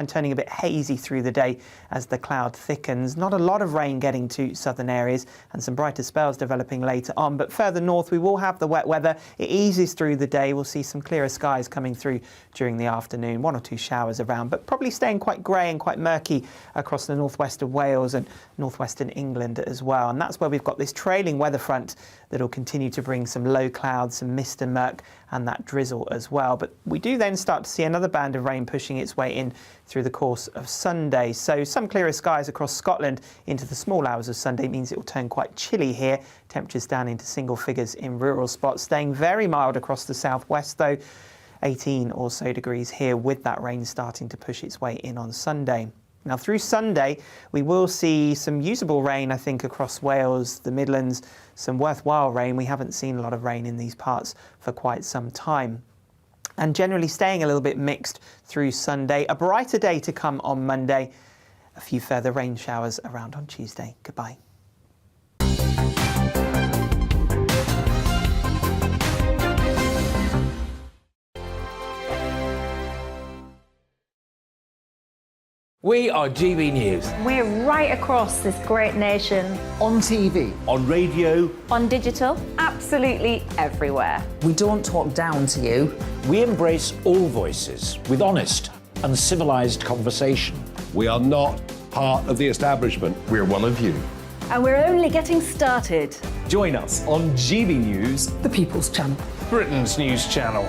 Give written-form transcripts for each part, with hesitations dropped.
and turning a bit hazy through the day as the cloud thickens. Not a lot of rain getting to southern areas and some brighter spells developing later on, but further north we will have the wet weather. It eases through the day. We'll see some clearer skies coming through during the afternoon, 1 or 2 showers around, but probably staying quite grey and quite murky across the northwest of Wales and northwestern England as well. And that's where we've got this trailing weather front that will continue to bring some low clouds, some mist and murk and that drizzle as well. But we do then start to see another band of rain pushing its way in through the course of Sunday. So some clearer skies across Scotland into the small hours of Sunday means it will turn quite chilly here. Temperatures down into single figures in rural spots, staying very mild across the southwest though. 18 or so degrees here with that rain starting to push its way in on Sunday. Now through Sunday we will see some usable rain, I think, across Wales, the Midlands, some worthwhile rain. We haven't seen a lot of rain in these parts for quite some time. And generally staying a little bit mixed through Sunday. A brighter day to come on Monday. A few further rain showers around on Tuesday. Goodbye. We are GB News. We're right across this great nation. On TV. On radio. On digital. Absolutely everywhere. We don't talk down to you. We embrace all voices with honest and civilised conversation. We are not part of the establishment. We're one of you. And we're only getting started. Join us on GB News, The People's Channel. Britain's news channel.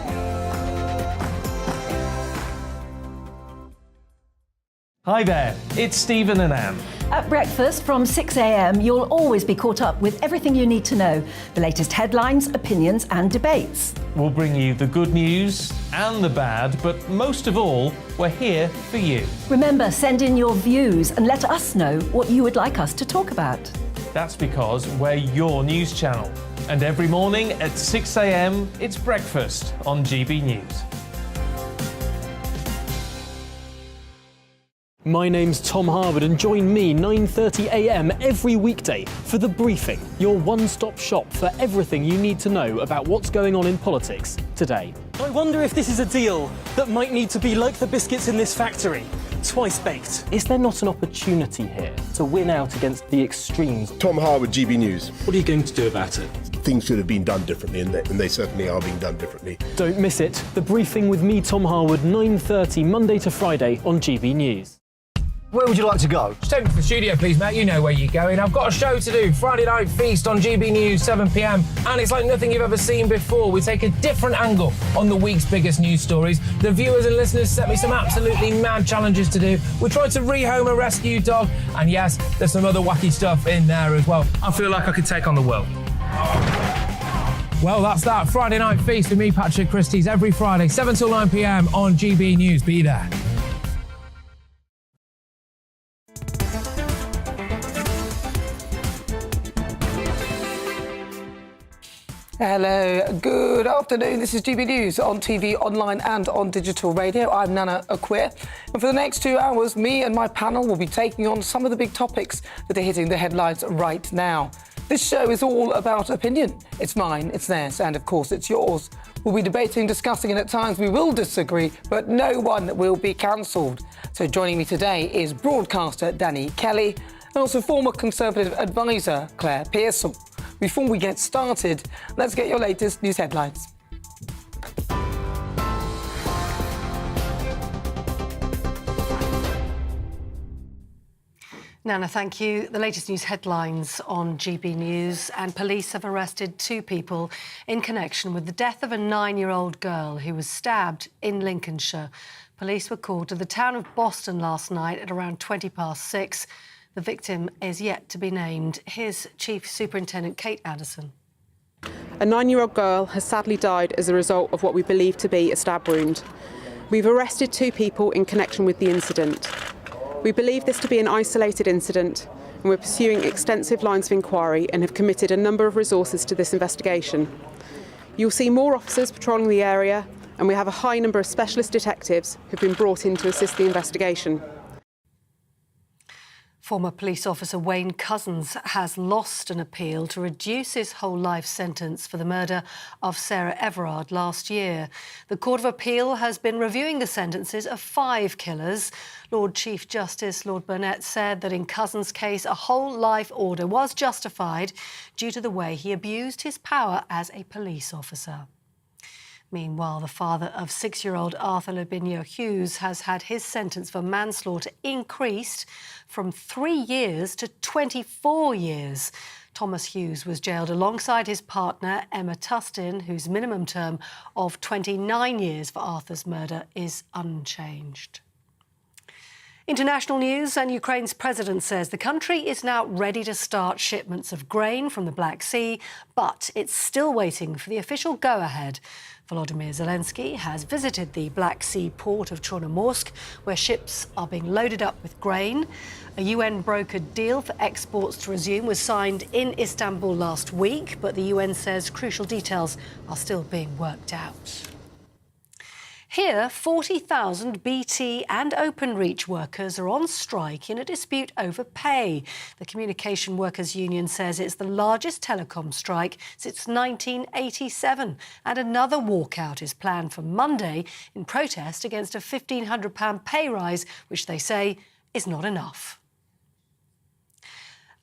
Hi there, it's Stephen and Anne. At breakfast from 6 a.m, you'll always be caught up with everything you need to know, the latest headlines, opinions and debates. We'll bring you the good news and the bad, but most of all, we're here for you. Remember, send in your views and let us know what you would like us to talk about. That's because we're your news channel. And every morning at 6 a.m, it's breakfast on GB News. My name's Tom Harwood and join me 9:30 a.m. every weekday for The Briefing, your one-stop shop for everything you need to know about what's going on in politics today. I wonder if this is a deal that might need to be like the biscuits in this factory, twice baked. Is there not an opportunity here to win out against the extremes? Tom Harwood, GB News. What are you going to do about it? Things should have been done differently, and they certainly are being done differently. Don't miss it. The Briefing with me, Tom Harwood, 9:30 Monday to Friday on GB News. Where would you like to go? Just take me to the studio, please, mate. You know where you're going. I've got a show to do. Friday Night Feast on GB News, 7 p.m. And it's like nothing you've ever seen before. We take a different angle on the week's biggest news stories. The viewers and listeners set me some absolutely mad challenges to do. We tried to rehome a rescue dog. And yes, there's some other wacky stuff in there as well. I feel like I could take on the world. Well, that's that. Friday Night Feast with me, Patrick Christie's, every Friday, 7 till 9 p.m. on GB News. Be there. Hello, good afternoon. This is GB News on TV, online and on digital radio. I'm Nana Akua. And for the next 2 hours, me and my panel will be taking on some of the big topics that are hitting the headlines right now. This show is all about opinion. It's mine, it's theirs, and of course it's yours. We'll be debating, discussing, and at times we will disagree, but no one will be cancelled. So joining me today is broadcaster Danny Kelly and also former Conservative advisor Claire Pearson. Before we get started, let's get your latest news headlines. Nana, thank you. The latest news headlines on GB News, and police have arrested 2 people in connection with the death of a 9-year-old girl who was stabbed in Lincolnshire. Police were called to the town of Boston last night at around 6:20. The victim is yet to be named. Here's Chief Superintendent Kate Addison. A 9-year-old girl has sadly died as a result of what we believe to be a stab wound. We've arrested 2 people in connection with the incident. We believe this to be an isolated incident, and we're pursuing extensive lines of inquiry and have committed a number of resources to this investigation. You'll see more officers patrolling the area, and we have a high number of specialist detectives who've been brought in to assist the investigation. Former police officer Wayne Couzens has lost an appeal to reduce his whole life sentence for the murder of Sarah Everard last year. The Court of Appeal has been reviewing the sentences of 5 killers. Lord Chief Justice Lord Burnett said that in Couzens' case, a whole life order was justified due to the way he abused his power as a police officer. Meanwhile, the father of 6-year-old Arthur Lavinia Hughes has had his sentence for manslaughter increased from 3 years to 24 years. Thomas Hughes was jailed alongside his partner, Emma Tustin, whose minimum term of 29 years for Arthur's murder is unchanged. International news, and Ukraine's president says the country is now ready to start shipments of grain from the Black Sea, but it's still waiting for the official go-ahead. Volodymyr Zelensky has visited the Black Sea port of Chornomorsk, where ships are being loaded up with grain. A UN-brokered deal for exports to resume was signed in Istanbul last week, but the UN says crucial details are still being worked out. Here, 40,000 BT and Openreach workers are on strike in a dispute over pay. The Communication Workers Union says it's the largest telecom strike since 1987, and another walkout is planned for Monday in protest against a £1,500 pay rise, which they say is not enough.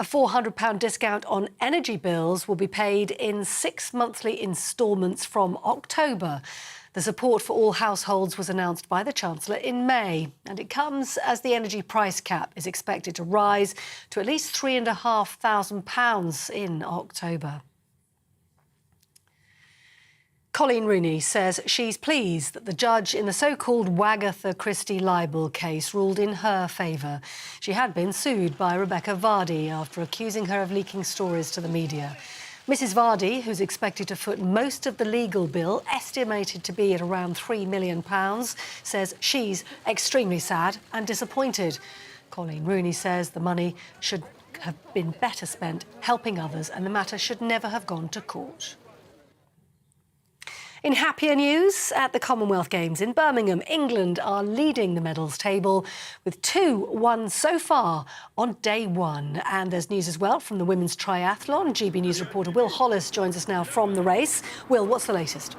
A £400 discount on energy bills will be paid in 6 monthly instalments from October. The support for all households was announced by the Chancellor in May, and it comes as the energy price cap is expected to rise to at least £3,500 in October. Colleen Rooney says she's pleased that the judge in the so-called Wagatha Christie libel case ruled in her favour. She had been sued by Rebecca Vardy after accusing her of leaking stories to the media. Mrs Vardy, who's expected to foot most of the legal bill, estimated to be at around £3 million, says she's extremely sad and disappointed. Colleen Rooney says the money should have been better spent helping others and the matter should never have gone to court. In happier news, at the Commonwealth Games in Birmingham, England are leading the medals table with 2 won so far on day 1. And there's news as well from the women's triathlon. GB News reporter Will Hollis joins us now from the race. Will, what's the latest?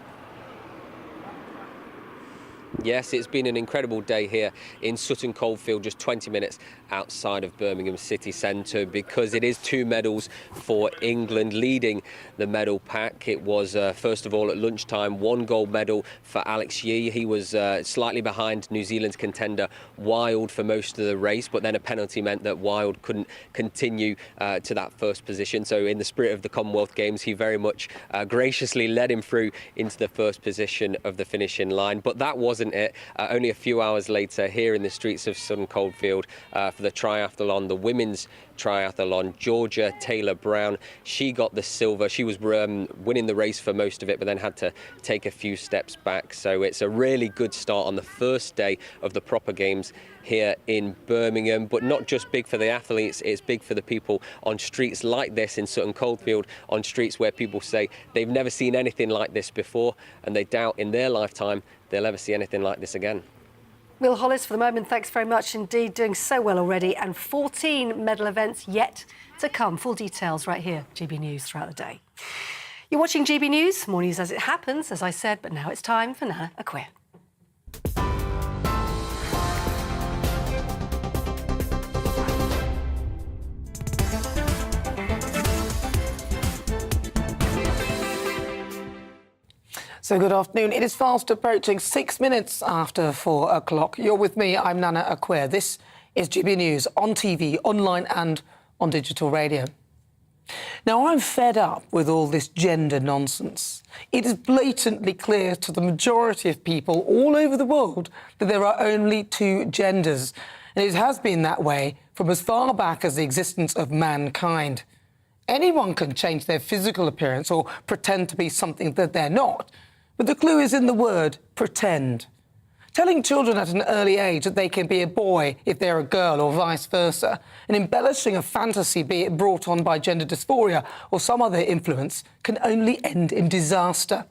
Yes, it's been an incredible day here in Sutton Coldfield, just 20 minutes outside of Birmingham city centre, because it is 2 medals for England leading the medal pack. It was, first of all, at lunchtime, 1 gold medal for Alex Yee. He was slightly behind New Zealand's contender Wild for most of the race, but then a penalty meant that Wild couldn't continue to that first position. So in the spirit of the Commonwealth Games, he very much graciously led him through into the first position of the finishing line. But that wasn't it. Only a few hours later, here in the streets of Sutton Coldfield, for the triathlon, the women's triathlon, Georgia Taylor-Brown, she got the silver. She was winning the race for most of it, but then had to take a few steps back. So it's a really good start on the first day of the proper games here in Birmingham, but not just big for the athletes, it's big for the people on streets like this in Sutton Coldfield, on streets where people say they've never seen anything like this before, and they doubt in their lifetime they'll ever see anything like this again. Will Hollis, for the moment, thanks very much indeed. Doing so well already, and 14 medal events yet to come. Full details right here, GB News, throughout the day. You're watching GB News, more news as it happens, as I said, but now it's time for Nana Akua. So good afternoon. It is fast approaching 6 minutes after 4 o'clock. You're with me, I'm Nana Akua. This is GB News on TV, online and on digital radio. Now, I'm fed up with all this gender nonsense. It is blatantly clear to the majority of people all over the world that there are only 2 genders. And it has been that way from as far back as the existence of mankind. Anyone can change their physical appearance or pretend to be something that they're not. But the clue is in the word pretend. Telling children at an early age that they can be a boy if they're a girl or vice versa, and embellishing a fantasy, be it brought on by gender dysphoria or some other influence, can only end in disaster.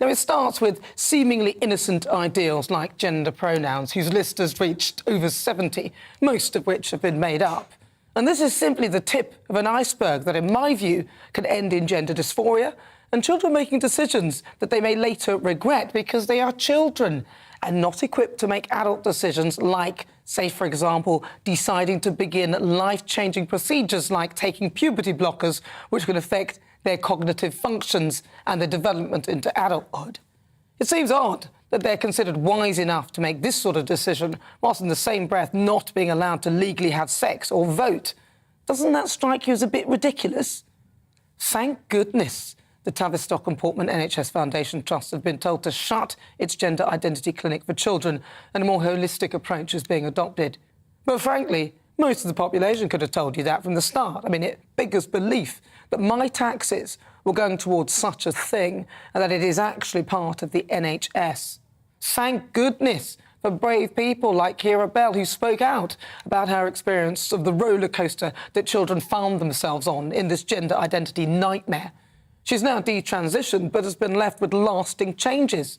Now, it starts with seemingly innocent ideals like gender pronouns, whose list has reached over 70, most of which have been made up. And this is simply the tip of an iceberg that, in my view, can end in gender dysphoria and children making decisions that they may later regret because they are children and not equipped to make adult decisions like, say, for example, deciding to begin life-changing procedures like taking puberty blockers, which can affect their cognitive functions and their development into adulthood. It seems odd that they're considered wise enough to make this sort of decision whilst in the same breath not being allowed to legally have sex or vote. Doesn't that strike you as a bit ridiculous? Thank goodness the Tavistock and Portman NHS Foundation Trust have been told to shut its gender identity clinic for children and a more holistic approach is being adopted. But frankly, most of the population could have told you that from the start. I mean, it beggars belief that my taxes were going towards such a thing and that it is actually part of the NHS. Thank goodness for brave people like Kira Bell, who spoke out about her experience of the roller coaster that children found themselves on in this gender identity nightmare. She's now detransitioned, but has been left with lasting changes.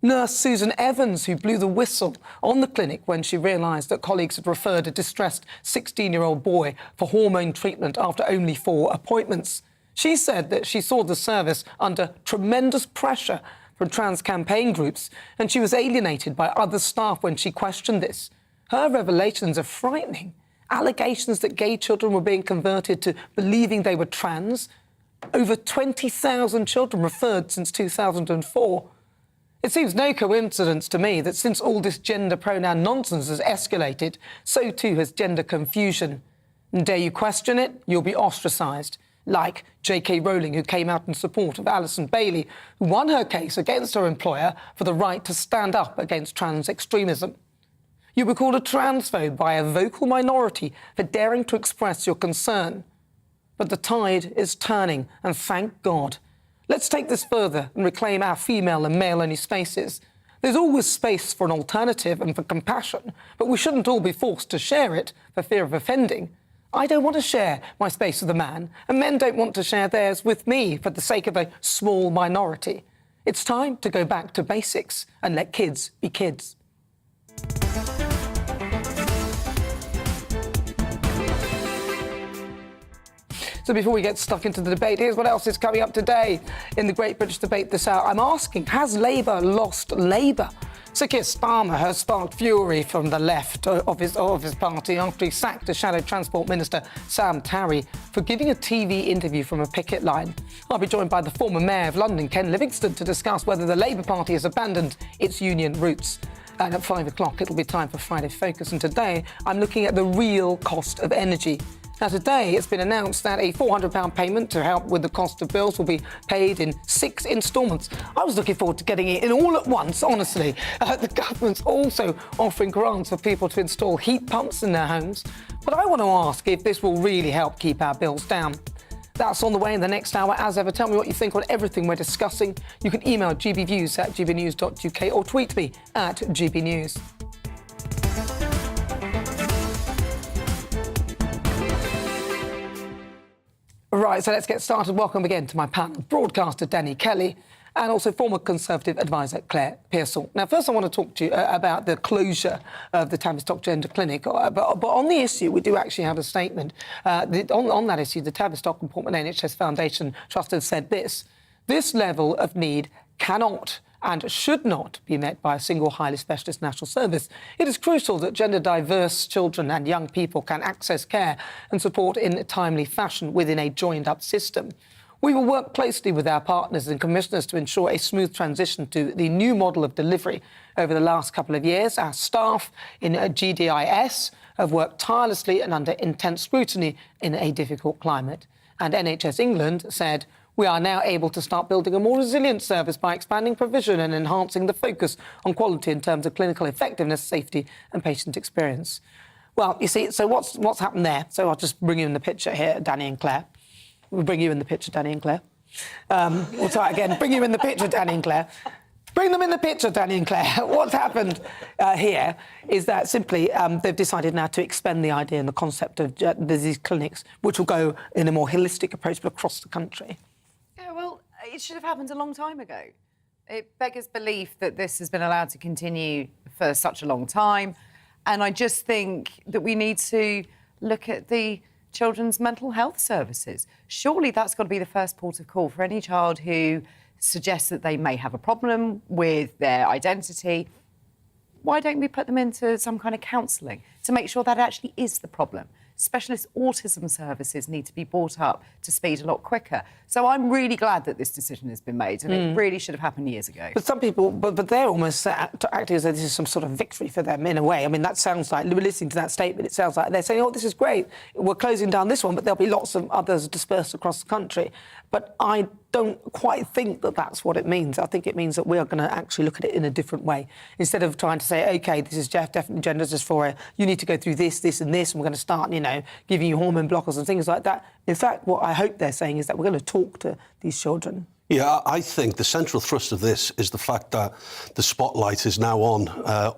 Nurse Susan Evans, who blew the whistle on the clinic when she realised that colleagues had referred a distressed 16-year-old boy for hormone treatment after only 4 appointments. She said that she saw the service under tremendous pressure from trans campaign groups, and she was alienated by other staff when she questioned this. Her revelations are frightening. Allegations that gay children were being converted to believing they were trans. Over 20,000 children referred since 2004. It seems no coincidence to me that since all this gender pronoun nonsense has escalated, so too has gender confusion. And dare you question it, you'll be ostracised. Like J.K. Rowling, who came out in support of Alison Bailey, who won her case against her employer for the right to stand up against trans extremism. You were called a transphobe by a vocal minority for daring to express your concern. But the tide is turning, and thank God. Let's take this further and reclaim our female and male-only spaces. There's always space for an alternative and for compassion, but we shouldn't all be forced to share it for fear of offending. I don't want to share my space with a man, and men don't want to share theirs with me for the sake of a small minority. It's time to go back to basics and let kids be kids. So before we get stuck into the debate, here's what else is coming up today in the Great British Debate this hour. I'm asking, has Labour lost Labour? Sir Keir Starmer has sparked fury from the left of his party after he sacked the Shadow Transport Minister Sam Tarry for giving a TV interview from a picket line. I'll be joined by the former Mayor of London, Ken Livingstone, to discuss whether the Labour Party has abandoned its union roots. And at 5 o'clock, it'll be time for Friday Focus. And today, I'm looking at the real cost of energy. Now, today, it's been announced that a £400 payment to help with the cost of bills will be paid in 6 instalments. I was looking forward to getting it in all at once, honestly. The government's also offering grants for people to install heat pumps in their homes. But I want to ask if this will really help keep our bills down. That's on the way in the next hour. As ever, tell me what you think on everything we're discussing. You can email gbviews@gbnews.uk or tweet me at gbnews. Right, so let's get started. Welcome again to my panel, broadcaster Danny Kelly and also former Conservative advisor Claire Pearsall. Now, first I want to talk to you about the closure of the Tavistock Gender Clinic. But on the issue, we do actually have a statement. On that issue, the Tavistock and Portman NHS Foundation Trust has said this: this level of need cannot and should not be met by a single highly specialist national service. It is crucial that gender-diverse children and young people can access care and support in a timely fashion within a joined-up system. We will work closely with our partners and commissioners to ensure a smooth transition to the new model of delivery. Over the last couple of years, our staff in GDIS have worked tirelessly and under intense scrutiny in a difficult climate. And NHS England said, we are now able to start building a more resilient service by expanding provision and enhancing the focus on quality in terms of clinical effectiveness, safety and patient experience. Well, you see, so what's happened there? So I'll just bring you in the picture here, Danny and Claire. We'll bring you in the picture, Danny and Claire. We'll try it again. Bring you in the picture, Danny and Claire. Bring them in the picture, Danny and Claire. What's happened here is that simply they've decided now to expand the idea and the concept of these clinics, which will go in a more holistic approach but across the country. Yeah, well, it should have happened a long time ago. It beggars belief that this has been allowed to continue for such a long time. And I just think that we need to look at the children's mental health services. Surely that's got to be the first port of call for any child who suggests that they may have a problem with their identity. Why don't we put them into some kind of counselling to make sure that actually is the problem? Specialist autism services need to be brought up to speed a lot quicker. So I'm really glad that this decision has been made, and it really should have happened years ago. But some people, but they're almost acting as though this is some sort of victory for them in a way. I mean, that sounds like, listening to that statement, it sounds like they're saying, oh, this is great, we're closing down this one, but there'll be lots of others dispersed across the country. But I don't quite think that that's what it means. I think it means that we are going to actually look at it in a different way. Instead of trying to say, OK, this is definitely gender dysphoria, you need to go through this, this and this, and we're going to start, giving you hormone blockers and things like that. In fact, what I hope they're saying is that we're going to talk to these children. Yeah, I think the central thrust of this is the fact that the spotlight is now on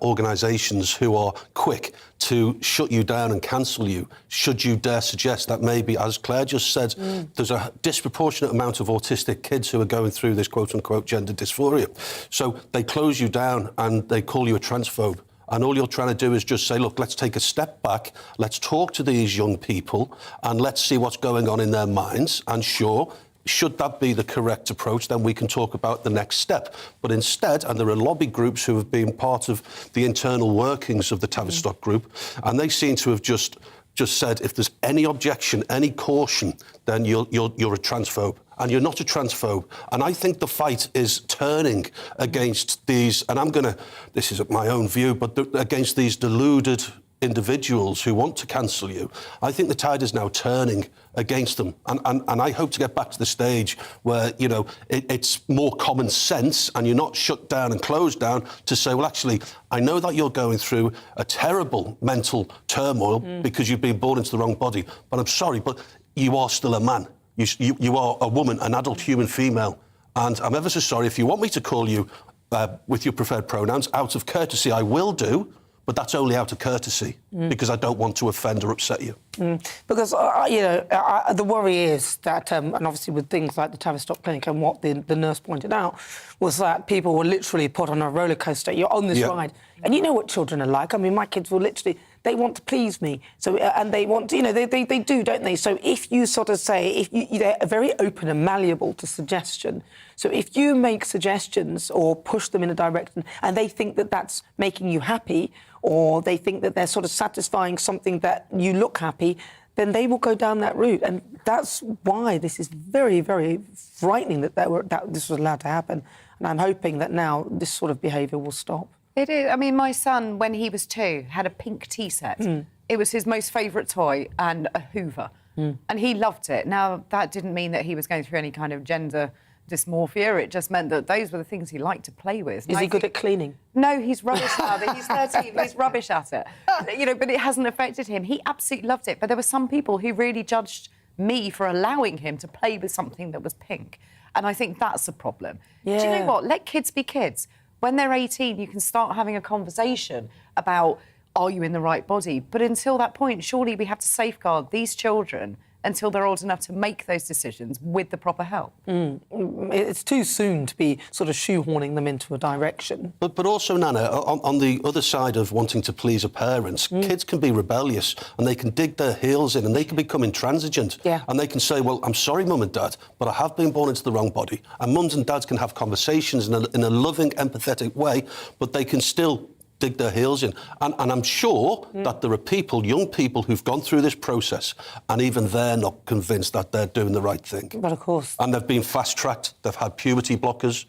organisations who are quick to shut you down and cancel you, should you dare suggest that maybe, as Claire just said, there's a disproportionate amount of autistic kids who are going through this quote-unquote gender dysphoria. So they close you down and they call you a transphobe. And all you're trying to do is just say, look, let's take a step back, let's talk to these young people and let's see what's going on in their minds. And sure, should that be the correct approach, then we can talk about the next step. But instead, and there are lobby groups who have been part of the internal workings of the Tavistock Group, and they seem to have just said, if there's any objection, any caution, then you're a transphobe. And you're not a transphobe. And I think the fight is turning against these, and this is my own view, but against these deluded individuals who want to cancel you. I think the tide is now turning against them. And I hope to get back to the stage where, it's more common sense and you're not shut down and closed down to say, well, actually, I know that you're going through a terrible mental turmoil because you've been born into the wrong body. But I'm sorry, but you are still a man. You are a woman, an adult human female. And I'm ever so sorry, if you want me to call you with your preferred pronouns, out of courtesy, I will do, but that's only out of courtesy, because I don't want to offend or upset you. Because, the worry is that, and obviously with things like the Tavistock Clinic and what the nurse pointed out, was that people were literally put on a roller coaster. You're on this ride. And you know what children are like. I mean, my kids will literally, they want to please me. So, and they want to, they do, don't they? So if you sort of say, they're very open and malleable to suggestion. So if you make suggestions or push them in a direction and they think that that's making you happy, or they think that they're sort of satisfying something that you look happy, then they will go down that route. And that's why this is very, very frightening that this was allowed to happen. And I'm hoping that now this sort of behaviour will stop. It is. I mean, my son, when he was 2, had a pink tea set. It was his most favourite toy and a Hoover. And he loved it. Now, that didn't mean that he was going through any kind of gender dysmorphia. It just meant that those were the things he liked to play with. Is he good at cleaning? No, he's rubbish now. He's 13. He's rubbish at it. But it hasn't affected him. He absolutely loved it. But there were some people who really judged me for allowing him to play with something that was pink. And I think that's a problem. Yeah. Do you know what? Let kids be kids. When they're 18, you can start having a conversation about, are you in the right body? But until that point, surely we have to safeguard these children until they're old enough to make those decisions with the proper help. It's too soon to be sort of shoehorning them into a direction. But also, Nana, on the other side of wanting to please a parent, kids can be rebellious and they can dig their heels in and they can become intransigent. Yeah. And they can say, well, I'm sorry, Mum and Dad, but I have been born into the wrong body. And mums and dads can have conversations in a loving, empathetic way, but they can still dig their heels in. And I'm sure that there are people, young people, who've gone through this process and even they're not convinced that they're doing the right thing. But of course. And they've been fast-tracked, they've had puberty blockers,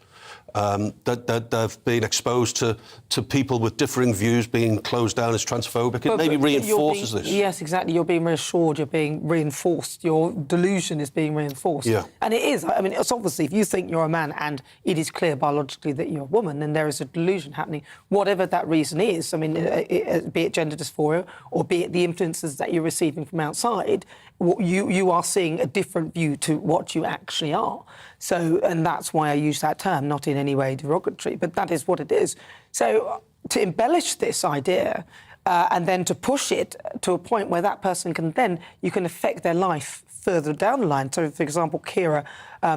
that they've been exposed to people with differing views being closed down as transphobic. It maybe reinforces this. Yes, exactly. You're being reassured, you're being reinforced. Your delusion is being reinforced. Yeah. And it is. I mean, it's obviously, if you think you're a man and it is clear biologically that you're a woman, then there is a delusion happening, whatever that reason is. I mean, be it gender dysphoria or be it the influences that you're receiving from outside, you are seeing a different view to what you actually are. So, and that's why I use that term, not in any way derogatory, but that is what it is. So, to embellish this idea, and then to push it to a point where that person you can affect their life further down the line. So, for example, Kira,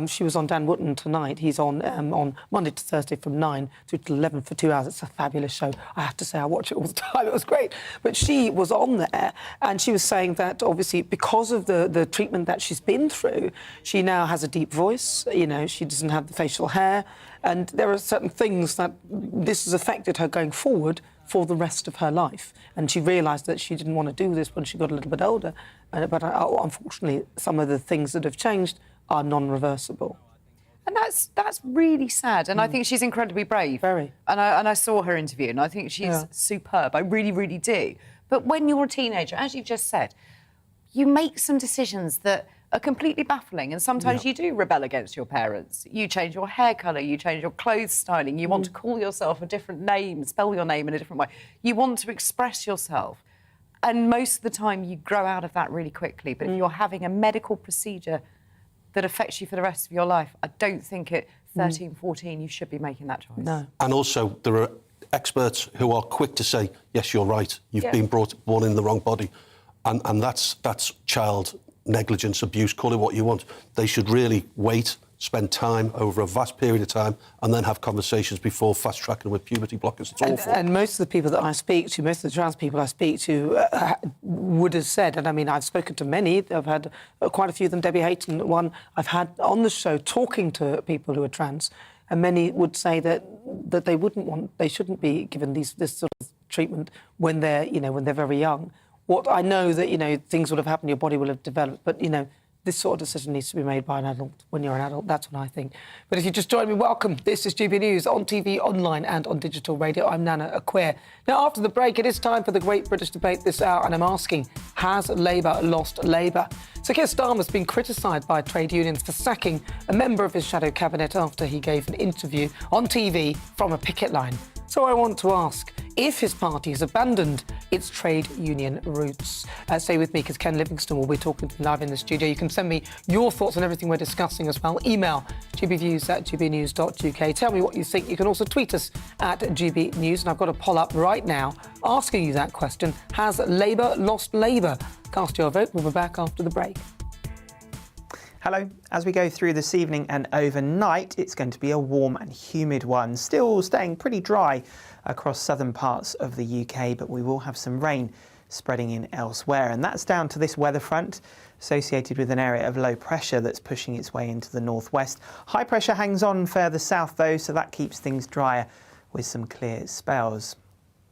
she was on Dan Wootton tonight. He's on Monday to Thursday from 9 to 11 for 2 hours. It's a fabulous show. I have to say, I watch it all the time. It was great. But she was on there, and she was saying that, obviously, because of the treatment that she's been through, she now has a deep voice. You know, she doesn't have the facial hair. And there are certain things that this has affected her going forward for the rest of her life. And she realised that she didn't want to do this when she got a little bit older. But unfortunately, some of the things that have changed are non-reversible. And that's really sad. And I think she's incredibly brave. Very. And I saw her interview, and I think she's superb. I really, really do. But when you're a teenager, as you've just said, you make some decisions that are completely baffling, and sometimes you do rebel against your parents. You change your hair colour, you change your clothes styling, you want to call yourself a different name, spell your name in a different way. You want to express yourself. And most of the time you grow out of that really quickly. But if you're having a medical procedure that affects you for the rest of your life, I don't think at 13, 14 you should be making that choice. No. And also, there are experts who are quick to say, yes, you're right, you've been born in the wrong body. And that's child negligence, abuse, call it what you want. They should really wait, spend time over a vast period of time, and then have conversations before fast-tracking with puberty blockers. It's awful. And most of the people that I speak to, most of the trans people I speak to would have said, and I mean, I've spoken to many, I've had quite a few of them, Debbie Hayton, one I've had on the show talking to people who are trans, and many would say that they shouldn't be given this sort of treatment when they're very young. What I know that, things would have happened, your body will have developed, but, this sort of decision needs to be made by an adult when you're an adult. That's what I think. But if you just joined me, welcome. This is GB News on TV, online and on digital radio. I'm Nana Akua. Now, after the break, it is time for the Great British Debate this hour, and I'm asking, has Labour lost Labour? So Keir Starmer's been criticised by trade unions for sacking a member of his shadow cabinet after he gave an interview on TV from a picket line. So I want to ask if his party has abandoned its trade union roots. Stay with me, because Ken Livingstone will be talking to me live in the studio. You can send me your thoughts on everything we're discussing as well. Email gbviews@gbnews.uk. Tell me what you think. You can also tweet us at GB News. And I've got a poll up right now asking you that question. Has Labour lost Labour? Cast your vote. We'll be back after the break. Hello. As we go through this evening and overnight, it's going to be a warm and humid one. Still staying pretty dry across southern parts of the UK, but we will have some rain spreading in elsewhere. And that's down to this weather front associated with an area of low pressure that's pushing its way into the northwest. High pressure hangs on further south, though, so that keeps things drier with some clear spells.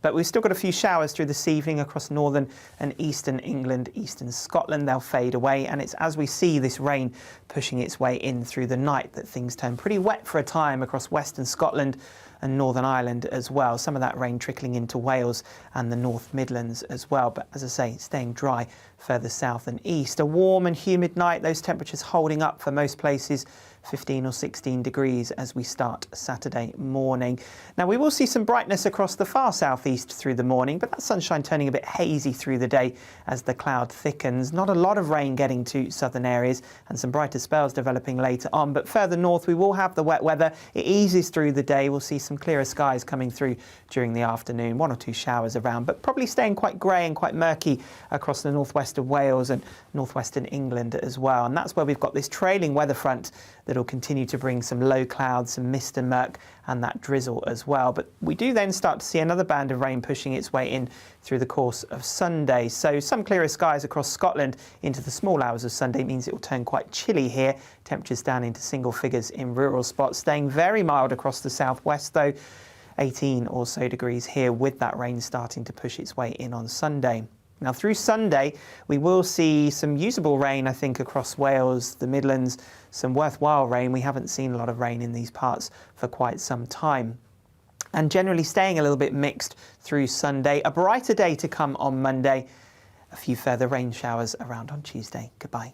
But we've still got a few showers through this evening across northern and eastern England, eastern Scotland. They'll fade away, and it's as we see this rain pushing its way in through the night that things turn pretty wet for a time across western Scotland and Northern Ireland as well. Some of that rain trickling into Wales and the North Midlands as well. But as I say, staying dry further south and east. A warm and humid night, those temperatures holding up for most places. 15 or 16 degrees as we start Saturday morning. Now, we will see some brightness across the far southeast through the morning, but that sunshine turning a bit hazy through the day as the cloud thickens. Not a lot of rain getting to southern areas and some brighter spells developing later on, but further north we will have the wet weather. It eases through the day. We'll see some clearer skies coming through during the afternoon, 1 or 2 showers around, but probably staying quite grey and quite murky across the northwest of Wales and northwestern England as well. And that's where we've got this trailing weather front that'll continue to bring some low clouds, some mist and murk, and that drizzle as well. But we do then start to see another band of rain pushing its way in through the course of Sunday. So some clearer skies across Scotland into the small hours of Sunday means it will turn quite chilly here. Temperatures down into single figures in rural spots, staying very mild across the southwest though. 18 or so degrees here with that rain starting to push its way in on Sunday. Now, through Sunday, we will see some usable rain, I think, across Wales, the Midlands, some worthwhile rain. We haven't seen a lot of rain in these parts for quite some time. And generally staying a little bit mixed through Sunday. A brighter day to come on Monday. A few further rain showers around on Tuesday. Goodbye.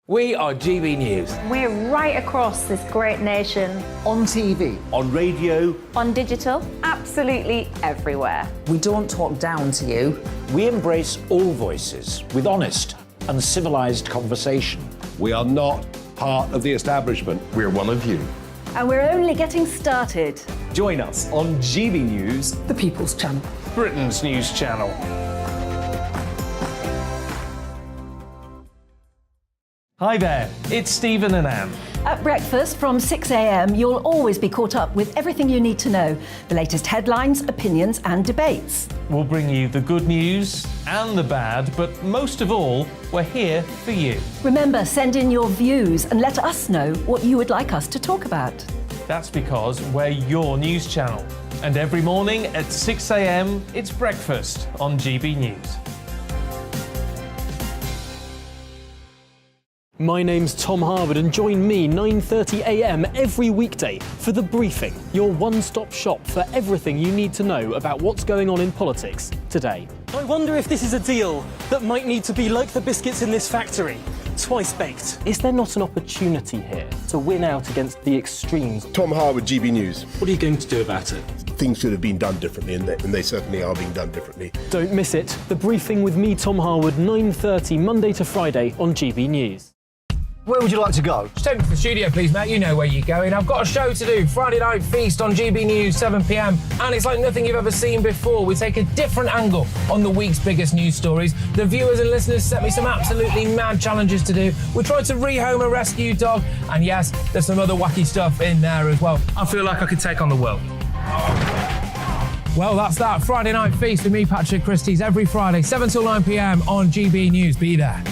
We are GB News. We're right across this great nation. On TV. On radio. On digital. Absolutely everywhere. We don't talk down to you. We embrace all voices with honest and civilised conversation. We are not part of the establishment. We're one of you. And we're only getting started. Join us on GB News, the People's Channel, Britain's news channel. Hi there, it's Stephen and Anne. At breakfast from 6 a.m, you'll always be caught up with everything you need to know, the latest headlines, opinions and debates. We'll bring you the good news and the bad, but most of all, we're here for you. Remember, send in your views and let us know what you would like us to talk about. That's because we're your news channel. And every morning at 6 a.m, it's breakfast on GB News. My name's Tom Harwood and join me 9:30 a.m. every weekday for The Briefing, your one-stop shop for everything you need to know about what's going on in politics today. I wonder if this is a deal that might need to be like the biscuits in this factory, twice baked. Is there not an opportunity here to win out against the extremes? Tom Harwood, GB News. What are you going to do about it? Things should have been done differently, and they certainly are being done differently. Don't miss it. The Briefing with me, Tom Harwood, 9:30 Monday to Friday on GB News. Where would you like to go? Just take me to the studio, please, Matt. You know where you're going. I've got a show to do. Friday Night Feast on GB News, 7 p.m. And it's like nothing you've ever seen before. We take a different angle on the week's biggest news stories. The viewers and listeners set me some absolutely mad challenges to do. We tried to rehome a rescue dog. And yes, there's some other wacky stuff in there as well. I feel like I could take on the world. Well, that's that. Friday Night Feast with me, Patrick Christie's, every Friday, 7 till 9 p.m. on GB News. Be there.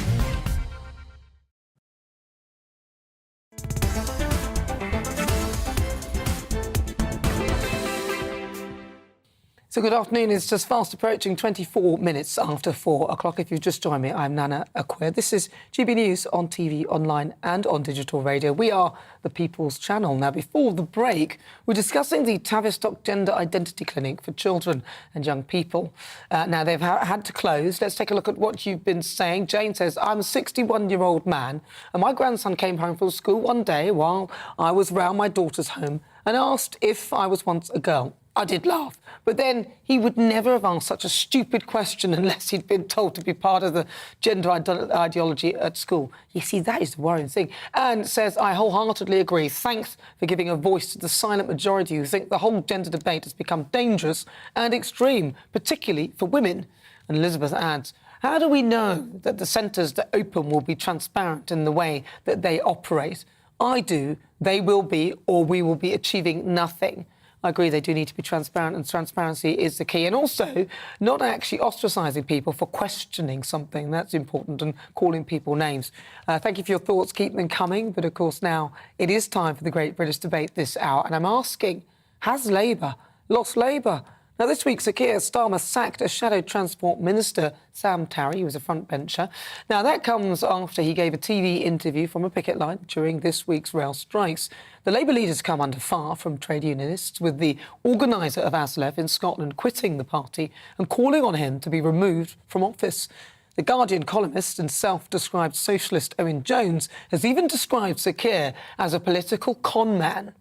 So good afternoon. It's just fast approaching 24 minutes after 4 o'clock. If you've just joined me, I'm Nana Akua. This is GB News on TV, online and on digital radio. We are the People's Channel. Now, before the break, we're discussing the Tavistock Gender Identity Clinic for children and young people. Now, they've had to close. Let's take a look at what you've been saying. Jane says, I'm a 61-year-old man and my grandson came home from school one day while I was round my daughter's home and asked if I was once a girl. I did laugh, but then he would never have asked such a stupid question unless he'd been told to be part of the gender ideology at school. You see, that is the worrying thing. And says, I wholeheartedly agree. Thanks for giving a voice to the silent majority who think the whole gender debate has become dangerous and extreme, particularly for women. And Elizabeth adds, how do we know that the centres that open will be transparent in the way that they operate? I do, they will be, or we will be achieving nothing. I agree they do need to be transparent, and transparency is the key. And also, not actually ostracising people for questioning something. That's important, and calling people names. Thank you for your thoughts. Keep them coming. But, of course, now it is time for the Great British Debate this hour. And I'm asking, has Labour lost Labour? Now, this week, Sir Keir Starmer sacked a shadow transport minister, Sam Tarry, who was a frontbencher. Now, that comes after he gave a TV interview from a picket line during this week's rail strikes. The Labour leaders come under fire from trade unionists, with the organiser of ASLEF in Scotland quitting the party and calling on him to be removed from office. The Guardian columnist and self-described socialist Owen Jones has even described Sir Keir as a political con man.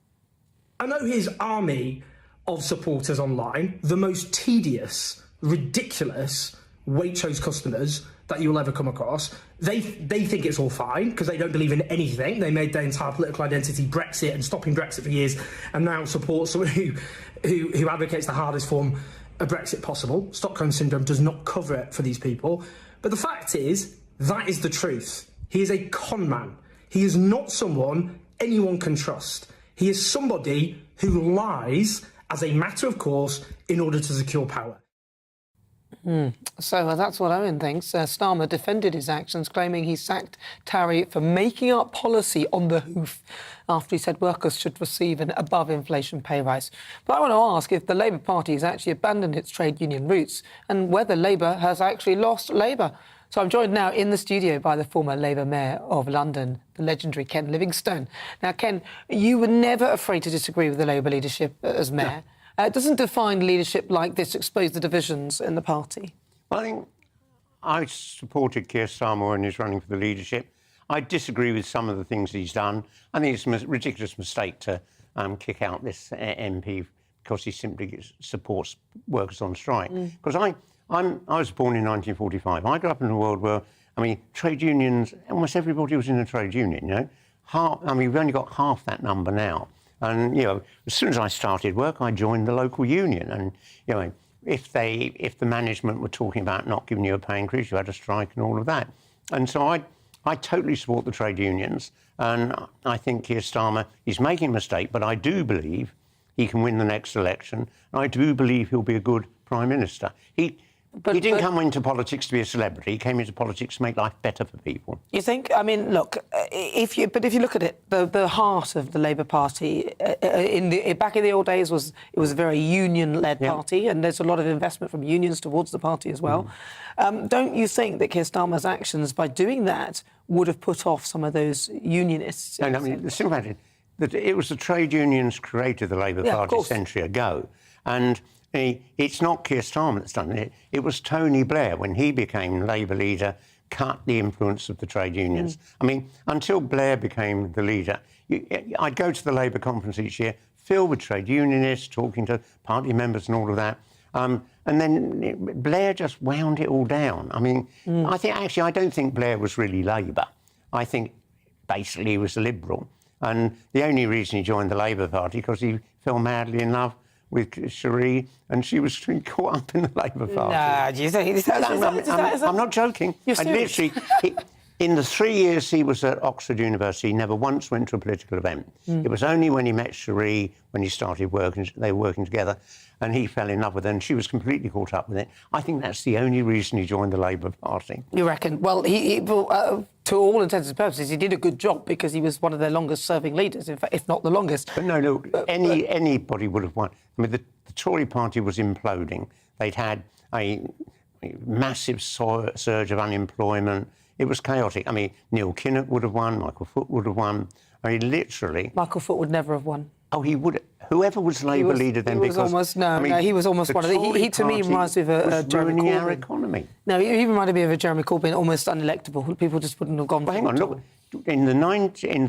I know his army of supporters online, the most tedious, ridiculous Waitrose customers that you'll ever come across. They think it's all fine because they don't believe in anything. They made their entire political identity Brexit and stopping Brexit for years, and now support someone who advocates the hardest form of Brexit possible. Stockholm Syndrome does not cover it for these people. But the fact is, that is the truth. He is a con man. He is not someone anyone can trust. He is somebody who lies as a matter of course in order to secure power. So that's what Owen thinks. Starmer defended his actions, claiming he sacked Tarry for making up policy on the hoof after he said workers should receive an above-inflation pay rise. But I want to ask if the Labour Party has actually abandoned its trade union roots and whether Labour has actually lost Labour. So I'm joined now in the studio by the former Labour Mayor of London, the legendary Ken Livingstone. Now, Ken, you were never afraid to disagree with the Labour leadership as Mayor. Doesn't defined leadership like this expose the divisions in the party? Well, I think I supported Keir Starmer when he was running for the leadership. I disagree with some of the things he's done. I think it's a ridiculous mistake to kick out this MP because he simply supports workers on strike. Because I was born in 1945. I grew up in a world where, I mean, trade unions, almost everybody was in a trade union, you know. we've only got half that number now. And, you know, as soon as I started work, I joined the local union. And, you know, if the management were talking about not giving you a pay increase, you had a strike and all of that. And so I totally support the trade unions. And I think Keir Starmer is making a mistake, but I do believe he can win the next election. And I do believe he'll be a good Prime Minister. He didn't come into politics to be a celebrity. He came into politics to make life better for people. You think? I mean, look, if you look at it, the heart of the Labour Party back in the old days was a very union-led party, and there's a lot of investment from unions towards the party as well. Don't you think that Keir Starmer's actions by doing that would have put off some of those unionists? No, I mean, the simple fact is that it was the trade unions created the Labour Party a century ago, and it's not Keir Starmer that's done it. It was Tony Blair, when he became Labour leader, cut the influence of the trade unions. I mean, until Blair became the leader, I'd go to the Labour conference each year, filled with trade unionists, talking to party members and all of that. And then Blair just wound it all down. I mean, I don't think Blair was really Labour. I think basically he was a Liberal. And the only reason he joined the Labour Party because he fell madly in love with Cherie, and she was caught up in the Labour Party. Nah, do you think? I'm not joking. I literally, in the 3 years he was at Oxford University, he never once went to a political event. It was only when he met Cherie, when he started working, they were working together, and he fell in love with her, and she was completely caught up with it. I think that's the only reason he joined the Labour Party. You reckon? Well, to all intents and purposes, he did a good job because he was one of their longest-serving leaders, in fact, if not the longest. But no, look, anybody would have won. I mean, the Tory party was imploding. They'd had a massive surge of unemployment. It was chaotic. I mean, Neil Kinnock would have won, Michael Foot would have won. I mean, literally... Michael Foot would never have won. Oh, he would. Whoever was Labour leader then, he was almost one of the. He to me reminds me of a Jeremy Corbyn. Our economy. No, he reminded me of a Jeremy Corbyn, almost unelectable. People just wouldn't have gone. Well, hang on, look. In the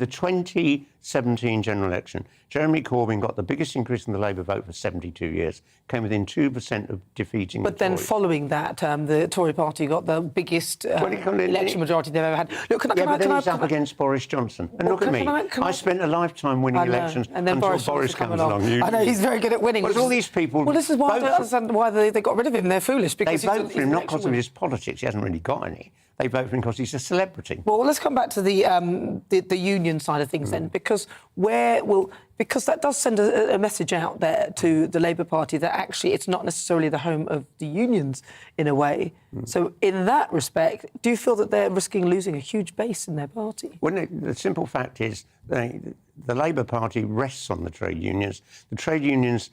2017 general election, Jeremy Corbyn got the biggest increase in the Labour vote for 72 years, came within 2% of defeating But the then Tories. following that, the Tory party got the biggest election majority they've ever had. Look, can he's up against Boris Johnson. And look at me. I spent a lifetime winning elections and then until Boris comes along. I know, he's very good at winning. But all these people... Well, this is why I don't understand why they got rid of him. They're foolish. Because they vote for him not because of his politics. He hasn't really got any. They vote for him because he's a celebrity. Well, let's come back to the union side of things then, because that does send a message out there to the Labour Party that actually it's not necessarily the home of the unions in a way. So in that respect, do you feel that they're risking losing a huge base in their party? Well, the simple fact is the Labour Party rests on the trade unions. The trade unions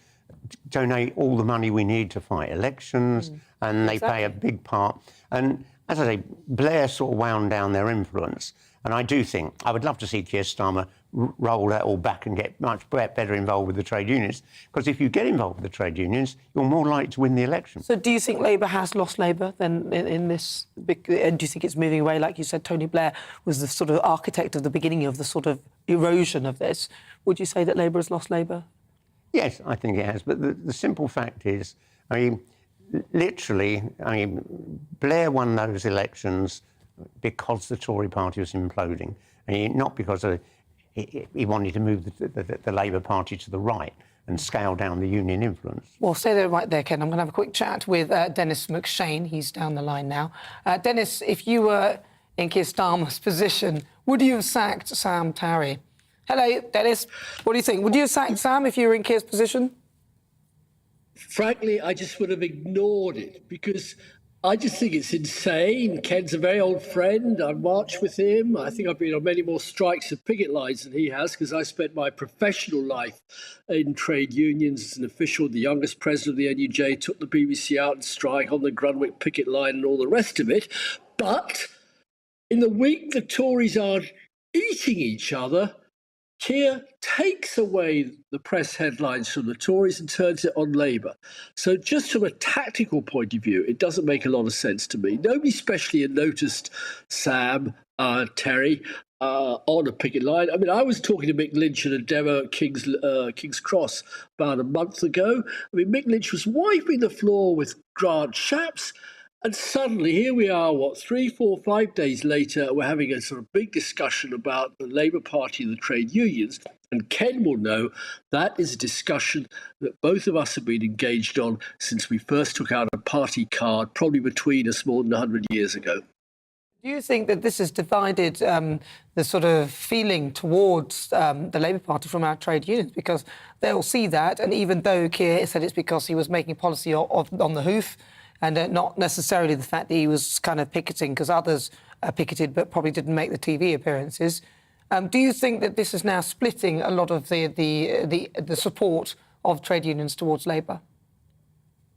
donate all the money we need to fight elections, and they play a big part. And as I say, Blair sort of wound down their influence. And I do think, I would love to see Keir Starmer roll that all back and get much better involved with the trade unions. Because if you get involved with the trade unions, you're more likely to win the election. So do you think Labour has lost Labour then in this? And do you think it's moving away? Like you said, Tony Blair was the sort of architect of the beginning of the sort of erosion of this. Would you say that Labour has lost Labour? Yes, I think it has. But the simple fact is, I mean, literally, Blair won those elections because the Tory party was imploding, not because he wanted to move the Labour Party to the right and scale down the union influence. Well, stay there right there, Ken. I'm going to have a quick chat with Dennis McShane. He's down the line now. Dennis, if you were in Keir Starmer's position, would you have sacked Sam Tarry? Hello, Dennis. What do you think? Would you have sacked Sam if you were in Keir's position? Frankly, I just would have ignored it because I just think it's insane. Ken's a very old friend. I marched with him. I think I've been on many more strikes and picket lines than he has because I spent my professional life in trade unions as an official. The youngest president of the NUJ took the BBC out and strike on the Grunwick picket line and all the rest of it. But in the week the Tories are eating each other, Keir takes away the press headlines from the Tories and turns it on Labour. So just from a tactical point of view, it doesn't make a lot of sense to me. Nobody especially had noticed Sam Terry on a picket line. I mean, I was talking to Mick Lynch at Endeavour King's Cross about a month ago. I mean, Mick Lynch was wiping the floor with Grant Shapps, And suddenly, here we are, 3, 4, 5 days later, we're having a sort of big discussion about the Labour Party and the trade unions. And Ken will know that is a discussion that both of us have been engaged on since we first took out a party card, probably between us more than 100 years ago. Do you think that this has divided the sort of feeling towards the Labour Party from our trade unions? Because they'll see that, and even though Keir said it's because he was making policy on the hoof, and not necessarily the fact that he was kind of picketing, because others picketed but probably didn't make the TV appearances. Do you think that this is now splitting a lot of the support of trade unions towards Labour?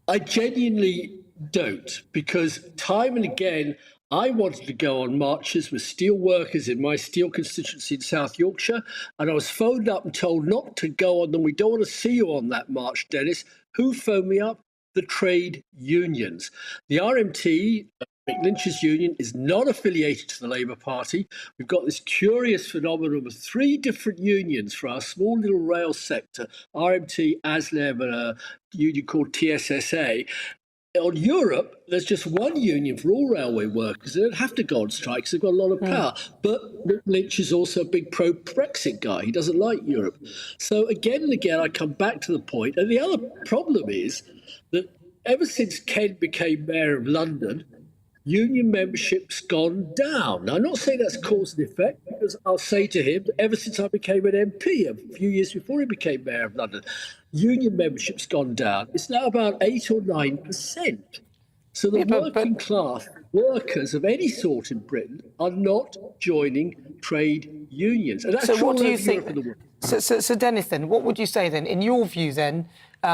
I genuinely don't, because time and again, I wanted to go on marches with steel workers in my steel constituency in South Yorkshire, and I was phoned up and told not to go on them. We don't want to see you on that march, Dennis. Who phoned me up? The trade unions. The RMT, Mick Lynch's union, is not affiliated to the Labour Party. We've got this curious phenomenon of 3 different unions for our small little rail sector, RMT, ASLEM, and a union called TSSA. On Europe, there's just one union for all railway workers. They don't have to go on strikes. They've got a lot of power. But Mick Lynch is also a big pro-Brexit guy. He doesn't like Europe. So again and again, I come back to the point. And the other problem is that ever since Ken became mayor of London, union membership's gone down. Now, I'm not saying that's cause and effect, because I'll say to him, ever since I became an MP, a few years before he became mayor of London, union membership's gone down. It's now about 8 or 9%. So the working class workers of any sort in Britain are not joining trade unions. And that's so what true do you over Europe think? and the world. So Dennis, then, what would you say then, in your view then,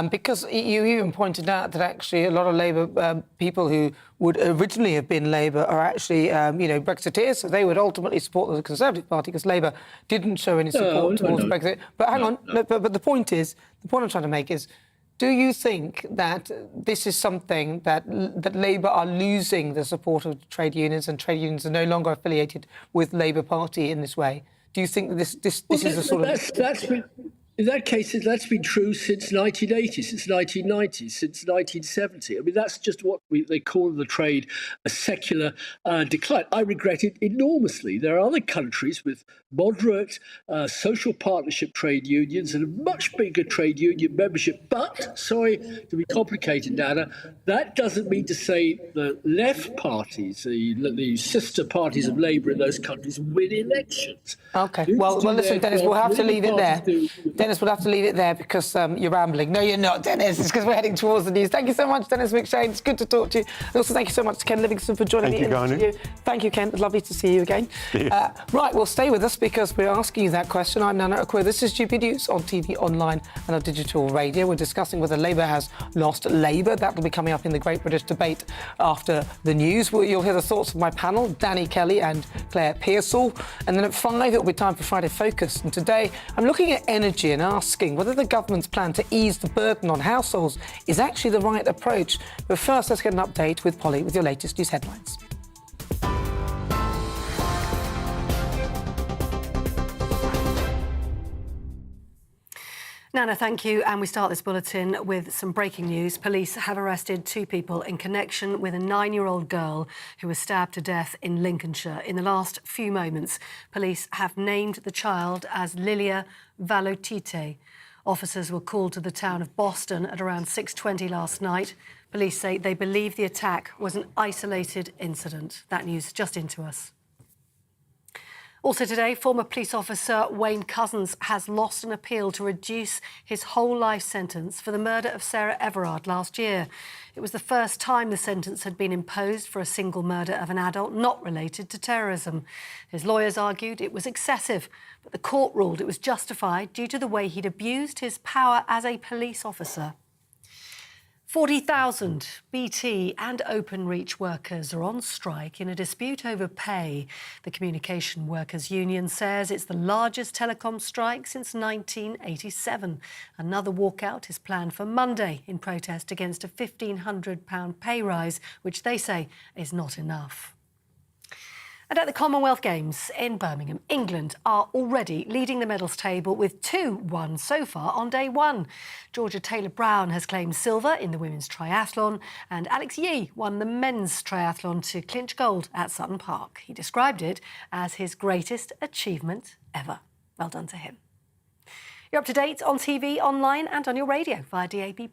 because you even pointed out that actually a lot of Labour people who would originally have been Labour are actually, Brexiteers, so they would ultimately support the Conservative Party because Labour didn't show any support towards Brexit. But hang on, but the point I'm trying to make is, do you think that this is something that Labour are losing the support of trade unions, and trade unions are no longer affiliated with Labour Party in this way? Do you think that this is a sort of... In that case, that's been true since 1980, since 1990, since 1970. I mean, that's just what they call in the trade a secular decline. I regret it enormously. There are other countries with moderate social partnership trade unions and a much bigger trade union membership. But, sorry to be complicated, Nana, that doesn't mean to say the left parties, the sister parties of Labour in those countries, win elections. OK, well, listen, Dennis, we'll have to leave it there. Dennis, we'll have to leave it there because you're rambling. No, you're not, Dennis. It's because we're heading towards the news. Thank you so much, Dennis McShane. It's good to talk to you. And also, thank you so much to Ken Livingston for joining me in the studio. Thank you, Ken. It's lovely to see you again. Right, well, stay with us because we're asking you that question. I'm Nana Akua. This is GB News on TV, online and on digital radio. We're discussing whether Labour has lost Labour. That will be coming up in the Great British Debate after the news. You'll hear the thoughts of my panel, Danny Kelly and Claire Pearsall. And then at 5, it'll be time for Friday Focus. And today, I'm looking at energy and asking whether the government's plan to ease the burden on households is actually the right approach. But first, let's get an update with Polly with your latest news headlines. Nana, thank you. And we start this bulletin with some breaking news. Police have arrested 2 people in connection with a 9-year-old girl who was stabbed to death in Lincolnshire. In the last few moments, police have named the child as Lilia Valotite. Officers were called to the town of Boston at around 6:20 last night. Police say they believe the attack was an isolated incident. That news just into us. Also today, former police officer Wayne Couzens has lost an appeal to reduce his whole life sentence for the murder of Sarah Everard last year. It was the first time the sentence had been imposed for a single murder of an adult not related to terrorism. His lawyers argued it was excessive, but the court ruled it was justified due to the way he'd abused his power as a police officer. 40,000 BT and Openreach workers are on strike in a dispute over pay. The Communication Workers Union says it's the largest telecom strike since 1987. Another walkout is planned for Monday in protest against a £1,500 pay rise, which they say is not enough. And at the Commonwealth Games in Birmingham, England are already leading the medals table with 2 won so far on day one. Georgia Taylor-Brown has claimed silver in the women's triathlon, and Alex Yee won the men's triathlon to clinch gold at Sutton Park. He described it as his greatest achievement ever. Well done to him. You're up to date on TV, online and on your radio via DAB+.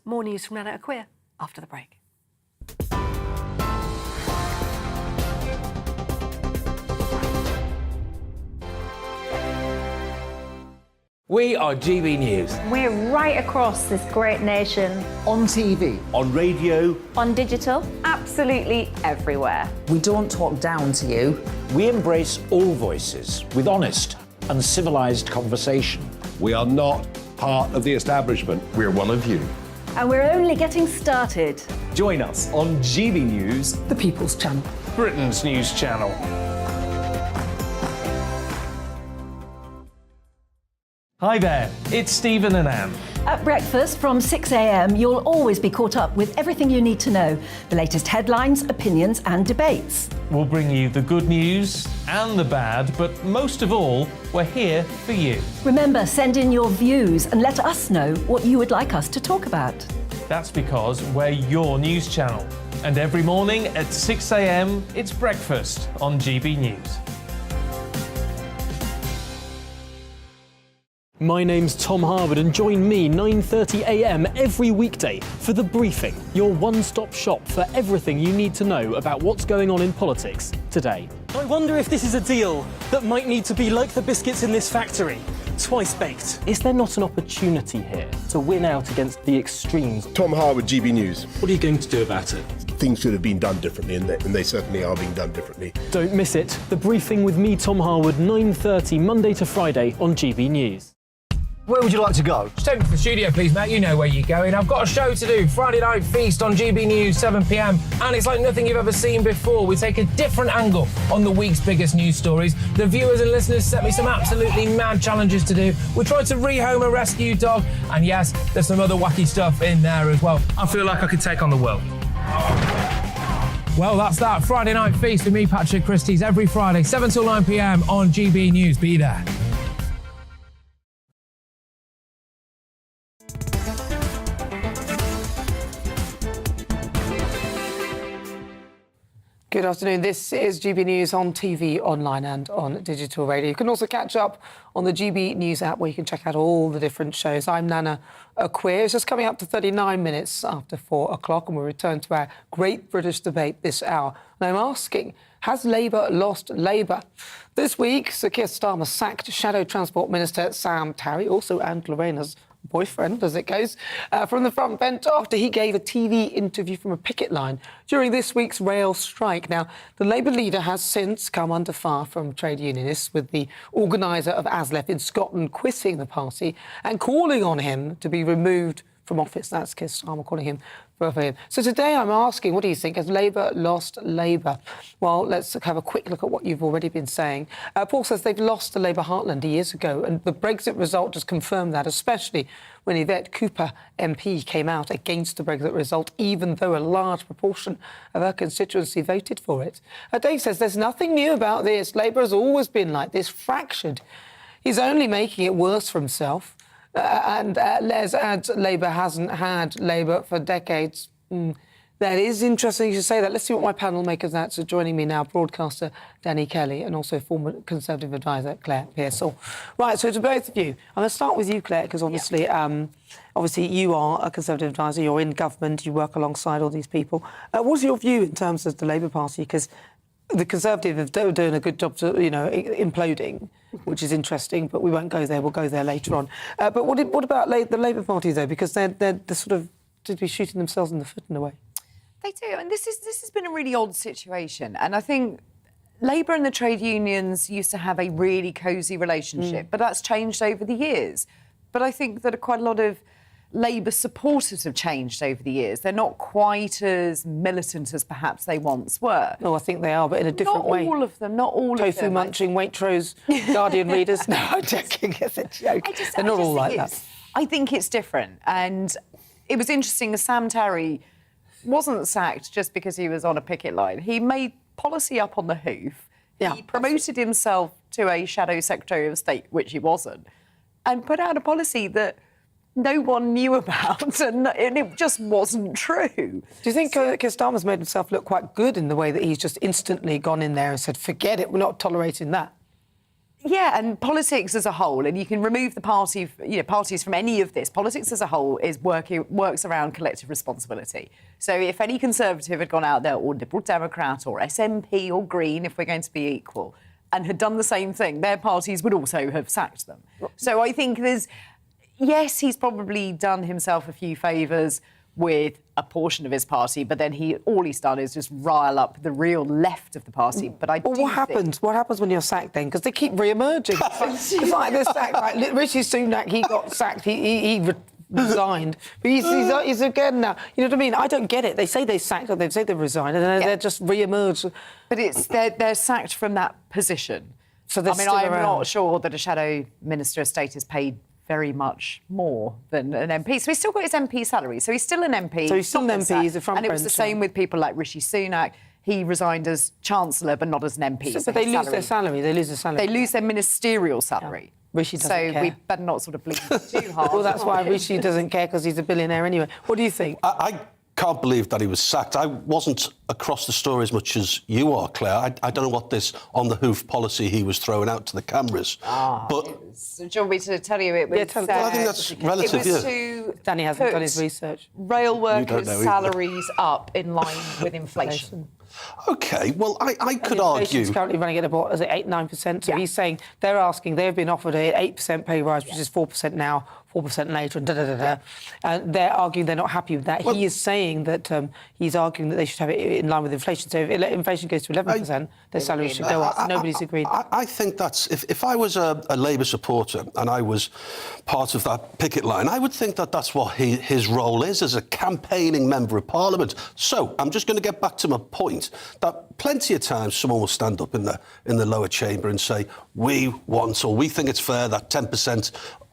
More news from Nana Akua after the break. We are GB News. We're right across this great nation. On TV. On radio. On digital. Absolutely everywhere. We don't talk down to you. We embrace all voices with honest and civilised conversation. We are not part of the establishment. We're one of you. And we're only getting started. Join us on GB News, the People's Channel. Britain's news channel. Hi there, it's Stephen and Anne. At breakfast from 6 a.m, you'll always be caught up with everything you need to know. The latest headlines, opinions and debates. We'll bring you the good news and the bad, but most of all, we're here for you. Remember, send in your views and let us know what you would like us to talk about. That's because we're your news channel. And every morning at 6 a.m, it's breakfast on GB News. My name's Tom Harwood and join me 9:30 a.m. every weekday for The Briefing, your one-stop shop for everything you need to know about what's going on in politics today. I wonder if this is a deal that might need to be like the biscuits in this factory, twice baked. Is there not an opportunity here to win out against the extremes? Tom Harwood, GB News. What are you going to do about it? Things should have been done differently, and they certainly are being done differently. Don't miss it. The Briefing with me, Tom Harwood, 9:30 Monday to Friday on GB News. Where would you like to go? Just take me to the studio, please, mate. You know where you're going. I've got a show to do. Friday Night Feast on GB News, 7 p.m. And it's like nothing you've ever seen before. We take a different angle on the week's biggest news stories. The viewers and listeners set me some absolutely mad challenges to do. We tried to rehome a rescue dog. And yes, there's some other wacky stuff in there as well. I feel like I could take on the world. Well, that's that. Friday Night Feast with me, Patrick Christie's, every Friday, 7 till 9 p.m. on GB News. Be there. Good afternoon. This is GB News on TV, online and on digital radio. You can also catch up on the GB News app where you can check out all the different shows. I'm Nana Akua. It's just coming up to 39 minutes after 4 o'clock and we'll return to our Great British Debate this hour. And I'm asking, has Labour lost Labour? This week, Sir Keir Starmer sacked Shadow Transport Minister Sam Tarry, also Anne Lorena's boyfriend, as it goes, from the front bench after he gave a TV interview from a picket line during this week's rail strike. Now, the Labour leader has since come under fire from trade unionists, with the organiser of ASLEF in Scotland quitting the party and calling on him to be removed from office. That's Keir Starmer calling him for him. So today I'm asking, what do you think? Has Labour lost Labour? Well, let's have a quick look at what you've already been saying. Paul says they've lost the Labour heartland years ago, and the Brexit result has confirmed that, especially when Yvette Cooper MP came out against the Brexit result, even though a large proportion of her constituency voted for it. Dave says there's nothing new about this. Labour has always been like this, fractured. He's only making it worse for himself. And Les adds Labour hasn't had Labour for decades. That is interesting you should say that. Let's see what my panel make of that. So joining me now, broadcaster Danny Kelly and also former Conservative advisor Claire Pearsall. Right, so to both of you, I'm going to start with you, Claire, because obviously, obviously you are a Conservative advisor, you're in government, you work alongside all these people. What's your view in terms of the Labour Party? Because the Conservatives are doing a good job to, imploding, which is interesting, but we won't go there. We'll go there later on. But what about the Labour Party, though? Because they're sort of to be shooting themselves in the foot in a way. They do. And this has been a really odd situation. And I think Labour and the trade unions used to have a really cosy relationship, but that's changed over the years. But I think that quite a lot of Labour supporters have changed over the years. They're not quite as militant as perhaps they once were. No, I think they are, but in a different way. Not all of them, not all of them. Tofu-munching Waitrose Guardian readers. No, I'm joking. It's a joke. They're not all like that. I think it's different. And it was interesting, Sam Tarry wasn't sacked just because he was on a picket line. He made policy up on the hoof. Yeah. He promoted himself to a shadow Secretary of State, which he wasn't, and put out a policy that no one knew about, and it just wasn't true. Do you think Keir Starmer's made himself look quite good in the way that he's just instantly gone in there and said, forget it, we're not tolerating that? Yeah, and politics as a whole, and you can remove the parties from any of this. Politics as a whole works around collective responsibility. So if any Conservative had gone out there, or Liberal Democrat, or SNP, or Green, if we're going to be equal, and had done the same thing, their parties would also have sacked them. So I think yes, he's probably done himself a few favours with a portion of his party, but then all he's done is just rile up the real left of the party. But what happens? What happens when you're sacked then? Because they keep re-emerging. It's like they're sacked. Like Rishi Sunak, he got sacked. He resigned, but he's again now. You know what I mean? I don't get it. They say they sacked, or they say they resigned, and then they're just re-emerged. But they're sacked from that position. So they're still I'm around. not sure that a shadow Minister of State is paid very much more than an MP. So he's still got his MP salary. So he's still an MP. So he's still an MP, he's a front And it was the bencher. same with people like Rishi Sunak. He resigned as Chancellor, but not as an MP. But they lose their salary. They lose their salary. They lose their ministerial salary. Rishi doesn't so care. we better not sort of bleed too hard. Well, that's why Rishi doesn't care, because he's a billionaire anyway. What do you think? I can't believe that he was sacked. I wasn't across the story as much as you are, Claire. I don't know what this on-the-hoof policy he was throwing out to the cameras. But do you want me to tell you it was... well, I think that's relative, it was to Danny hasn't put done his research. rail workers' don't know either. salaries up in line with inflation. OK, well, I could Inflation's argue... currently running at about, is it 8-9%? So he's saying they've been offered an 8% pay rise, which is 4% now, 4% later, and da-da-da-da. And they're arguing they're not happy with that. He is saying that he's arguing that they should have it in line with inflation. So if inflation goes to 11%, their salaries should go up. Nobody's agreed. I think that's... If I was a Labour supporter and I was part of that picket line, I would think that that's what his role is as a campaigning Member of Parliament. So I'm just going to get back to my point that plenty of times someone will stand up in the lower chamber and say, we want, or we think it's fair that 10%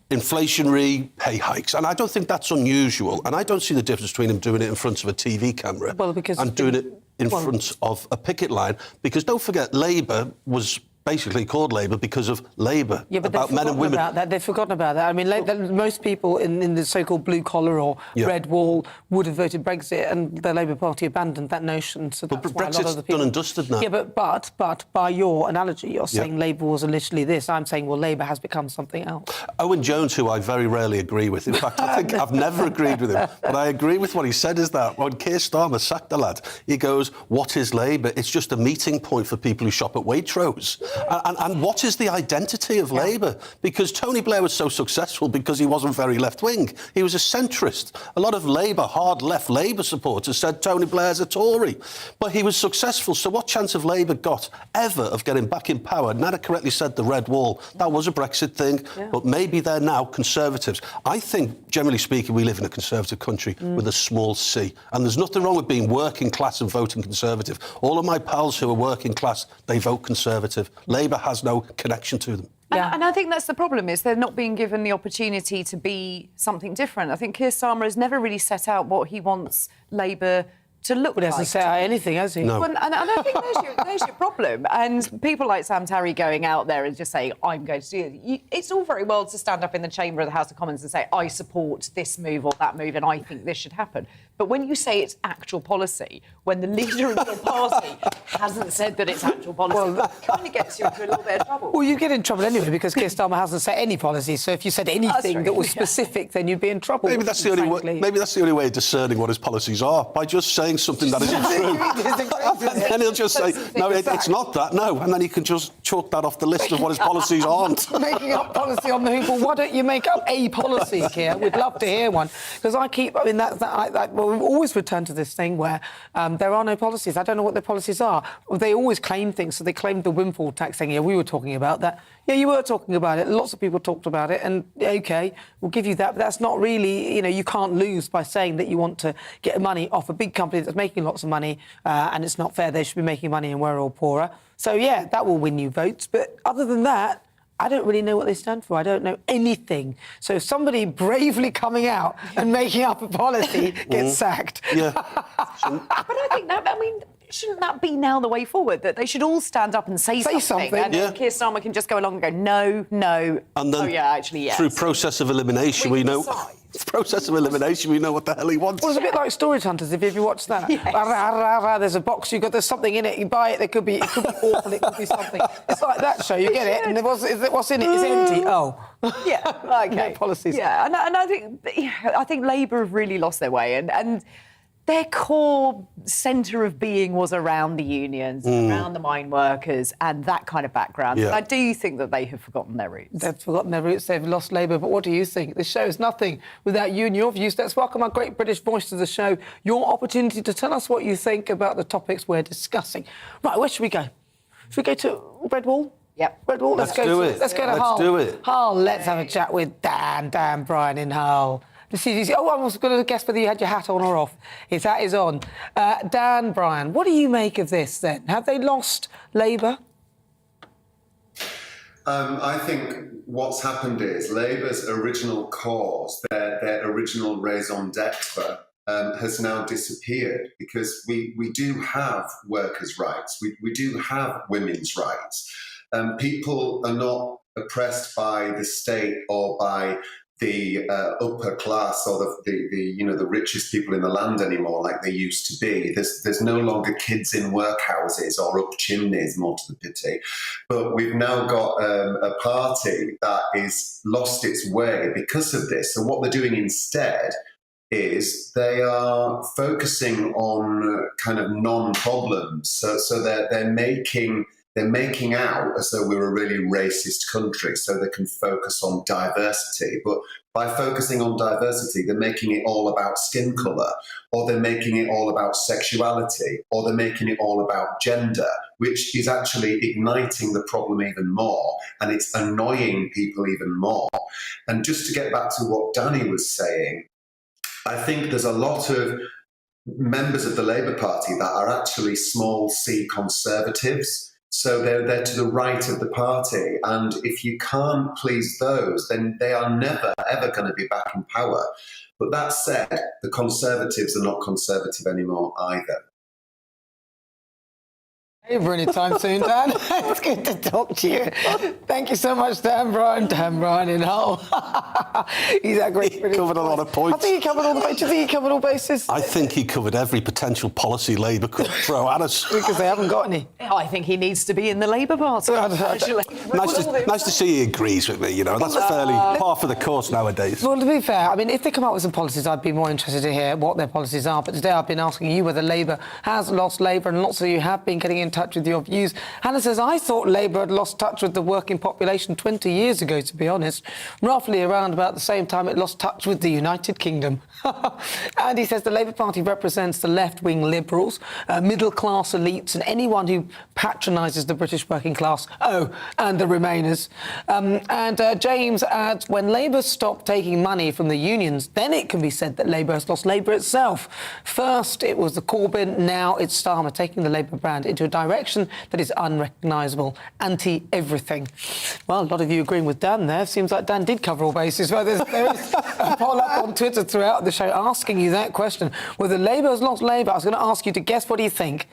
inflationary pay hikes. And I don't think that's unusual. And I don't see the difference between him doing it in front of a TV camera and doing it in front of a picket line. Because don't forget, Labour was basically called Labour because of Labour, Yeah, but about they've men and forgotten women. about that. They've forgotten about that. I mean, most people in the so-called blue collar or red wall would have voted Brexit, and the Labour Party abandoned that notion. So that's why a lot Brexit's of the people... done and dusted now. Yeah, but by your analogy, you're saying Labour was initially this. I'm saying, well, Labour has become something else. Owen Jones, who I very rarely agree with. In fact, I think I've never agreed with him. But I agree with what he said, is that when Keir Starmer sacked the lad, he goes, what is Labour? It's just a meeting point for people who shop at Waitrose. And what is the identity of Labour? Because Tony Blair was so successful because he wasn't very left-wing. He was a centrist. A lot of Labour, hard left Labour supporters said Tony Blair's a Tory. But he was successful. So what chance have Labour got ever of getting back in power? Nana correctly said the red wall. That was a Brexit thing. But maybe they're now Conservatives. I think, generally speaking, we live in a Conservative country with a small C. And there's nothing wrong with being working class and voting Conservative. All of my pals who are working class, they vote Conservative. Labour has no connection to them. And I think that's the problem, is they're not being given the opportunity to be something different. I think Keir Starmer has never really set out what he wants Labour to look like. He hasn't set out anything, has he? No. Well, and I think there's your problem. And people like Sam Tarry going out there and just saying, I'm going to do it. It's all very well to stand up in the chamber of the House of Commons and say, I support this move or that move and I think this should happen. But when you say it's actual policy, when the leader of your party hasn't said that it's actual policy, that kind of gets you into a little bit of trouble. Well, you get in trouble anyway because Keir Starmer hasn't set any policy. So if you said anything that was specific, then you'd be in trouble. Maybe that's the only way. Maybe that's the only way of discerning what his policies are, by just saying something that isn't true. And then he'll just say, "No, it's not that." No, and then he can just chalk that off the list of what his policies aren't. Making up policy on the hoof. Well, why don't you make up a policy, Keir? We'd love to hear one, because we've always returned to this thing where there are no policies. I don't know what their policies are. They always claim things. So they claimed the windfall tax thing. Yeah, we were talking about that. Yeah, you were talking about it. Lots of people talked about it. And, OK, we'll give you that. But that's not really, you can't lose by saying that you want to get money off a big company that's making lots of money and it's not fair. They should be making money and we're all poorer. So, yeah, that will win you votes. But other than that, I don't really know what they stand for. I don't know anything. So if somebody bravely coming out and making up a policy gets sacked. Yeah. But I think that, shouldn't that be now the way forward? That they should all stand up and say something. And Keir Starmer can just go along and go, no, no. And then yes. through process of elimination, we know. Process of elimination, we know what the hell he wants. Well, it's a bit like Storage Hunters, if you watch that. Yes. There's a box, there's something in it, you buy it, it could be awful, it could be something. It's like that show, you get it, and what's in it is empty. Oh. Yeah, okay. No policies. Yeah, and I think Labour have really lost their way, and their core centre of being was around the unions, around the mine workers, and that kind of background. Yeah. And I do think that they have forgotten their roots. They've forgotten their roots, they've lost Labour, but what do you think? This show is nothing without you and your views. Let's welcome our great British voice to the show, your opportunity to tell us what you think about the topics we're discussing. Right, where should we go? Should we go to Red Wall? Yep. Red Wall, let's go to Hull. do it. Hull, let's have a chat with Dan Bryan in Hull. This is easy. Oh, I was going to guess whether you had your hat on or off. His hat is on. Dan Bryan, what do you make of this then? Have they lost Labour? I think what's happened is Labour's original cause, their original raison d'etre, has now disappeared because we do have workers' rights. We do have women's rights. People are not oppressed by the state or by the upper class or the richest people in the land anymore like they used to be. There's no longer kids in workhouses or up chimneys, more to the pity. But we've now got a party that is lost its way because of this. So what they're doing instead is they are focusing on kind of non-problems. So they're making out as though we're a really racist country so they can focus on diversity. But by focusing on diversity, they're making it all about skin colour, or they're making it all about sexuality, or they're making it all about gender, which is actually igniting the problem even more, and it's annoying people even more. And just to get back to what Danny was saying, I think there's a lot of members of the Labour Party that are actually small c conservatives. So they're to the right of the party. And if you can't please those, then they are never, ever going to be back in power. But that said, the Conservatives are not Conservative anymore either. Over anytime soon, Dan. It's good to talk to you. Thank you so much, Dan Bryan. Dan Bryan in Hull. He's that great. He covered a lot of points. I think he covered all the bases. Do you think he covered all bases? I think he covered every potential policy Labour could throw at us. Because they haven't got any. I think he needs to be in the Labour Party. Nice to see he agrees with me, you know. That's fairly par for the course nowadays. Well, to be fair, I mean, if they come up with some policies, I'd be more interested to hear what their policies are. But today I've been asking you whether Labour has lost Labour, and lots of you have been getting in touch with your views. Hannah says, I thought Labour had lost touch with the working population 20 years ago, to be honest. Roughly around about the same time it lost touch with the United Kingdom. And he says the Labour Party represents the left-wing liberals, middle-class elites and anyone who patronises the British working class. Oh, and the Remainers. James adds, when Labour stopped taking money from the unions, then it can be said that Labour has lost Labour itself. First, it was the Corbyn, now it's Starmer taking the Labour brand into a direction that is unrecognisable, anti-everything. Well, a lot of you agreeing with Dan there. Seems like Dan did cover all bases. Well, there is a poll up on Twitter throughout the show asking you that question. Whether Labour has lost Labour, I was going to ask you to guess what do you think.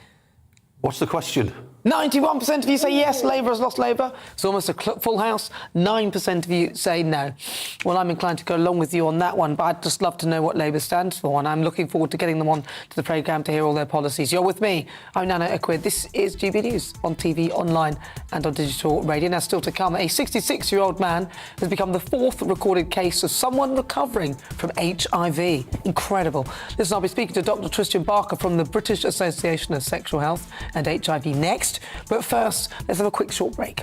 What's the question? 91% of you say yes, Labour has lost Labour. It's almost a full house. 9% of you say no. Well, I'm inclined to go along with you on that one, but I'd just love to know what Labour stands for, and I'm looking forward to getting them on to the programme to hear all their policies. You're with me. I'm Nana Akua. This is GB News on TV, online and on digital radio. Now, still to come, a 66-year-old man has become the fourth recorded case of someone recovering from HIV. Incredible. Listen, I'll be speaking to Dr. Tristan Barker from the British Association of Sexual Health and HIV next. But first, let's have a quick short break.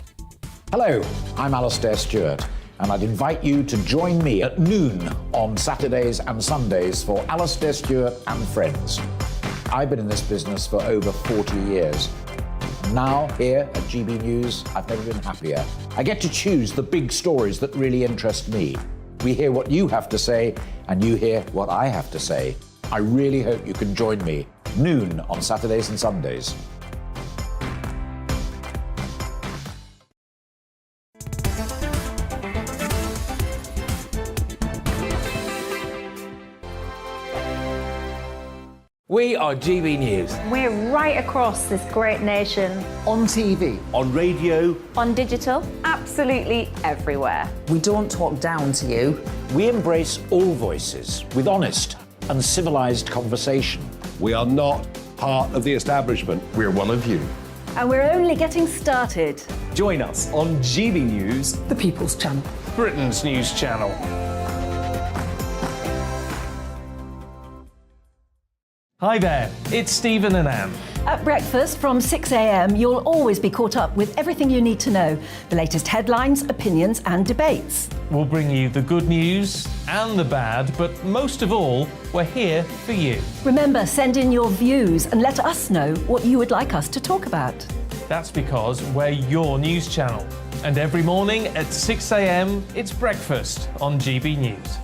Hello, I'm Alastair Stewart, and I'd invite you to join me at noon on Saturdays and Sundays for Alastair Stewart and Friends. I've been in this business for over 40 years. Now, here at GB News, I've never been happier. I get to choose the big stories that really interest me. We hear what you have to say, and you hear what I have to say. I really hope you can join me, noon on Saturdays and Sundays. We are GB News. We're right across this great nation. On TV. On radio. On digital. Absolutely everywhere. We don't talk down to you. We embrace all voices with honest and civilised conversation. We are not part of the establishment. We're one of you. And we're only getting started. Join us on GB News, the People's Channel. Britain's news channel. Hi there, it's Stephen and Anne. At breakfast from 6 a.m, you'll always be caught up with everything you need to know, the latest headlines, opinions and debates. We'll bring you the good news and the bad, but most of all, we're here for you. Remember, send in your views and let us know what you would like us to talk about. That's because we're your news channel. And every morning at 6 a.m, it's breakfast on GB News.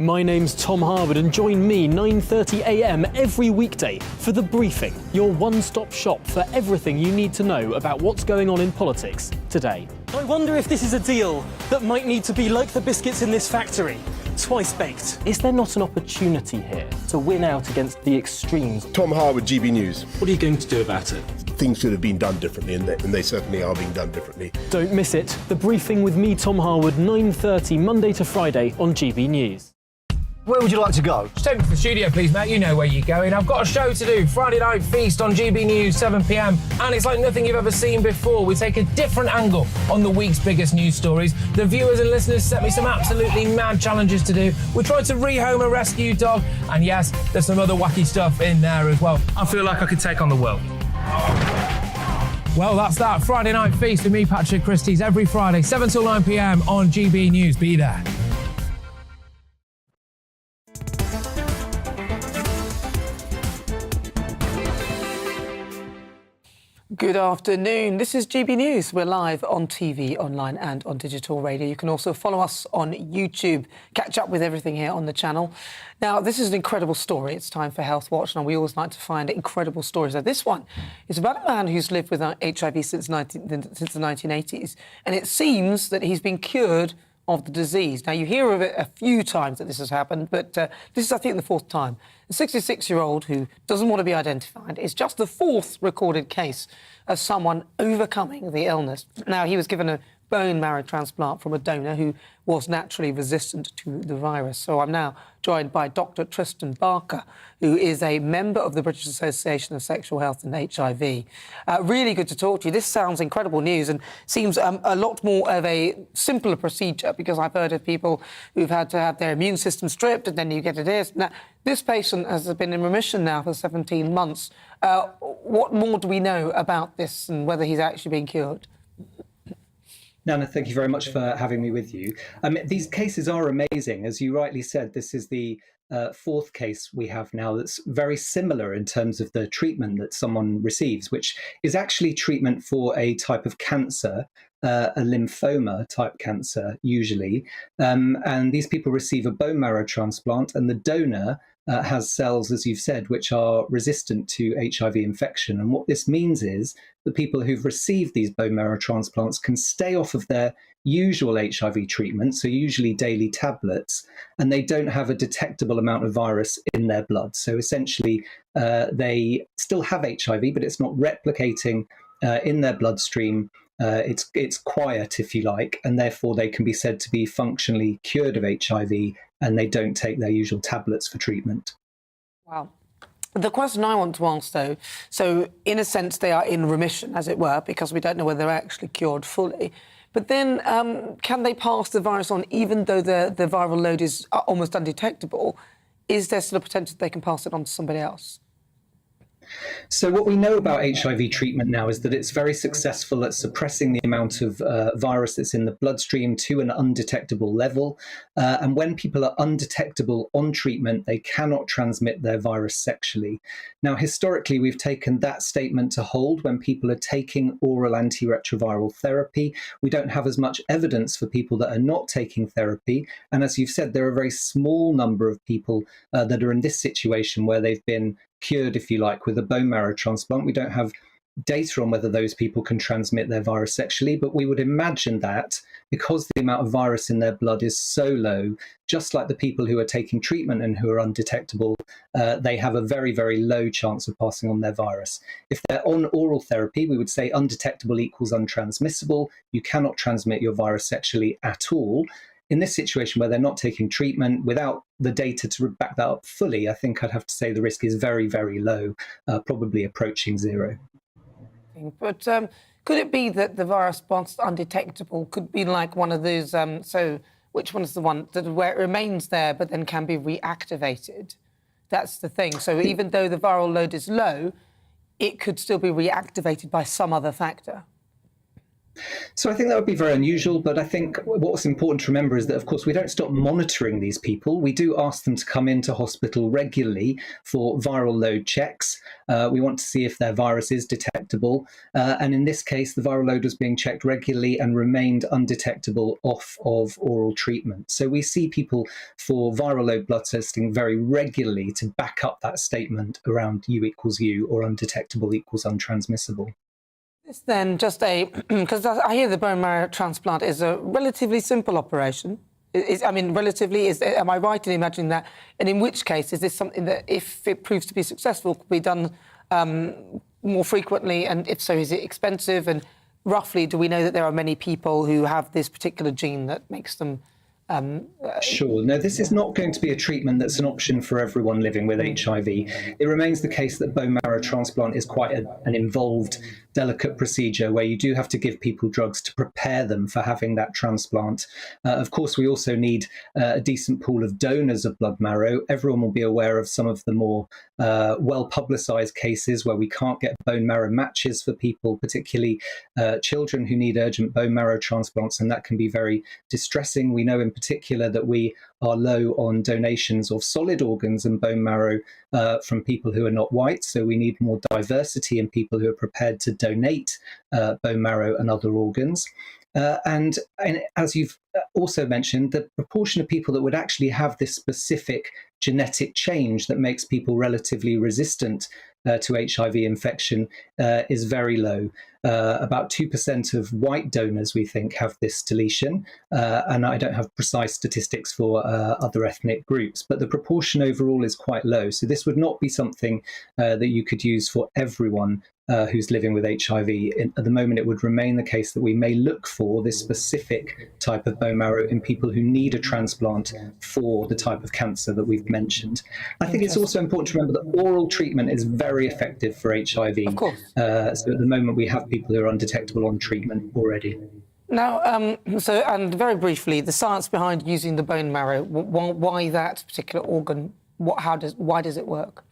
My name's Tom Harwood and join me 9:30 a.m. every weekday for The Briefing, your one-stop shop for everything you need to know about what's going on in politics today. I wonder if this is a deal that might need to be like the biscuits in this factory, twice baked. Is there not an opportunity here to win out against the extremes? Tom Harwood, GB News. What are you going to do about it? Things should have been done differently, and they certainly are being done differently. Don't miss it. The Briefing with me, Tom Harwood, 9:30 Monday to Friday on GB News. Where would you like to go? Just take me to the studio, please, mate. You know where you're going. I've got a show to do. Friday Night Feast on GB News, 7 p.m. And it's like nothing you've ever seen before. We take a different angle on the week's biggest news stories. The viewers and listeners set me some absolutely mad challenges to do. We tried to rehome a rescue dog. And yes, there's some other wacky stuff in there as well. I feel like I could take on the world. Well, that's that. Friday Night Feast with me, Patrick Christie's, every Friday, 7 till 9 p.m. on GB News. Be there. Good afternoon. This is GB News. We're live on TV, online and on digital radio. You can also follow us on YouTube. Catch up with everything here on the channel. Now, this is an incredible story. It's time for Health Watch. Now, we always like to find incredible stories. Now, this one is about a man who's lived with HIV since the 1980s. And it seems that he's been cured of the disease. Now, you hear of it a few times that this has happened, but this is, I think, the fourth time. A 66-year-old who doesn't want to be identified is just the fourth recorded case of someone overcoming the illness. Now, he was given a bone marrow transplant from a donor who was naturally resistant to the virus. So I'm now joined by Dr. Tristan Barker, who is a member of the British Association of Sexual Health and HIV. Really good to talk to you. This sounds incredible news and seems a lot more of a simpler procedure, because I've heard of people who've had to have their immune system stripped and then you get it. Now, this patient has been in remission now for 17 months. What more do we know about this and whether he's actually been cured? Nana, thank you very much for having me with you. These cases are amazing. As you rightly said, this is the fourth case we have now that's very similar in terms of the treatment that someone receives, which is actually treatment for a type of cancer, a lymphoma type cancer usually. And these people receive a bone marrow transplant, and the donor has cells, as you've said, which are resistant to HIV infection. And what this means is the people who've received these bone marrow transplants can stay off of their usual HIV treatment, so usually daily tablets, and they don't have a detectable amount of virus in their blood. So essentially, they still have HIV, but it's not replicating in their bloodstream. It's quiet, if you like, and therefore they can be said to be functionally cured of HIV, and they don't take their usual tablets for treatment. Wow. The question I want to ask, though, so in a sense they are in remission, as it were, because we don't know whether they're actually cured fully. But then can they pass the virus on even though the viral load is almost undetectable? Is there still a potential that they can pass it on to somebody else? So what we know about HIV treatment now is that it's very successful at suppressing the amount of virus that's in the bloodstream to an undetectable level. And when people are undetectable on treatment, they cannot transmit their virus sexually. Now, historically, we've taken that statement to hold when people are taking oral antiretroviral therapy. We don't have as much evidence for people that are not taking therapy. And as you've said, there are a very small number of people that are in this situation where they've been cured, if you like, with a bone marrow transplant. We don't have data on whether those people can transmit their virus sexually, but we would imagine that because the amount of virus in their blood is so low, just like the people who are taking treatment and who are undetectable, they have a very, very low chance of passing on their virus. If they're on oral therapy, we would say undetectable equals untransmissible. You cannot transmit your virus sexually at all. In this situation where they're not taking treatment, without the data to back that up fully, I think I'd have to say the risk is very, very low, probably approaching zero. But could it be that the virus, once undetectable, could be like one of those, so which one is the one that where it remains there but then can be reactivated? That's the thing. So even though the viral load is low, it could still be reactivated by some other factor. So I think that would be very unusual, but I think what's important to remember is that, of course, we don't stop monitoring these people. We do ask them to come into hospital regularly for viral load checks. We want to see if their virus is detectable. And in this case, the viral load was being checked regularly and remained undetectable off of oral treatment. So we see people for viral load blood testing very regularly to back up that statement around U equals U or undetectable equals untransmissible. It's then just because I hear the bone marrow transplant is a relatively simple operation. Am I right in imagining that? And in which case, is this something that, if it proves to be successful, could be done more frequently? And if so, is it expensive? And roughly, do we know that there are many people who have this particular gene that makes them... Sure. No, this is not going to be a treatment that's an option for everyone living with HIV. It remains the case that bone marrow transplant is quite an involved, delicate procedure where you do have to give people drugs to prepare them for having that transplant. Of course, we also need a decent pool of donors of blood marrow. Everyone will be aware of some of the more well-publicised cases where we can't get bone marrow matches for people, particularly children who need urgent bone marrow transplants, and that can be very distressing. We know in particular that we are low on donations of solid organs and bone marrow from people who are not white, so we need more diversity in people who are prepared to donate bone marrow and other organs. And as you've also mentioned, the proportion of people that would actually have this specific genetic change that makes people relatively resistant to HIV infection is very low. About 2% of white donors, we think, have this deletion, and I don't have precise statistics for other ethnic groups, but the proportion overall is quite low. So this would not be something that you could use for everyone who's living with HIV. At the moment, it would remain the case that we may look for this specific type of bone marrow in people who need a transplant for the type of cancer that we've mentioned. I think it's also important to remember that oral treatment is very effective for HIV. Of course. So at the moment, we have people who are undetectable on treatment already. Now, and very briefly, the science behind using the bone marrow, why that particular organ, why does it work?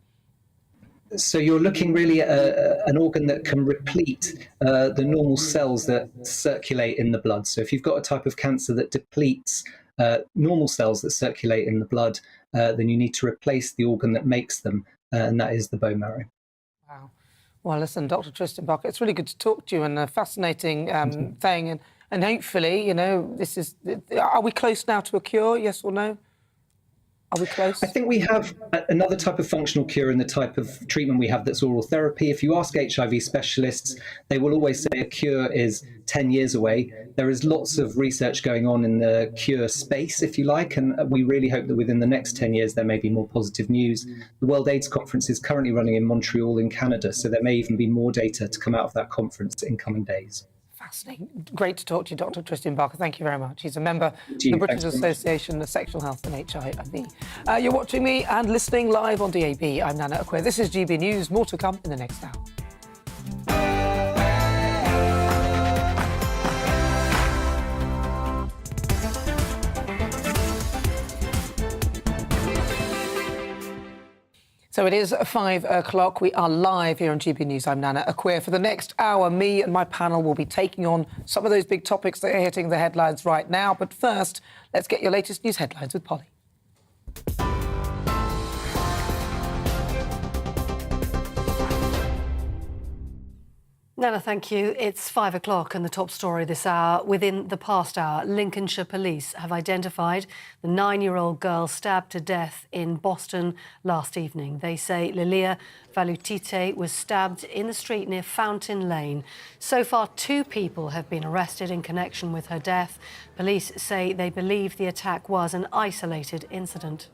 So you're looking really at an organ that can replete the normal cells that circulate in the blood. So if you've got a type of cancer that depletes normal cells that circulate in the blood, then you need to replace the organ that makes them, and that is the bone marrow. Wow. Well, listen, Dr. Tristan Barker, it's really good to talk to you, and a fascinating thing. And hopefully, you know, this is... Are we close now to a cure, yes or no? Are we close? I think we have another type of functional cure in the type of treatment we have that's oral therapy. If you ask HIV specialists, they will always say a cure is 10 years away. There is lots of research going on in the cure space, if you like, and we really hope that within the next 10 years there may be more positive news. The World AIDS Conference is currently running in Montreal in Canada, so there may even be more data to come out of that conference in coming days. Fascinating. Great to talk to you, Dr. Tristan Barker. Thank you very much. He's a member of the British Association of Sexual Health and HIV. You're watching me and listening live on DAB. I'm Nana Akua. This is GB News. More to come in the next hour. So it is 5 o'clock. We are live here on GB News. I'm Nana Akua. For the next hour, me and my panel will be taking on some of those big topics that are hitting the headlines right now. But first, let's get your latest news headlines with Polly. Nana, thank you. It's 5 o'clock and the top story this hour. Within the past hour, Lincolnshire police have identified the 9-year-old girl stabbed to death in Boston last evening. They say Lilia Valutite was stabbed in the street near Fountain Lane. So far, 2 people have been arrested in connection with her death. Police say they believe the attack was an isolated incident.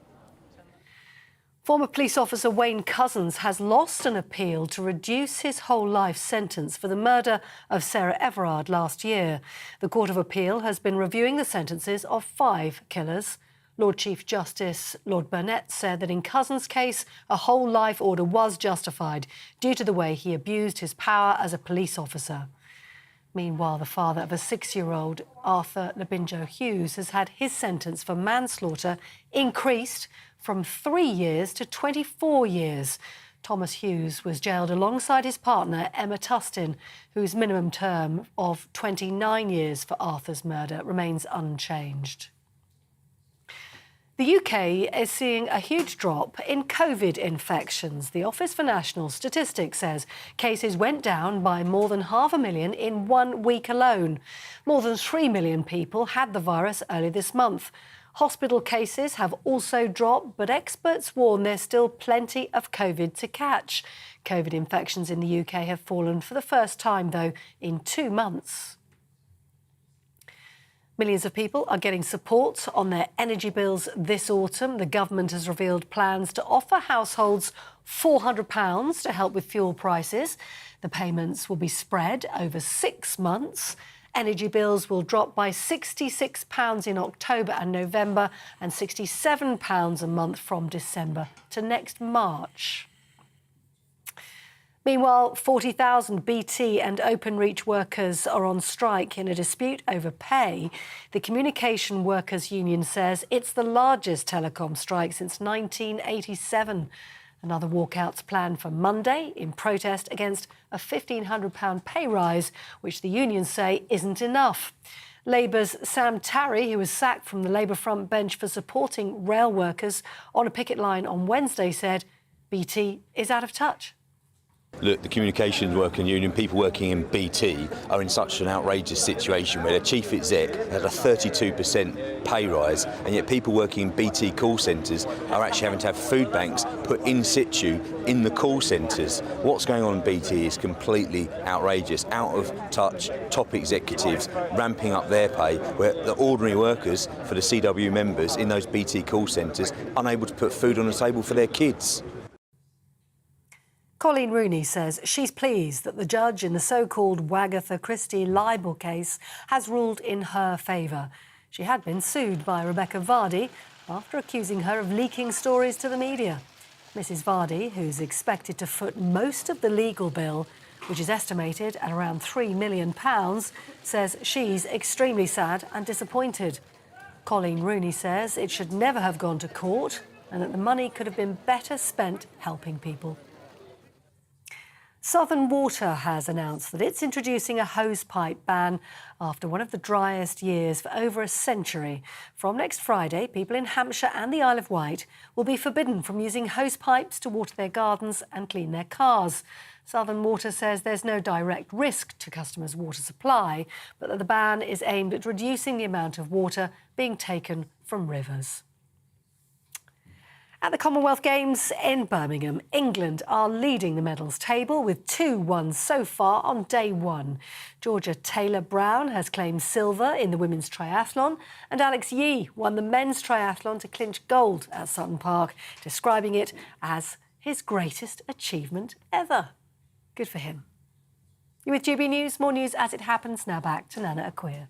Former police officer Wayne Couzens has lost an appeal to reduce his whole life sentence for the murder of Sarah Everard last year. The Court of Appeal has been reviewing the sentences of 5 killers. Lord Chief Justice Lord Burnett said that in Couzens' case, a whole life order was justified due to the way he abused his power as a police officer. Meanwhile, the father of a 6-year-old, Arthur Labinjo Hughes, has had his sentence for manslaughter increased from 3 years to 24 years. Thomas Hughes was jailed alongside his partner, Emma Tustin, whose minimum term of 29 years for Arthur's murder remains unchanged. The UK is seeing a huge drop in COVID infections. The Office for National Statistics says cases went down by more than 500,000 in 1 week alone. More than 3 million people had the virus early this month. Hospital cases have also dropped, but experts warn there's still plenty of COVID to catch. COVID infections in the UK have fallen for the first time, though, in 2 months. Millions of people are getting support on their energy bills this autumn. The government has revealed plans to offer households £400 to help with fuel prices. The payments will be spread over 6 months. Energy bills will drop by £66 in October and November and £67 a month from December to next March. Meanwhile, 40,000 BT and Openreach workers are on strike in a dispute over pay. The Communication Workers Union says it's the largest telecom strike since 1987. Another walkout's planned for Monday in protest against a £1,500 pay rise, which the unions say isn't enough. Labour's Sam Tarry, who was sacked from the Labour front bench for supporting rail workers on a picket line on Wednesday, said BT is out of touch. Look, the Communications Workers Union, people working in BT, are in such an outrageous situation where their chief exec had a 32% pay rise, and yet people working in BT call centres are actually having to have food banks put in situ in the call centres. What's going on in BT is completely outrageous, out of touch, top executives ramping up their pay, where the ordinary workers for the CW members in those BT call centres unable to put food on the table for their kids. Colleen Rooney says she's pleased that the judge in the so-called Wagatha Christie libel case has ruled in her favour. She had been sued by Rebecca Vardy after accusing her of leaking stories to the media. Mrs Vardy, who's expected to foot most of the legal bill, which is estimated at around £3 million, says she's extremely sad and disappointed. Colleen Rooney says it should never have gone to court and that the money could have been better spent helping people. Southern Water has announced that it's introducing a hosepipe ban after one of the driest years for over a century. From next Friday, people in Hampshire and the Isle of Wight will be forbidden from using hosepipes to water their gardens and clean their cars. Southern Water says there's no direct risk to customers' water supply, but that the ban is aimed at reducing the amount of water being taken from rivers. At the Commonwealth Games in Birmingham, England are leading the medals table with 2 won so far on day 1. Georgia Taylor-Brown has claimed silver in the women's triathlon, and Alex Yee won the men's triathlon to clinch gold at Sutton Park, describing it as his greatest achievement ever. Good for him. You're with GB News. More news as it happens. Now back to Nana Akua.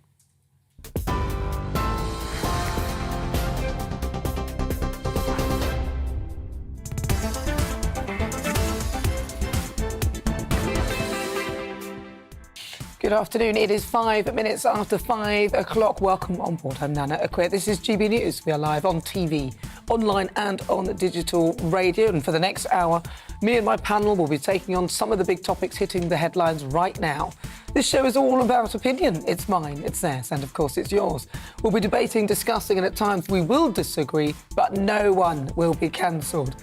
Good afternoon. It is 5 minutes after 5 o'clock. Welcome on board. I'm Nana Akua. This is GB News. We are live on TV, online and on digital radio. And for the next hour, me and my panel will be taking on some of the big topics hitting the headlines right now. This show is all about opinion. It's mine, it's theirs, and of course it's yours. We'll be debating, discussing, and at times we will disagree, but no one will be cancelled.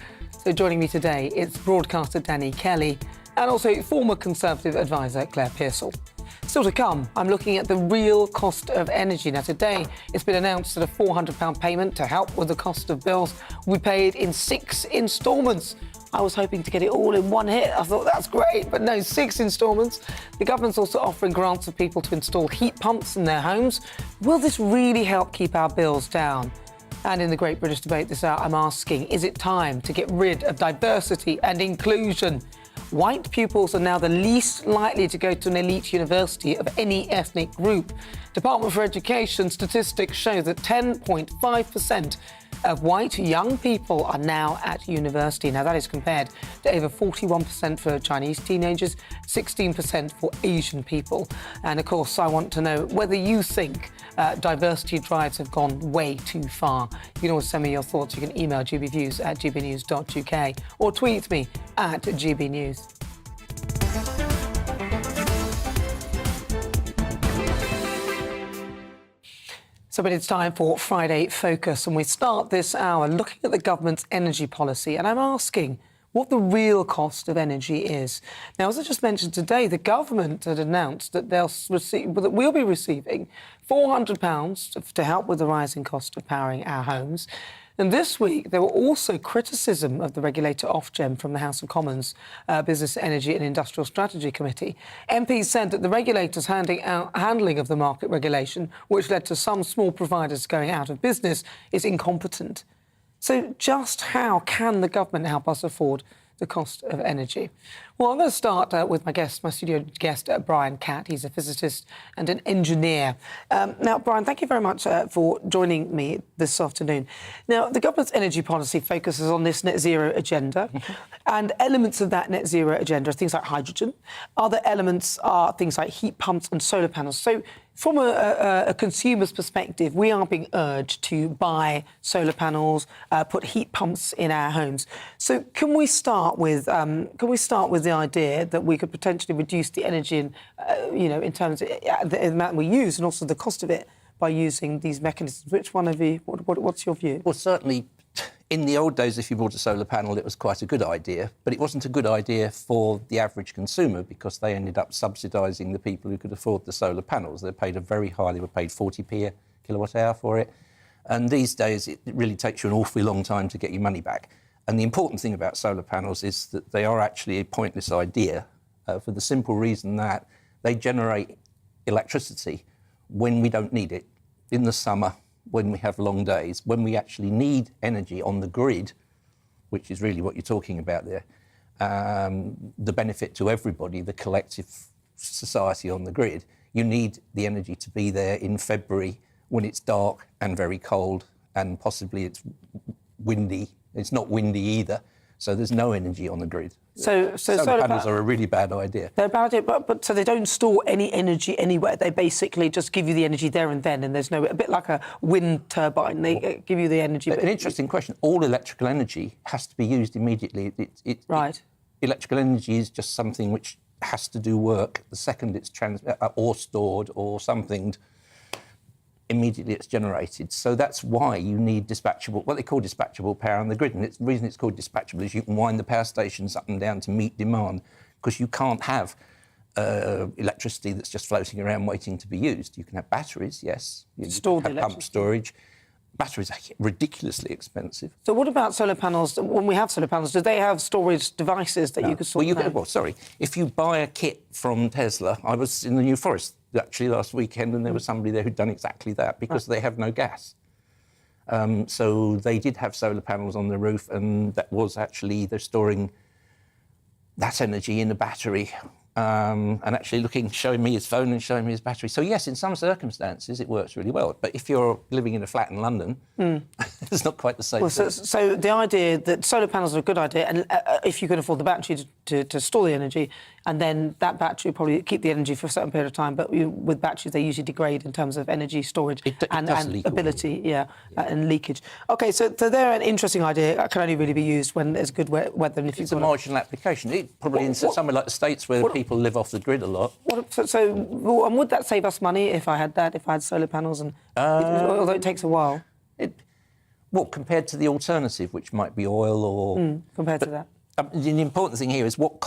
So joining me today, it's broadcaster Danny Kelly and also former Conservative advisor Claire Pearsall. Still to come, I'm looking at the real cost of energy. Now, today, it's been announced that a £400 payment to help with the cost of bills will be paid in 6 instalments. I was hoping to get it all in one hit. I thought that's great, but no, 6 instalments. The government's also offering grants for people to install heat pumps in their homes. Will this really help keep our bills down? And in the Great British Debate this hour, I'm asking, is it time to get rid of diversity and inclusion? White pupils are now the least likely to go to an elite university of any ethnic group. Department for Education statistics show that 10.5% of white young people are now at university. Now, that is compared to over 41% for Chinese teenagers, 16% for Asian people. And, of course, I want to know whether you think diversity drives have gone way too far. You can always send me your thoughts. You can email gbviews@gbnews.uk or tweet me at gbnews. So it's time for Friday Focus, and we start this hour looking at the government's energy policy, and I'm asking what the real cost of energy is. Now, as I just mentioned today, the government had announced that that we'll be receiving £400 to help with the rising cost of powering our homes. And this week, there were also criticism of the regulator Ofgem from the House of Commons Business, Energy and Industrial Strategy Committee. MPs said that the regulator's handling of the market regulation, which led to some small providers going out of business, is incompetent. So just how can the government help us afford the cost of energy? Well, I'm going to start with my studio guest, Brian Catt. He's a physicist and an engineer. Now, Brian, thank you very much for joining me this afternoon. Now, the government's energy policy focuses on this net zero agenda, and elements of that net zero agenda are things like hydrogen. Other elements are things like heat pumps and solar panels. So from a consumer's perspective, we are being urged to buy solar panels, put heat pumps in our homes. So can we start with the idea that we could potentially reduce the energy in terms of the amount we use and also the cost of it by using these mechanisms? Which one of you? What's your view? Well, certainly, in the old days, if you bought a solar panel, it was quite a good idea, but it wasn't a good idea for the average consumer because they ended up subsidising the people who could afford the solar panels. They paid they were paid 40p a kilowatt hour for it. And these days, it really takes you an awfully long time to get your money back. And the important thing about solar panels is that they are actually a pointless idea for the simple reason that they generate electricity when we don't need it, in the summer, when we have long days, when we actually need energy on the grid, which is really what you're talking about there. The benefit to everybody, the collective society on the grid, you need the energy to be there in February when it's dark and very cold and possibly it's windy. It's not windy either, so there's no energy on the grid. So solar panels are a really bad idea. They're a bad idea, but so they don't store any energy anywhere. They basically just give you the energy there and then, and there's a bit like a wind turbine. They give you the energy. An interesting question. All electrical energy has to be used immediately. Right. Electrical energy is just something which has to do work. The second it's or stored or something, immediately it's generated. So that's why you need what they call dispatchable power on the grid. And the reason it's called dispatchable is you can wind the power stations up and down to meet demand, because you can't have electricity that's just floating around waiting to be used. You can have batteries, yes. You Stored have pump storage. Batteries are ridiculously expensive. So what about solar panels? When we have solar panels, do they have storage devices that you could store? If you buy a kit from Tesla, I was in the New Forest actually last weekend, and there was somebody there who'd done exactly that because they have no gas. So they did have solar panels on the roof, and that was actually, they're storing that energy in a battery. And actually showing me his phone and showing me his battery. So yes, in some circumstances it works really well. But if you're living in a flat in London, it's not quite the same. So the idea that solar panels are a good idea, and if you can afford the battery to store the energy, and then that battery will probably keep the energy for a certain period of time. But with batteries, they usually degrade in terms of energy storage and ability, and leakage. OK, so they're an interesting idea. It can only really be used when there's good weather. And if it's a marginal application. Probably in somewhere like the States where people live off the grid a lot. And would that save us money if I had solar panels? And although it takes a while. Compared to the alternative, which might be oil or... compared to that. The important thing here is what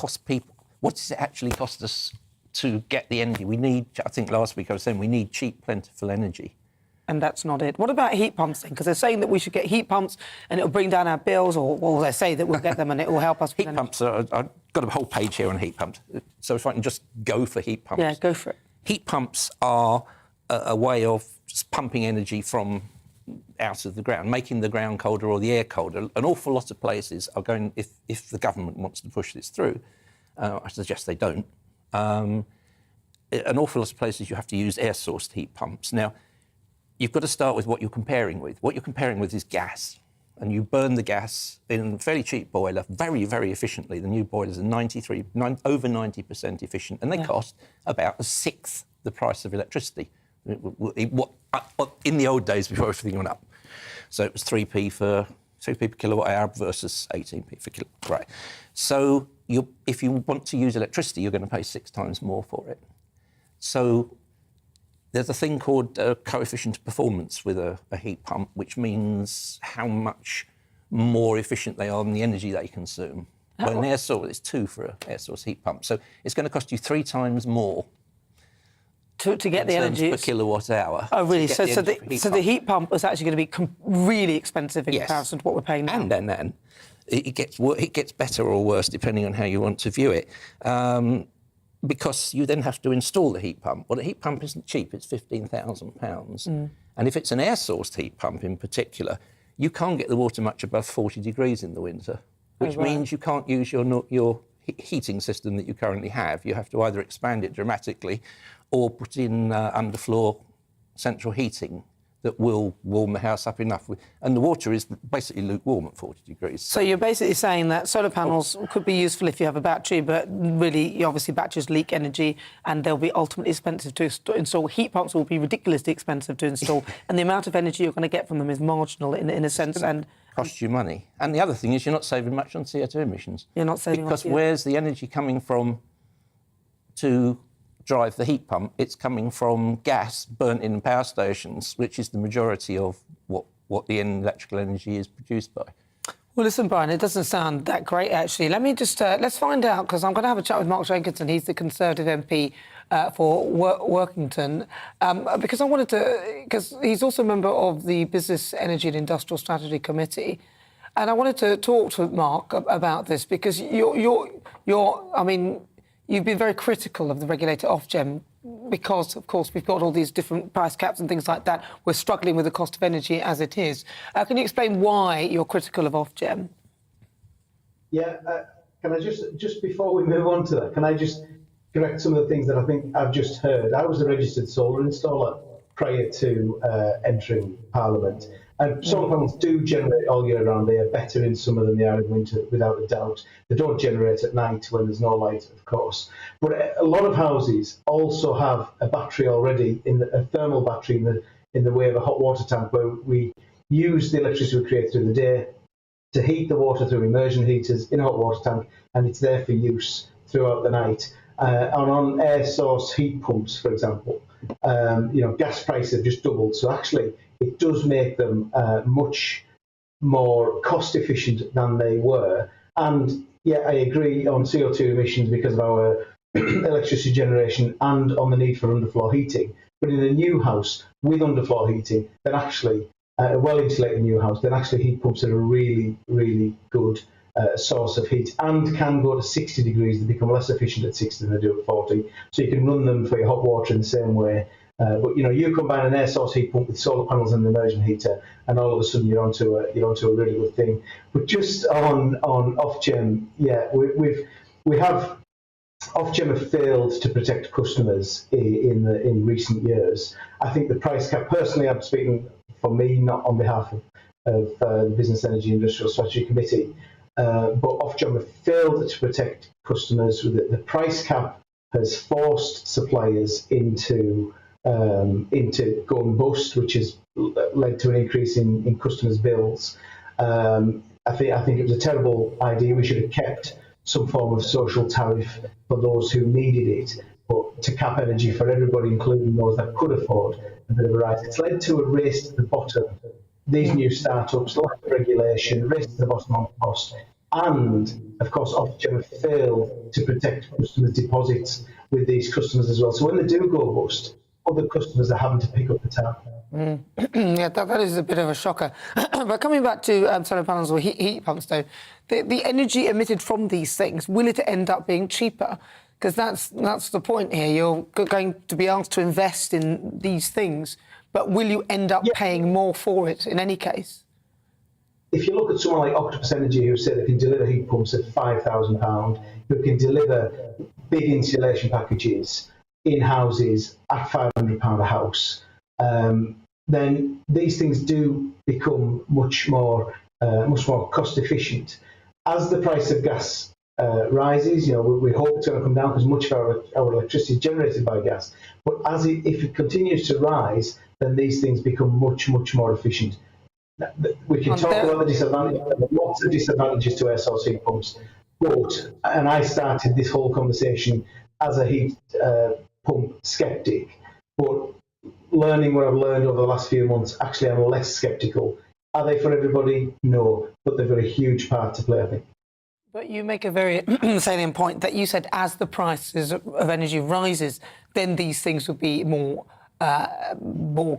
what does it actually cost us to get the energy? We need, I think last week I was saying, we need cheap, plentiful energy. And that's not it. What about heat pumps then? Because they're saying that we should get heat pumps and it'll bring down our bills, or they say that we'll get them and it will help us. Heat pumps, I've got a whole page here on heat pumps. So if I can just go for heat pumps. Yeah, go for it. Heat pumps are a way of just pumping energy from out of the ground, making the ground colder or the air colder. An awful lot of places are going, if the government wants to push this through, I suggest they don't, an awful lot of places you have to use air-sourced heat pumps. Now, you've got to start with what you're comparing with. What you're comparing with is gas. And you burn the gas in a fairly cheap boiler very, very efficiently. The new boilers are over 90% efficient, and they cost about a sixth the price of electricity. In the old days, before everything went up. So it was 3p per kilowatt hour versus 18p per kilowatt. Right. So if you want to use electricity, you're going to pay 6 times more for it. So there's a thing called coefficient of performance with a heat pump, which means how much more efficient they are than the energy they consume. Well, an air source, it's 2 for an air source heat pump. So it's going to cost you 3 times more to get the energy per kilowatt hour. Oh, really? So the heat pump is actually going to be really expensive in comparison to what we're paying now. And then it gets better or worse depending on how you want to view it. Because you then have to install the heat pump. Well, the heat pump isn't cheap, it's £15,000. And if it's an air-sourced heat pump in particular, you can't get the water much above 40 degrees in the winter, which means you can't use your heating system that you currently have. You have to either expand it dramatically or put in underfloor central heating that will warm the house up enough. And the water is basically lukewarm at 40 degrees. So you're basically saying that solar panels could be useful if you have a battery, but really, obviously, batteries leak energy and they'll be ultimately expensive to install. Heat pumps will be ridiculously expensive to install, and the amount of energy you're going to get from them is marginal in a sense. And cost you money. And the other thing is you're not saving much on CO2 emissions. You're not saving because where's the energy coming from to drive the heat pump? It's coming from gas burnt in power stations, which is the majority of what the electrical energy is produced by. Well, listen, Brian, it doesn't sound that great, actually. Let me just, let's find out, because I'm going to have a chat with Mark Jenkinson. He's the Conservative MP for Workington, because I wanted to, because he's also a member of the Business, Energy and Industrial Strategy Committee. And I wanted to talk to Mark about this, because you've been very critical of the regulator Ofgem because, of course, we've got all these different price caps and things like that. We're struggling with the cost of energy as it is. Can you explain why you're critical of Ofgem? Yeah, can I just before we move on to that, can I just correct some of the things that I think I've just heard? I was a registered solar installer prior to entering Parliament. And solar panels do generate all year round. They are better in summer than they are in winter, without a doubt. They don't generate at night when there's no light, of course. But a lot of houses also have a battery already, a thermal battery in the way of a hot water tank, where we use the electricity we create through the day to heat the water through immersion heaters in a hot water tank, and it's there for use throughout the night. And on air source heat pumps, for example, gas prices have just doubled. So actually, it does make them much more cost efficient than they were. And yeah, I agree on CO2 emissions because of our electricity generation and on the need for underfloor heating. But in a new house with underfloor heating, then actually a well-insulated new house, then actually heat pumps are a really, really good source of heat and can go to 60 degrees. They become less efficient at 60 than they do at 40. So you can run them for your hot water in the same way. But you combine an air source heat pump with solar panels and an immersion heater, and all of a sudden you're onto a really good thing. But just on Ofgem, yeah, Ofgem have failed to protect customers in recent years. I think the price cap. Personally, I'm speaking for me, not on behalf of the Business, Energy and Industrial Strategy Committee. But Ofgem have failed to protect customers. The price cap has forced suppliers into going bust, which has led to an increase in customers' bills. I think it was a terrible idea. We should have kept some form of social tariff for those who needed it, but to cap energy for everybody, including those that could afford a bit of a rise. It's led to a race to the bottom. These new startups, lack of regulation, race to the bottom on cost. And, of course, Ofgem have failed to protect customers' deposits with these customers as well. So when they do go bust, other customers are having to pick up the tab. Yeah, that is a bit of a shocker. But coming back to solar panels or heat pumps, though, the energy emitted from these things, will it end up being cheaper? Because that's the point here. You're going to be asked to invest in these things, but will you end up paying more for it in any case? If you look at someone like Octopus Energy, who say they can deliver heat pumps at £5,000, who can deliver big insulation packages in houses at £500 a house, then these things do become much more cost efficient. As the price of gas rises, we hope it's going to come down because much of our electricity is generated by gas. But if it continues to rise, then these things become much more efficient. We can talk about the disadvantages. There are lots of disadvantages to air source heat pumps, and I started this whole conversation as a heat pump skeptic, but learning what I've learned over the last few months, actually I'm less sceptical. Are they for everybody? No, but they've got a huge part to play, I think. But you make a very salient point that you said as the prices of energy rises, then these things will be more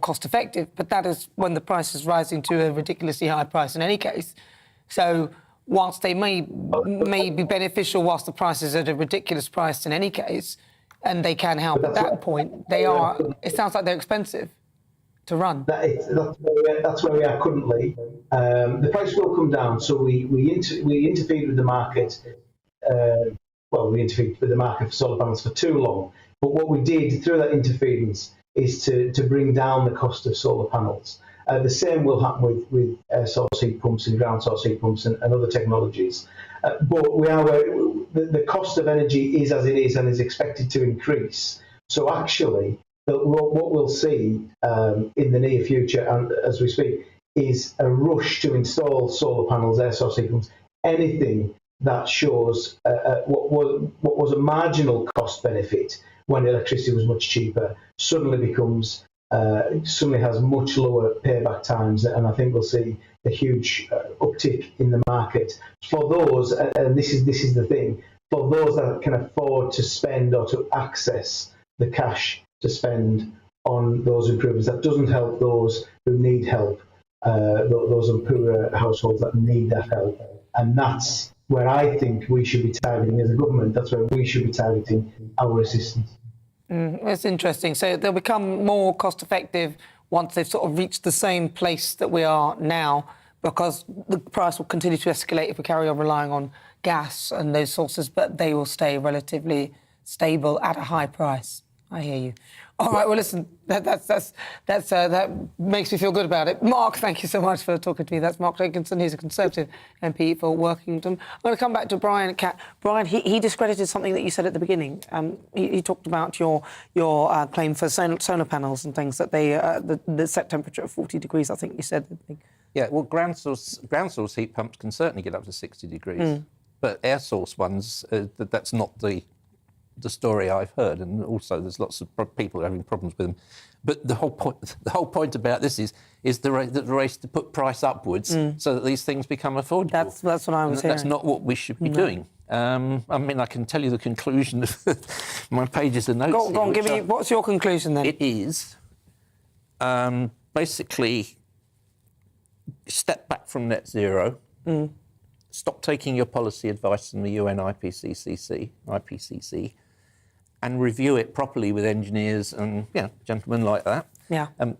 cost effective. But that is when the price is rising to a ridiculously high price in any case. So whilst they may be beneficial whilst the price is at a ridiculous price in any case, and they can help at that point, it sounds like they're expensive to run. That's where we are currently. The price will come down, so we interfered with the market. We interfered with the market for solar panels for too long. But what we did through that interference is to bring down the cost of solar panels. The same will happen with air source heat pumps and ground source heat pumps and other technologies. But the cost of energy is as it is and is expected to increase. So actually, what we'll see in the near future, and as we speak, is a rush to install solar panels, air source heat pumps, anything that shows what was a marginal cost benefit when electricity was much cheaper suddenly has much lower payback times, and I think we'll see a huge uptick in the market for those. And this is the thing, for those that can afford to spend or to access the cash to spend on those improvements. That doesn't help those who need help, those poorer households that need that help. And that's where I think we should be targeting as a government. That's where we should be targeting our assistance. That's interesting. So they'll become more cost effective once they've sort of reached the same place that we are now, because the price will continue to escalate if we carry on relying on gas and those sources, but they will stay relatively stable at a high price. I hear you. All right, well, listen, that makes me feel good about it. Mark, thank you so much for talking to me. That's Mark Jenkinson. He's a Conservative MP for Workington. I'm going to come back to Brian Cat. Brian, he discredited something that you said at the beginning. He talked about your claim for solar panels and things, that they the set temperature of 40 degrees, I think you said. Yeah, well, ground source heat pumps can certainly get up to 60 degrees, but air source ones, that's not the story I've heard, and also there's lots of people having problems with them. But the whole point about this is the race to put price upwards so that these things become affordable. That's what I was hearing. That's not what we should be doing. I mean, I can tell you the conclusion of my pages of notes. Go on, give me. What's your conclusion then? It is basically step back from net zero. Stop taking your policy advice from the UN IPCC, and review it properly with engineers and gentlemen like that. Yeah. And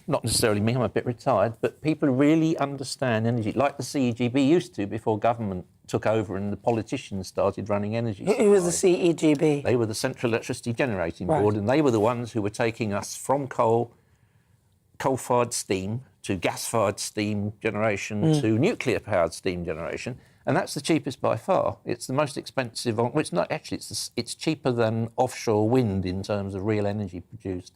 not necessarily me, I'm a bit retired, but people who really understand energy, like the CEGB used to before government took over and the politicians started running energy. Who was the CEGB? They were the Central Electricity Generating Board, and they were the ones who were taking us from coal-fired steam to gas-fired steam generation to nuclear-powered steam generation. And that's the cheapest by far. It's the most expensive. Well, it's not actually. It's cheaper than offshore wind in terms of real energy produced.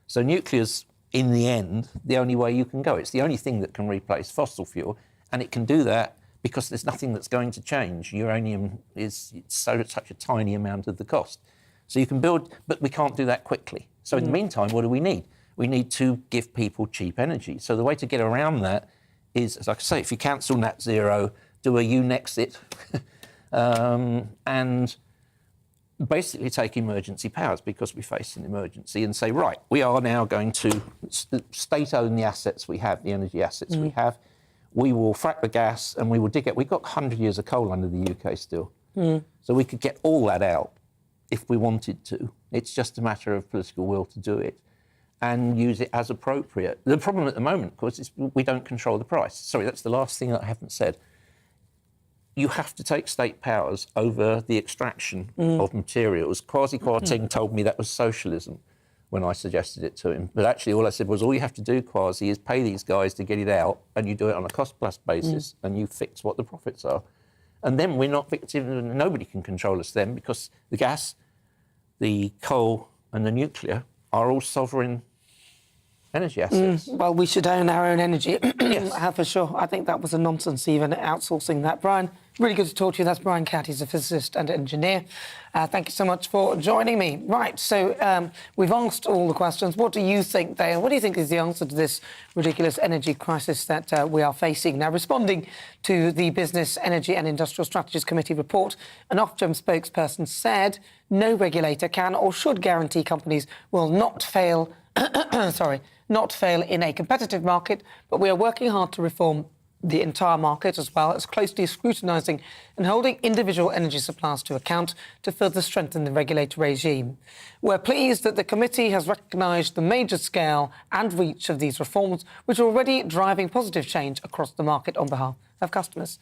So nuclear's, in the end, the only way you can go. It's the only thing that can replace fossil fuel, and it can do that because there's nothing that's going to change. Uranium is such a tiny amount of the cost. So you can build, but we can't do that quickly. So in the meantime, what do we need? We need to give people cheap energy. So the way to get around that is, as I say, if you cancel net zero, do a Unexit, and basically take emergency powers because we face an emergency and say, right, we are now going to state-own the assets we have, the energy assets we have. We will frack the gas and we will dig it. We've got 100 years of coal under the UK still. So we could get all that out if we wanted to. It's just a matter of political will to do it and use it as appropriate. The problem at the moment, of course, is we don't control the price. Sorry, that's the last thing that I haven't said. You have to take state powers over the extraction of materials. Kwasi Kwarteng told me that was socialism when I suggested it to him. But actually all I said was, all you have to do, Kwasi, is pay these guys to get it out, and you do it on a cost-plus basis, and you fix what the profits are. And then we're not victim, nobody can control us then, because the gas, the coal and the nuclear are all sovereign energy assets. Well, we should own our own energy, for sure. I think that was a nonsense, even outsourcing that. Brian, really good to talk to you. That's Brian Catt. He's a physicist and engineer. Thank you so much for joining me. Right, so we've asked all the questions. What do you think, Dale? What do you think is the answer to this ridiculous energy crisis that we are facing? Now, responding to the Business, Energy and Industrial Strategies Committee report, an Ofgem spokesperson said no regulator can or should guarantee companies will not fail not fail in a competitive market, but we are working hard to reform the entire market as well as closely scrutinising and holding individual energy suppliers to account to further strengthen the regulatory regime. We're pleased that the committee has recognised the major scale and reach of these reforms, which are already driving positive change across the market on behalf of customers.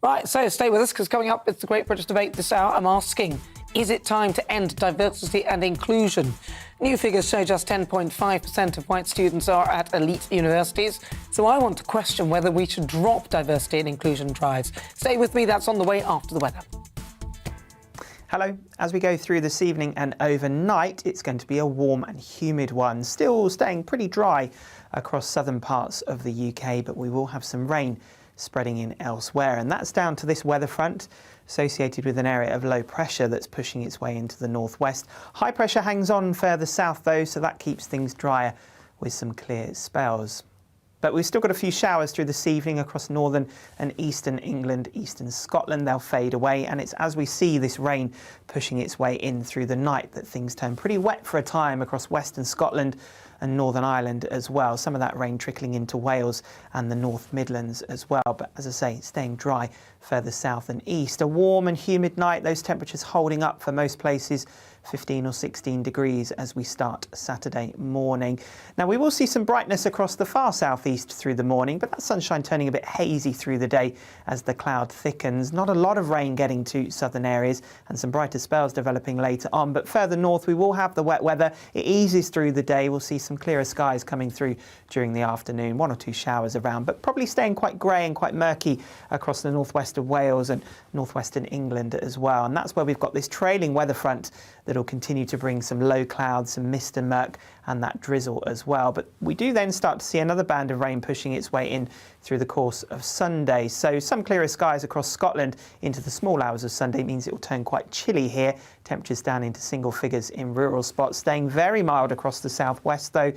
Right, so stay with us because coming up, it's the Great British Debate this hour. I'm asking, is it time to end diversity and inclusion? New figures show just 10.5% of white students are at elite universities. So I want to question whether we should drop diversity and inclusion drives. Stay with me, that's on the way after the weather. Hello. As we go through this evening and overnight, it's going to be a warm and humid one. Still staying pretty dry across southern parts of the UK, but we will have some rain spreading in elsewhere. And that's down to this weather front associated with an area of low pressure that's pushing its way into the northwest. High pressure hangs on further south though, so that keeps things drier with some clear spells. But we've still got a few showers through this evening across northern and eastern England, eastern Scotland. They'll fade away, and it's as we see this rain pushing its way in through the night that things turn pretty wet for a time across western Scotland and Northern Ireland as well. Some of that rain trickling into Wales and the North Midlands as well. But as I say, staying dry further south and east. A warm and humid night, those temperatures holding up for most places. 15 or 16 degrees as we start Saturday morning. Now we will see some brightness across the far southeast through the morning, but that sunshine turning a bit hazy through the day as the cloud thickens. Not a lot of rain getting to southern areas and some brighter spells developing later on, but further north we will have the wet weather. It eases through the day. We'll see some clearer skies coming through during the afternoon, 1 or 2 showers around, but probably staying quite grey and quite murky across the northwest of Wales and northwestern England as well. And that's where we've got this trailing weather front that'll continue to bring some low clouds, some mist and murk, and that drizzle as well. But we do then start to see another band of rain pushing its way in through the course of Sunday. So some clearer skies across Scotland into the small hours of Sunday means it will turn quite chilly here. Temperatures down into single figures in rural spots, staying very mild across the southwest though.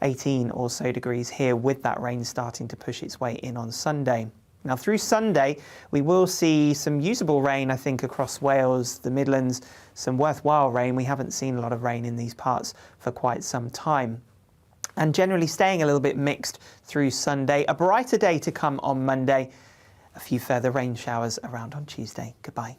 18 or so degrees here with that rain starting to push its way in on Sunday. Now through Sunday, we will see some usable rain, I think, across Wales, the Midlands, some worthwhile rain. We haven't seen a lot of rain in these parts for quite some time. And generally staying a little bit mixed through Sunday. A brighter day to come on Monday. A few further rain showers around on Tuesday. Goodbye.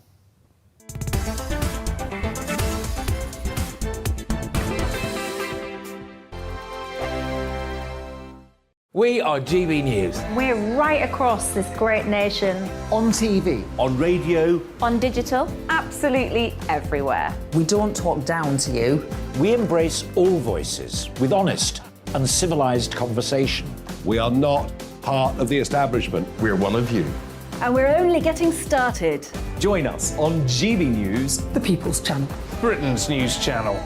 We are GB News. We're right across this great nation. On TV. On radio. On digital. Absolutely everywhere. We don't talk down to you. We embrace all voices with honest and civilised conversation. We are not part of the establishment. We're one of you. And we're only getting started. Join us on GB News, the People's Channel. Britain's news channel.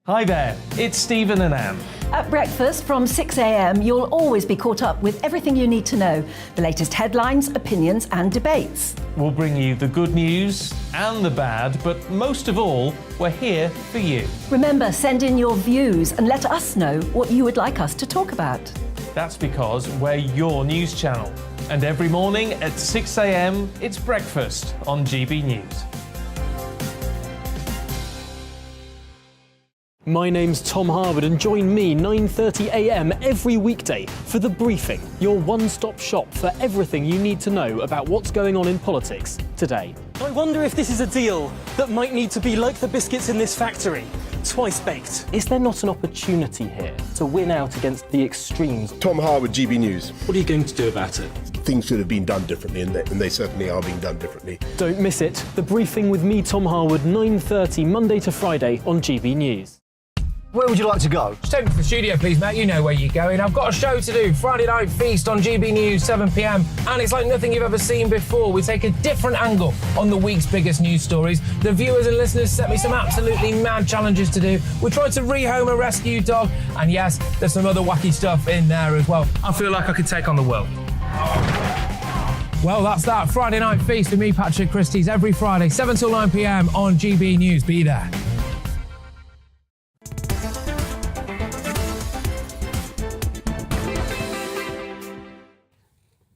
Hi there, it's Stephen and Anne. At breakfast from 6 a.m, you'll always be caught up with everything you need to know. The latest headlines, opinions and debates. We'll bring you the good news and the bad, but most of all, we're here for you. Remember, send in your views and let us know what you would like us to talk about. That's because we're your news channel. And every morning at 6 a.m, it's breakfast on GB News. My name's Tom Harwood, and join me 9:30 a.m. every weekday for The Briefing, your one-stop shop for everything you need to know about what's going on in politics today. I wonder if this is a deal that might need to be like the biscuits in this factory, twice baked. Is there not an opportunity here to win out against the extremes? Tom Harwood, GB News. What are you going to do about it? Things should have been done differently, and they certainly are being done differently. Don't miss it. The Briefing with me, Tom Harwood, 9:30 Monday to Friday on GB News. Where would you like to go? Just take me to the studio, please, Matt. You know where you're going. I've got a show to do. Friday Night Feast on GB News, 7 p.m. And it's like nothing you've ever seen before. We take a different angle on the week's biggest news stories. The viewers and listeners set me some absolutely mad challenges to do. We tried to rehome a rescue dog. And yes, there's some other wacky stuff in there as well. I feel like I could take on the world. Well, that's that. Friday Night Feast with me, Patrick Christie's, every Friday, 7 till 9 p.m. on GB News. Be there.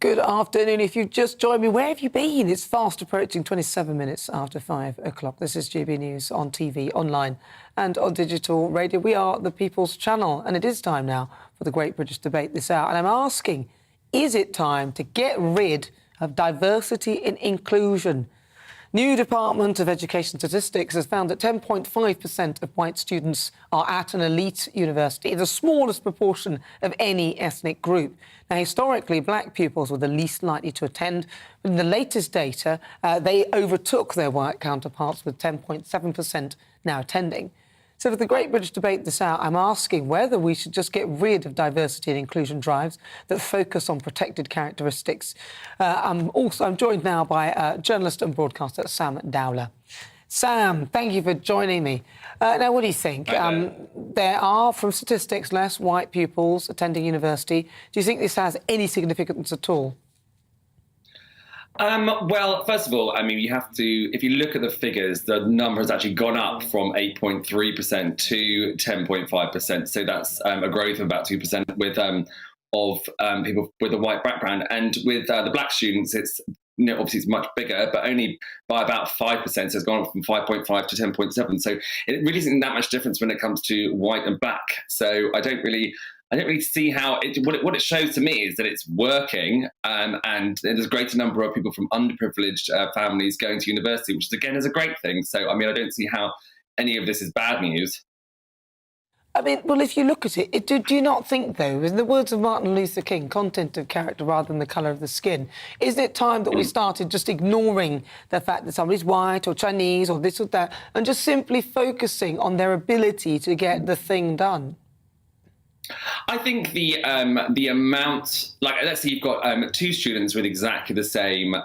Good afternoon. If you've just joined me, where have you been? It's fast approaching 27 minutes after 5 o'clock. This is GB News on TV, online and on digital radio. We are the People's Channel, and it is time now for the Great British Debate this hour. And I'm asking, is it time to get rid of diversity and inclusion? New Department of Education Statistics has found that 10.5% of white students are at an elite university, the smallest proportion of any ethnic group. Now, historically, black pupils were the least likely to attend, but in the latest data, they overtook their white counterparts with 10.7% now attending. So for the Great British Debate this hour, I'm asking whether we should just get rid of diversity and inclusion drives that focus on protected characteristics. I'm joined now by journalist and broadcaster Sam Dowler. Sam, thank you for joining me. Now, what do you think? There are, from statistics, less white pupils attending university. Do you think this has any significance at all? Well, first of all, I mean, you have to, if you look at the figures, the number has actually gone up from 8.3% to 10.5%. So that's a growth of about 2% with people with a white background. And with the black students, it's obviously it's much bigger, but only by about 5%. So it's gone from 5.5 to 10.7. So it really isn't that much difference when it comes to white and black. So I don't really see how what it shows to me is that it's working, and there's a greater number of people from underprivileged families going to university, which again is a great thing. So I mean, I don't see how any of this is bad news. I mean, well, if you look at it, do you not think, though, in the words of Martin Luther King, content of character rather than the colour of the skin, is it time that we started just ignoring the fact that somebody's white or Chinese or this or that, and just simply focusing on their ability to get the thing done? I think the amount, like, let's say you've got two students with exactly the same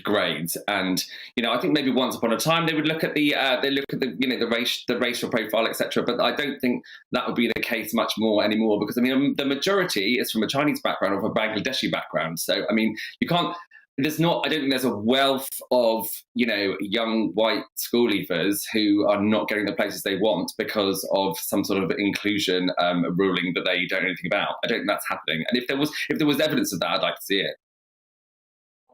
grades, and I think maybe once upon a time they would look at the the racial profile, etc. But I don't think that would be the case much more anymore, because I mean the majority is from a Chinese background or a Bangladeshi background. So I mean you can't. I don't think there's a wealth of, young white school leavers who are not getting the places they want because of some sort of inclusion ruling that they don't know anything about. I don't think that's happening. And if there was evidence of that, I'd like to see it.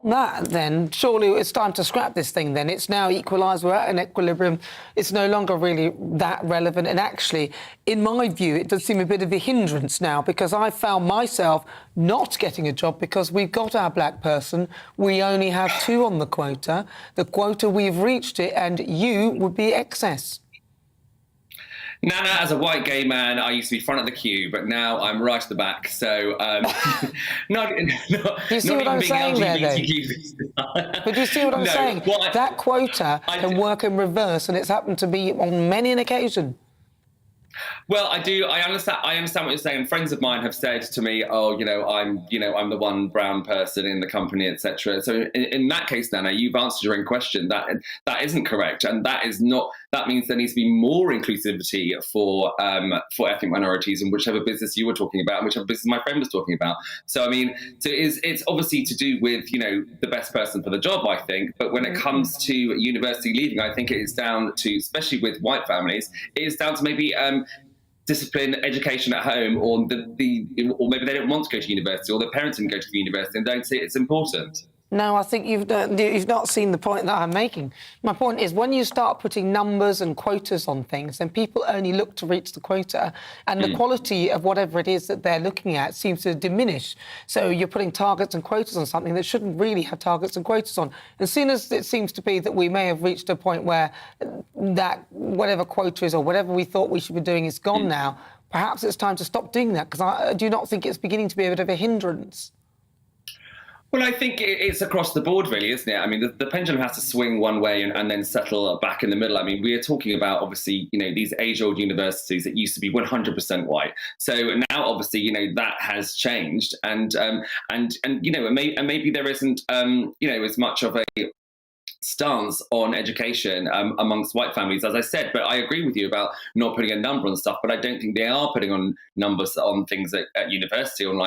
That, then, surely it's time to scrap this thing, then. It's now equalised, we're at an equilibrium. It's no longer really that relevant. And actually, in my view, it does seem a bit of a hindrance now, because I found myself not getting a job because we've got our black person. We only have 2 on the quota. The quota, we've reached it, and you would be excess. Nana, as a white gay man, I used to be front of the queue, but now I'm right at the back. So, not Do you see what I'm saying there, though? But do you see what I'm saying? That quota can work in reverse, and it's happened to me on many an occasion. Well, I do. I understand what you're saying. Friends of mine have said to me, "Oh, I'm the one brown person in the company, etc." So in that case, Nana, you've answered your own question. That isn't correct, and that is not. That means there needs to be more inclusivity for ethnic minorities in whichever business you were talking about and whichever business my friend was talking about. So I mean, it's obviously to do with the best person for the job, I think. But when it comes to university leaving, I think it is down to, especially with white families, it is down to maybe discipline, education at home, or or maybe they don't want to go to university, or their parents didn't go to the university and don't see it's important. No, I think you've not seen the point that I'm making. My point is, when you start putting numbers and quotas on things, then people only look to reach the quota, and the quality of whatever it is that they're looking at seems to diminish. So you're putting targets and quotas on something that shouldn't really have targets and quotas on. As soon as it seems to be that we may have reached a point where that whatever quota is or whatever we thought we should be doing is gone now, perhaps it's time to stop doing that, because I do not think it's beginning to be a bit of a hindrance. Well, I think it's across the board, really, isn't it? I mean, the pendulum has to swing one way and then settle back in the middle. I mean, we are talking about, obviously, these age-old universities that used to be 100% white. So now, obviously, that has changed, and maybe there isn't, as much of a stance on education amongst white families, as I said. But I agree with you about not putting a number on stuff, but I don't think they are putting on numbers on things at university, on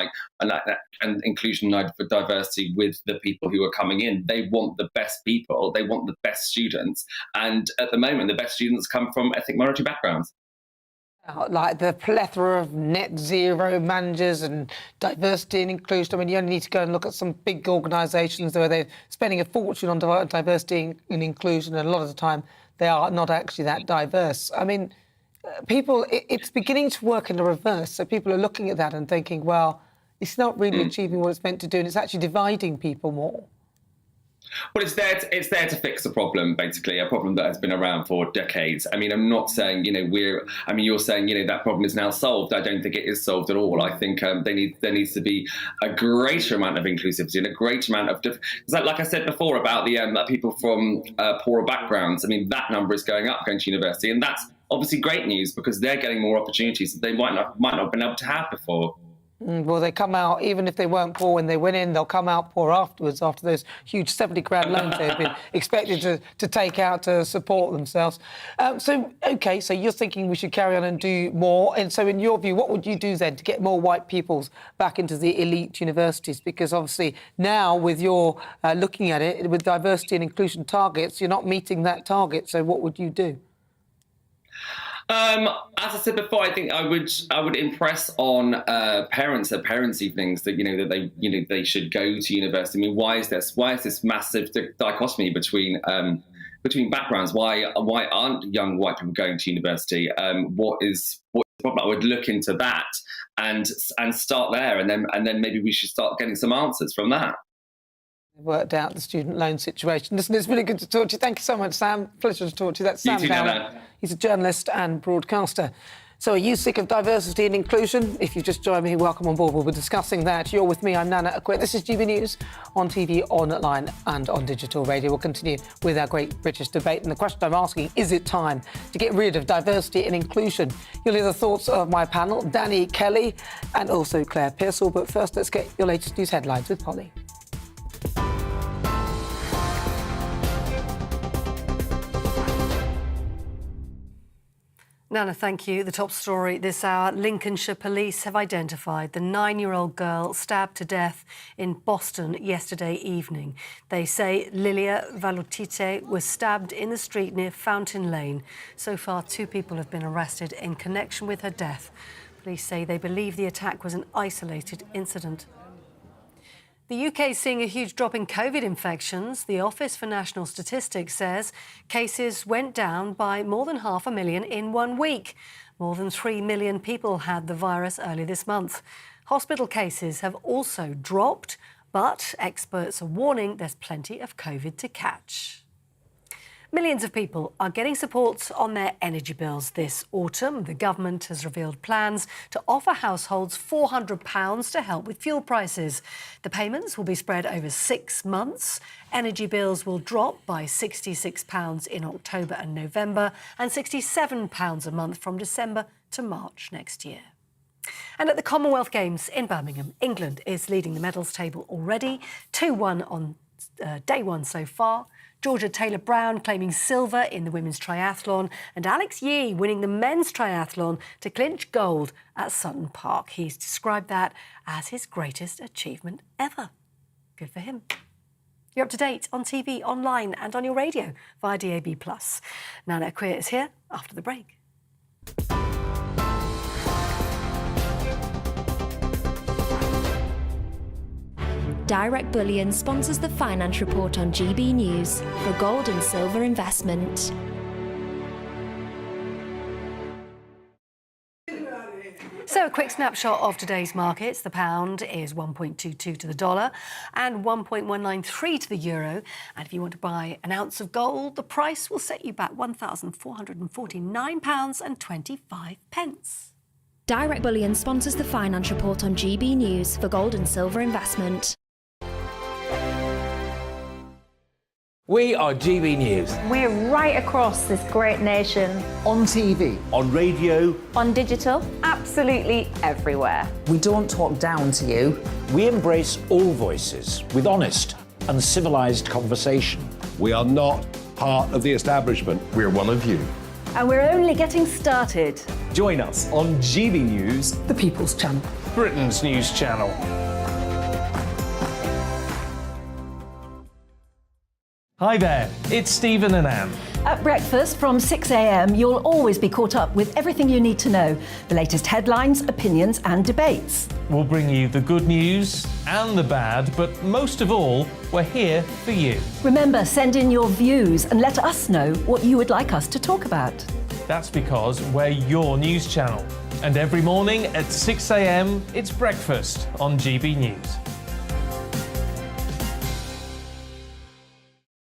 and inclusion and diversity with the people who are coming in. They want the best people, they want the best students, and at the moment the best students come from ethnic minority backgrounds. Like the plethora of net zero managers and diversity and inclusion. I mean, you only need to go and look at some big organisations where they're spending a fortune on diversity and inclusion, and a lot of the time they are not actually that diverse. I mean, it's beginning to work in the reverse. So people are looking at that and thinking, well, it's not really achieving what it's meant to do, and it's actually dividing people more. Well, it's there to fix a problem, basically, a problem that has been around for decades. I mean, I'm not saying, you're saying, that problem is now solved. I don't think it is solved at all. I think there needs to be a greater amount of inclusivity and a greater amount of like I said before about the people from poorer backgrounds. I mean, that number is going up, going to university, and that's obviously great news because they're getting more opportunities that they might not have been able to have before. Well, they come out, even if they weren't poor when they went in, they'll come out poor afterwards, after those huge 70 grand loans they've been expected to take out to support themselves. So you're thinking we should carry on and do more. And so in your view, what would you do then to get more white pupils back into the elite universities? Because obviously now with your looking at it, with diversity and inclusion targets, you're not meeting that target. So what would you do? As I said before, I think I would impress on parents at parents' evenings that they should go to university. I mean, why is this massive dichotomy between backgrounds? Why aren't young white people going to university? What is the problem? I would look into that and start there, and then maybe we should start getting some answers from that. Worked out the student loan situation. Listen, it's really good to talk to you. Thank you so much, Sam. Pleasure to talk to you. That's Sam Dowler. He's a journalist and broadcaster. So are you sick of diversity and inclusion? If you've just joined me, welcome on board. We'll be discussing that. You're with me, I'm Nana Akua. This is GB News on TV, online and on digital radio. We'll continue with our great British debate. And the question I'm asking, is it time to get rid of diversity and inclusion? You'll hear the thoughts of my panel, Danny Kelly and also Claire Pearsall. But first, let's get your latest news headlines with Polly. Nana, thank you. The top story this hour. Lincolnshire police have identified the 9-year-old girl stabbed to death in Boston yesterday evening. They say Lilia Valutite was stabbed in the street near Fountain Lane. So far, 2 people have been arrested in connection with her death. Police say they believe the attack was an isolated incident. The UK is seeing a huge drop in COVID infections. The Office for National Statistics says cases went down by more than 500,000 in 1 week. More than 3 million people had the virus early this month. Hospital cases have also dropped, but experts are warning there's plenty of COVID to catch. Millions of people are getting support on their energy bills this autumn. The government has revealed plans to offer households £400 to help with fuel prices. The payments will be spread over 6 months. Energy bills will drop by £66 in October and November and £67 a month from December to March next year. And at the Commonwealth Games in Birmingham, England is leading the medals table already, 2-1 on day 1 so far. Georgia Taylor-Brown claiming silver in the women's triathlon and Alex Yee winning the men's triathlon to clinch gold at Sutton Park. He's described that as his greatest achievement ever. Good for him. You're up to date on TV, online and on your radio via DAB+. Nana Akua is here after the break. Direct Bullion sponsors the Finance Report on GB News for gold and silver investment. So a quick snapshot of today's markets. The pound is 1.22 to the dollar and 1.193 to the euro. And if you want to buy an ounce of gold, the price will set you back £1,449.25. Direct Bullion sponsors the Finance Report on GB News for gold and silver investment. We are GB News. We're right across this great nation. On TV. On radio. On digital. Absolutely everywhere. We don't talk down to you. We embrace all voices with honest and civilised conversation. We are not part of the establishment. We're one of you. And we're only getting started. Join us on GB News, The People's Channel. Britain's news channel. Hi there, it's Stephen and Anne. At breakfast from 6 a.m, you'll always be caught up with everything you need to know, the latest headlines, opinions and debates. We'll bring you the good news and the bad, but most of all, we're here for you. Remember, send in your views and let us know what you would like us to talk about. That's because we're your news channel. And every morning at 6 a.m, it's breakfast on GB News.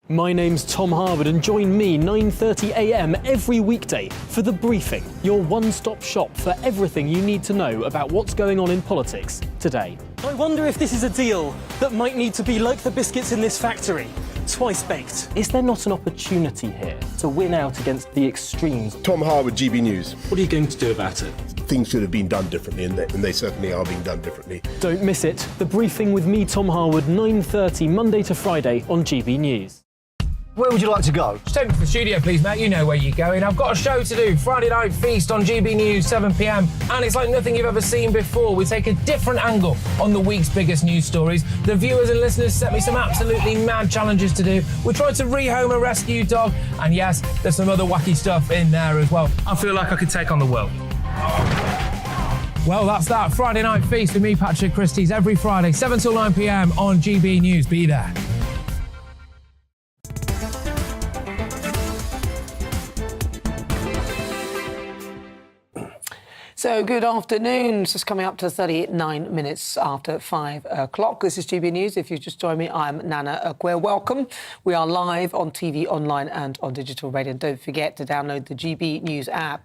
My name's Tom Harwood and join me 9:30 a.m. every weekday for The Briefing, your one-stop shop for everything you need to know about what's going on in politics today. I wonder if this is a deal that might need to be like the biscuits in this factory, twice baked. Is there not an opportunity here to win out against the extremes? Tom Harwood, GB News. What are you going to do about it? Things should have been done differently, and they certainly are being done differently. Don't miss it. The Briefing with me, Tom Harwood, 9:30 Monday to Friday on GB News. Where would you like to go? Just take me to the studio, please, mate. You know where you're going. I've got a show to do. Friday Night Feast on GB News, 7 p.m. And it's like nothing you've ever seen before. We take a different angle on the week's biggest news stories. The viewers and listeners set me some absolutely mad challenges to do. We tried to rehome a rescue dog. And yes, there's some other wacky stuff in there as well. I feel like I could take on the world. Well, that's that. Friday Night Feast with me, Patrick Christie's, every Friday, 7 till 9 p.m. on GB News. Be there. So good afternoon. It's just coming up to 39 minutes after 5 o'clock. This is GB News. If you've just joined me, I'm Nana Akua. Welcome. We are live on TV, online and on digital radio. And don't forget to download the GB News app.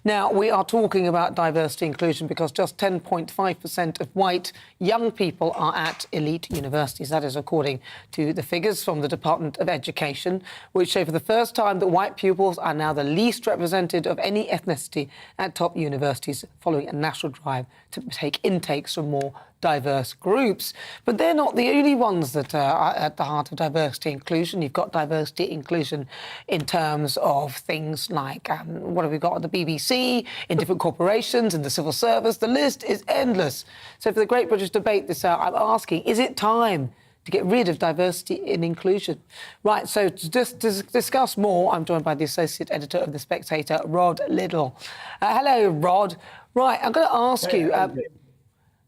Now, we are talking about diversity inclusion because just 10.5% of white young people are at elite universities. That is according to the figures from the Department of Education, which show for the first time that white pupils are now the least represented of any ethnicity at top universities, following a national drive to take intakes from more diverse groups. But they're not the only ones that are at the heart of diversity inclusion. You've got diversity inclusion in terms of things like what have we got at the BBC, in different corporations, in the civil service. The list is endless. So for the Great British Debate this hour, I'm asking, is it time to get rid of diversity and inclusion? Right, so to discuss more, I'm joined by the Associate Editor of The Spectator, Rod Liddell. Hello, Rod. Right, I'm going to ask you,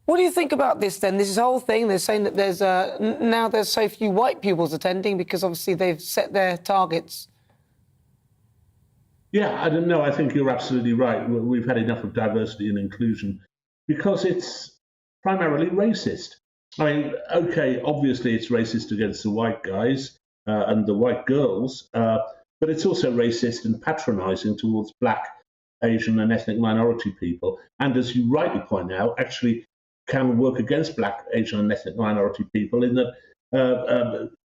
what do you think about this then? This whole thing, they're saying that there's now there's so few white pupils attending because obviously they've set their targets. Yeah, I don't know. I think you're absolutely right. We've had enough of diversity and inclusion because it's primarily racist. I mean, OK, obviously it's racist against the white guys and the white girls, but it's also racist and patronising towards black, Asian and ethnic minority people. And as you rightly point out, actually can work against black, Asian and ethnic minority people in that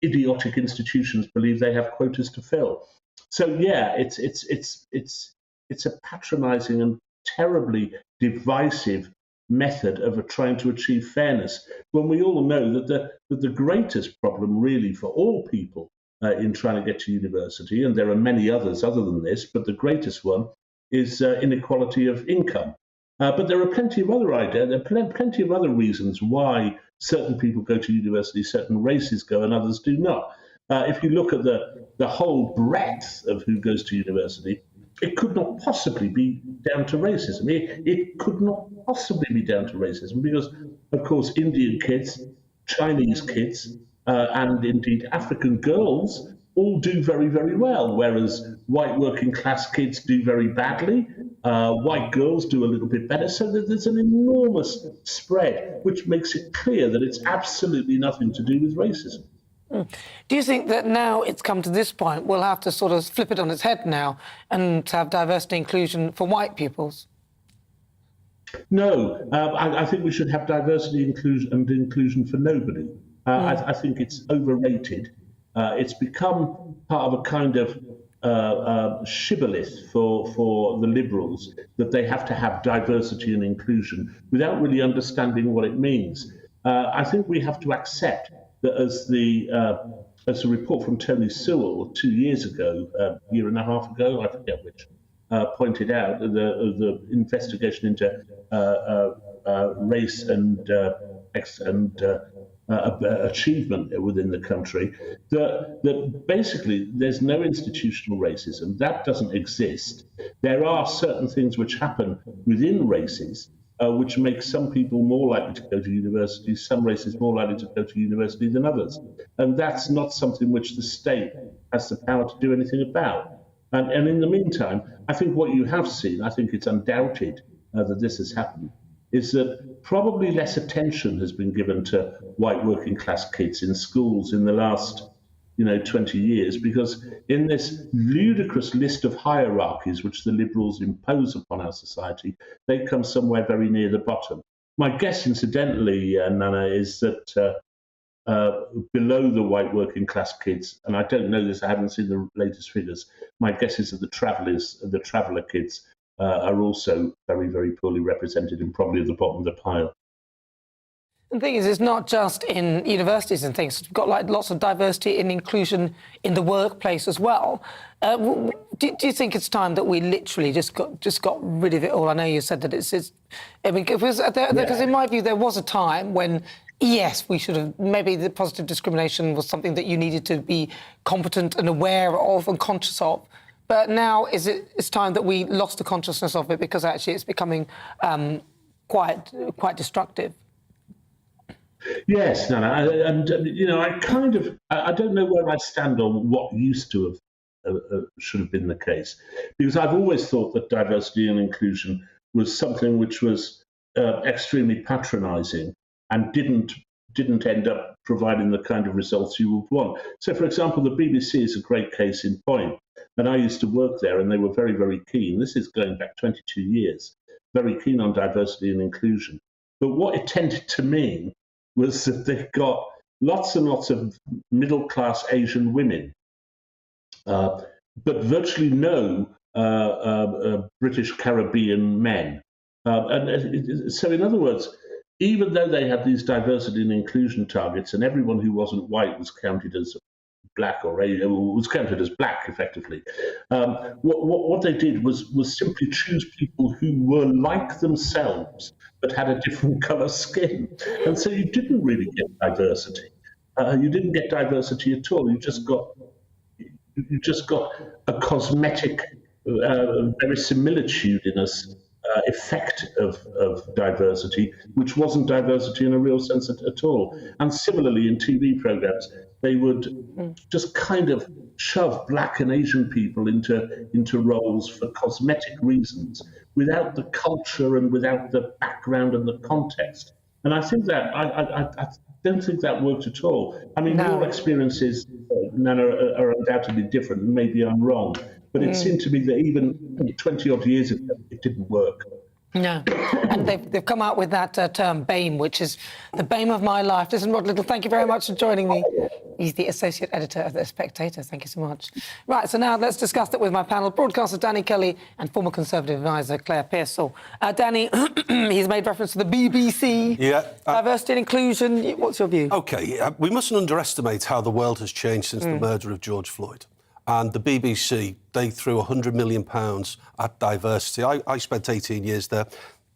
idiotic institutions believe they have quotas to fill. So, yeah, it's a patronising and terribly divisive method of trying to achieve fairness, when we all know that the greatest problem really for all people in trying to get to university, and there are many others other than this, but the greatest one is inequality of income. But there are plenty of other ideas, there are plenty of other reasons why certain people go to university, certain races go and others do not. If you look at the whole breadth of who goes to university, it could not possibly be down to racism. It could not possibly be down to racism because, of course, Indian kids Chinese kids, and indeed African girls all do very, very well, whereas white working class kids do very badly. White girls do a little bit better. So there's an enormous spread, which makes it clear that it's absolutely nothing to do with racism. Do you think that now it's come to this point, we'll have to sort of flip it on its head now and have diversity inclusion for white pupils? No, I think we should have diversity inclusion for nobody. I think it's overrated. It's become part of a kind of shibboleth for the Liberals that they have to have diversity and inclusion without really understanding what it means. I think we have to accept that as the report from Tony Sewell 2 years ago, a year and a half ago, I forget which, pointed out, the investigation into race and achievement within the country, that basically there's no institutional racism. That doesn't exist. There are certain things which happen within races which make some people more likely to go to university, some races more likely to go to university than others. And that's not something which the state has the power to do anything about. And in the meantime, I think what you have seen, I think it's undoubted that this has happened, is that probably less attention has been given to white working class kids in schools in the last 20 years, because in this ludicrous list of hierarchies which the Liberals impose upon our society, they come somewhere very near the bottom. My guess, incidentally, Nana, is that below the white working class kids, and I don't know this, I haven't seen the latest figures, my guess is that the traveller kids are also very, very poorly represented and probably at the bottom of the pile. The thing is, it's not just in universities and things. We've got lots of diversity and inclusion in the workplace as well. Do you think it's time that we literally just got rid of it all? I know you said that it's I mean, because in my view, there was a time when, yes, we should have, maybe the positive discrimination was something that you needed to be competent and aware of and conscious of. But now it's time that we lost the consciousness of it because actually it's becoming quite destructive. Yes, Nana, and I don't know where I stand on what used to have should have been the case, because I've always thought that diversity and inclusion was something which was extremely patronising and didn't end up providing the kind of results you would want. So, for example, the BBC is a great case in point, and I used to work there, and they were very, very keen. This is going back 22 years, very keen on diversity and inclusion. But what it tended to mean was that they got lots and lots of middle-class Asian women, but virtually no British Caribbean men. So in other words, even though they had these diversity and inclusion targets and everyone who wasn't white was counted as black or Asian, was counted as black effectively, what they did was simply choose people who were like themselves but had a different colour skin. And so you didn't really get diversity. You didn't get diversity at all. You just got a cosmetic verisimilitudinous effect of diversity, which wasn't diversity in a real sense at all. And similarly, in TV programmes, they would just kind of shove black and Asian people into roles for cosmetic reasons, without the culture and without the background and the context. And I think that I don't think that worked at all. I mean, your experiences, Nana, are undoubtedly different. Maybe I'm wrong, but it seemed to me that even 20 odd years ago, it didn't work. No, and they've come out with that term BAME, which is the BAME of my life. Listen, Rod Little, thank you very much for joining me. He's the associate editor of The Spectator. Thank you so much. Right, so now let's discuss that with my panel, broadcaster Danny Kelly and former Conservative advisor Claire Pearsall. Danny, he's made reference to the BBC. Yeah. Diversity and inclusion. What's your view? OK, we mustn't underestimate how the world has changed since the murder of George Floyd. And the BBC, they threw £100 million at diversity. I spent 18 years there.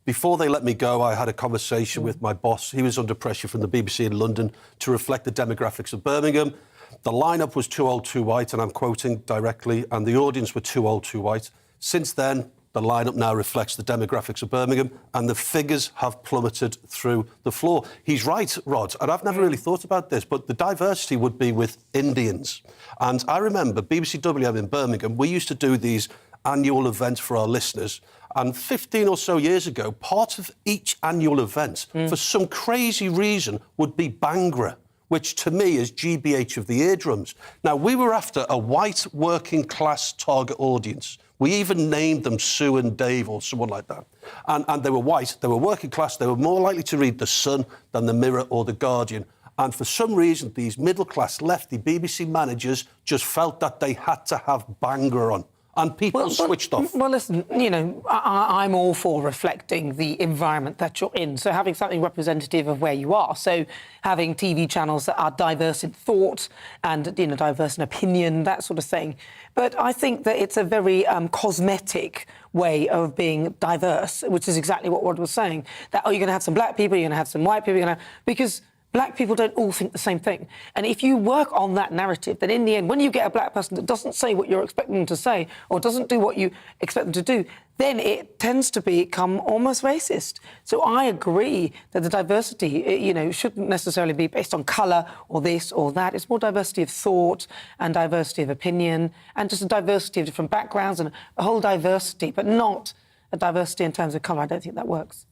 Before they let me go, I had a conversation with my boss. He was under pressure from the BBC in London to reflect the demographics of Birmingham. The lineup was too old, too white, and I'm quoting directly, and the audience were too old, too white. Since then, The lineup now reflects the demographics of Birmingham, and the figures have plummeted through the floor. He's right, Rod, and I've never really thought about this, but the diversity would be with Indians. And I remember BBC WM in Birmingham, we used to do these annual events for our listeners, and 15 or so years ago, part of each annual event, for some crazy reason, would be Bhangra, which to me is GBH of the eardrums. Now, we were after a white working class target audience. We even named them Sue and Dave or someone like that. And they were white, they were working class, they were more likely to read The Sun than The Mirror or The Guardian. And for some reason, these middle-class lefty BBC managers just felt that they had to have Bhangra on. And people switched off. Well, listen, you know, I'm all for reflecting the environment that you're in. So having something representative of where you are. So having TV channels that are diverse in thought and, you know, diverse in opinion, that sort of thing. But I think that it's a very cosmetic way of being diverse, which is exactly what Rod was saying. That, oh, you're going to have some black people, you're going to have some white people, you're going to... Because black people don't all think the same thing. And if you work on that narrative, then in the end, when you get a black person that doesn't say what you're expecting them to say or doesn't do what you expect them to do, then it tends to become almost racist. So I agree that the diversity, you know, shouldn't necessarily be based on colour or this or that. It's more diversity of thought and diversity of opinion and just a diversity of different backgrounds and a whole diversity, but not a diversity in terms of colour. I don't think that works.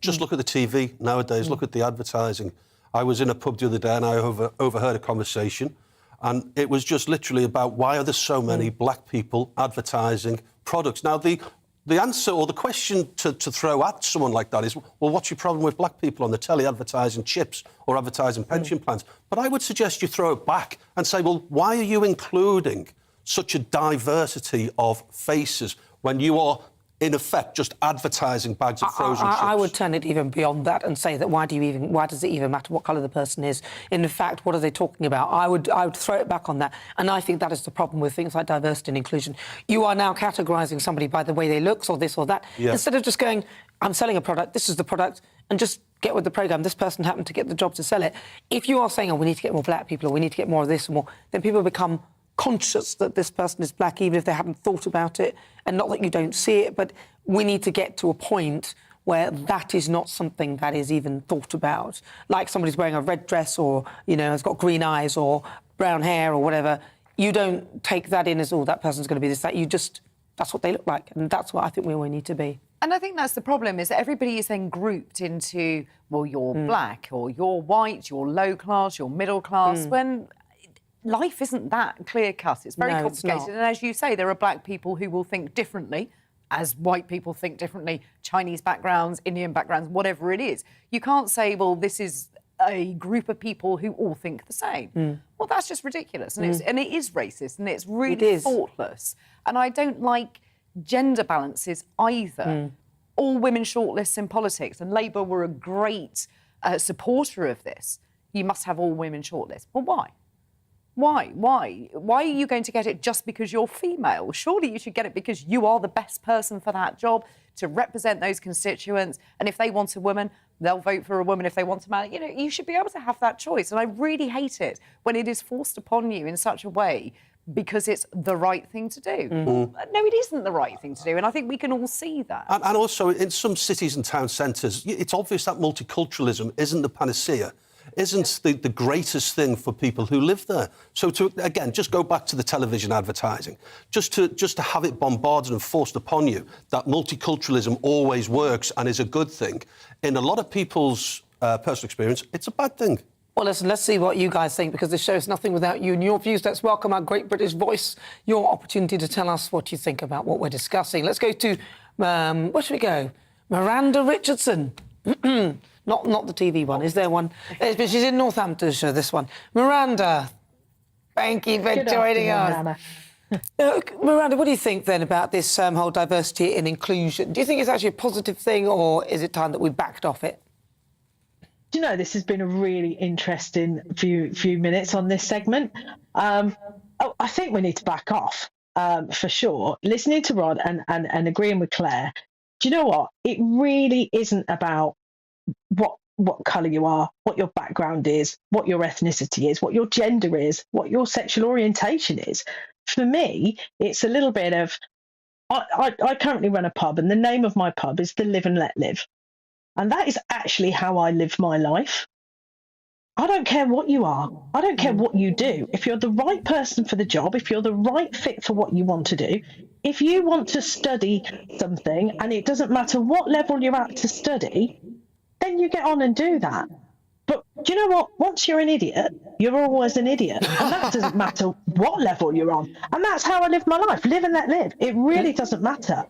Just look at the TV nowadays, look at the advertising. I was in a pub the other day and I overheard a conversation, and it was just literally about why are there so many black people advertising products. Now, the answer or the question to throw at someone like that is, well, what's your problem with black people on the telly advertising chips or advertising pension plans? But I would suggest you throw it back and say, well, why are you including such a diversity of faces when you are in effect, just advertising bags of frozen chips? I would turn it even beyond that and say that why does it even matter what colour the person is? In fact, what are they talking about? I would throw it back on that. And I think that is the problem with things like diversity and inclusion. You are now categorising somebody by the way they look or this or that. Yeah. Instead of just going, I'm selling a product, this is the product, and just get with the programme. This person happened to get the job to sell it. If you are saying, oh, we need to get more black people or we need to get more of this and more, then people become conscious that this person is black, even if they haven't thought about it, and not that you don't see it, but we need to get to a point where that is not something that is even thought about. Like somebody's wearing a red dress or, you know, has got green eyes or brown hair or whatever. You don't take that in as, oh, that person's going to be this, that. You just, that's what they look like, and that's what I think we all need to be. And I think that's the problem, is that everybody is then grouped into, well, you're black or you're white, you're low class, you're middle class, when life isn't that clear-cut. It's very complicated. And as you say, there are black people who will think differently, as white people think differently, Chinese backgrounds, Indian backgrounds, whatever it is. You can't say, well, this is a group of people who all think the same. Well, that's just ridiculous. And, it is racist, and it's really thoughtless. And I don't like gender balances either. All women shortlists in politics, and Labour were a great supporter of this. You must have all women shortlists. Well, why? Why? Why are you going to get it just because you're female? Surely you should get it because you are the best person for that job, to represent those constituents. And if they want a woman, they'll vote for a woman. If they want a man, you know, you should be able to have that choice. And I really hate it when it is forced upon you in such a way because it's the right thing to do. No, it isn't the right thing to do, and I think we can all see that. And also, in some cities and town centres, it's obvious that multiculturalism isn't the panacea, isn't the greatest thing for people who live there. So, again, just go back to the television advertising. Just to have it bombarded and forced upon you that multiculturalism always works and is a good thing, in a lot of people's personal experience, it's a bad thing. Well, listen, let's see what you guys think, because this show is nothing without you and your views. Let's welcome our great British voice, your opportunity to tell us what you think about what we're discussing. Let's go to, where should we go? Miranda Richardson. Not the TV one. Is there one? But she's in Northamptonshire, this one. Miranda, thank you for joining us. Miranda, what do you think, then, about this whole diversity and inclusion? Do you think it's actually a positive thing, or is it time that we backed off it? Do you know, this has been a really interesting few minutes on this segment. I think we need to back off, for sure. Listening to Rod and agreeing with Claire, do you know what? It really isn't about what colour you are, what your background is, what your ethnicity is, what your gender is, what your sexual orientation is. For me, it's a little bit of, I currently run a pub, and the name of my pub is the Live and Let Live. And that is actually how I live my life. I don't care what you are. I don't care what you do. If you're the right person for the job, if you're the right fit for what you want to do, if you want to study something and it doesn't matter what level you're at to study, then you get on and do that. But do you know what? Once you're an idiot, you're always an idiot. And that doesn't matter what level you're on. And that's how I live my life. Live and let live. It really doesn't matter.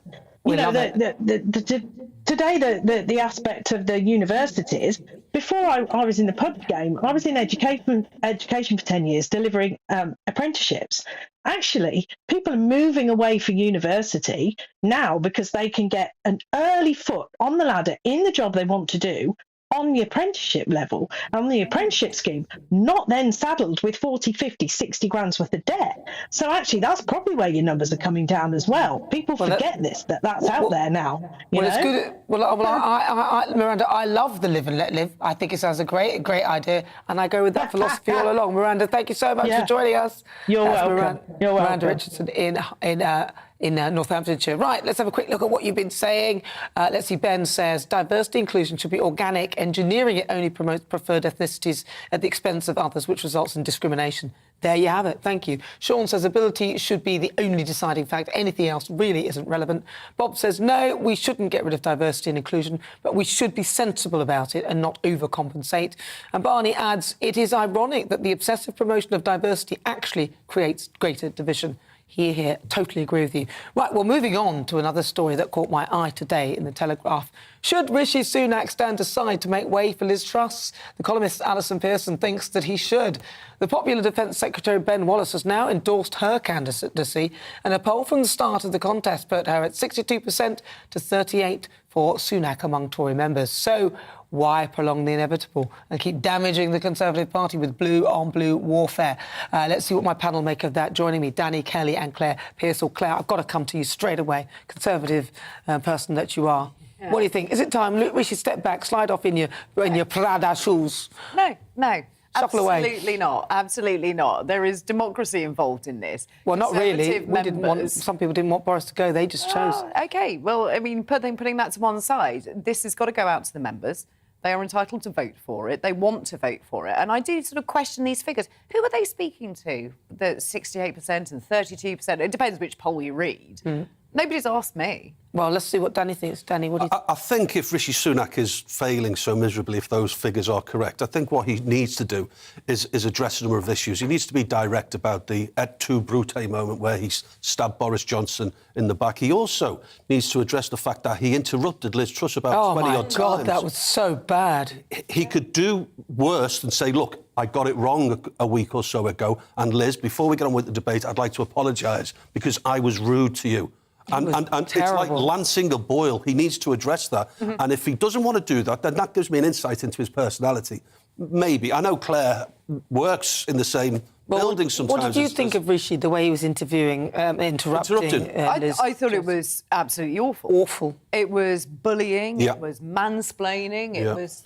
Today, the aspect of the universities, before I was in the pub game, I was in education for 10 years, delivering apprenticeships. Actually, people are moving away for university now because they can get an early foot on the ladder in the job they want to do on the apprenticeship level, on the apprenticeship scheme, not then saddled with 40, 50, 60 grand's worth of debt. So actually, that's probably where your numbers are coming down as well. People forget that's out there now. It's good. Miranda, I love the Live and Let Live. I think it sounds a great idea, and I go with that philosophy all along. Miranda, thank you so much for joining us. You're welcome. Miranda Richardson in Northamptonshire. Right, let's have a quick look at what you've been saying. Let's see, Ben says, diversity inclusion should be organic. Engineering it only promotes preferred ethnicities at the expense of others, which results in discrimination. There you have it. Thank you. Sean says ability should be the only deciding factor. Anything else really isn't relevant. Bob says, no, we shouldn't get rid of diversity and inclusion, but we should be sensible about it and not overcompensate. And Barney adds, it is ironic that the obsessive promotion of diversity actually creates greater division. Here, totally agree with you. Right, well, moving on to another story that caught my eye today in the Telegraph. Should Rishi Sunak stand aside to make way for Liz Truss? The columnist Alison Pearson thinks that he should. The popular Defence Secretary Ben Wallace has now endorsed her candidacy, and a poll from the start of the contest put her at 62% to 38% for Sunak among Tory members. So why prolong the inevitable and keep damaging the Conservative Party with blue-on-blue warfare? Let's see what my panel make of that. Joining me, Danny Kelly and Claire Pearsall. Claire, I've got to come to you straight away, Conservative person that you are. Yeah. What do you think? Is it time we should step back, slide off in your Prada shoes? No. Shuffle away. Absolutely not. Absolutely not. There is democracy involved in this. Well, not really. Some people didn't want Boris to go. They just chose. OK. Well, I mean, putting that to one side, this has got to go out to the members. They are entitled to vote for it. They want to vote for it. And I do sort of question these figures. Who are they speaking to? The 68% and 32%. It depends which poll you read. Nobody's asked me. Well, let's see what Danny thinks. Danny, what do you think? I think if Rishi Sunak is failing so miserably, if those figures are correct, I think what he needs to do is address a number of issues. He needs to be direct about the et tu brute moment where he stabbed Boris Johnson in the back. He also needs to address the fact that he interrupted Liz Truss about 20 odd times. Oh, my God, that was so bad. He could do worse than say, look, I got it wrong a week or so ago, and Liz, before we get on with the debate, I'd like to apologise because I was rude to you. And it's like lancing a boil. He needs to address that. And if he doesn't want to do that, then that gives me an insight into his personality. Maybe. I know Claire works in the same building sometimes. What did you think of Rishi, the way he was interrupting Liz? I thought it was absolutely awful. Awful. It was bullying. Yeah. It was mansplaining. It was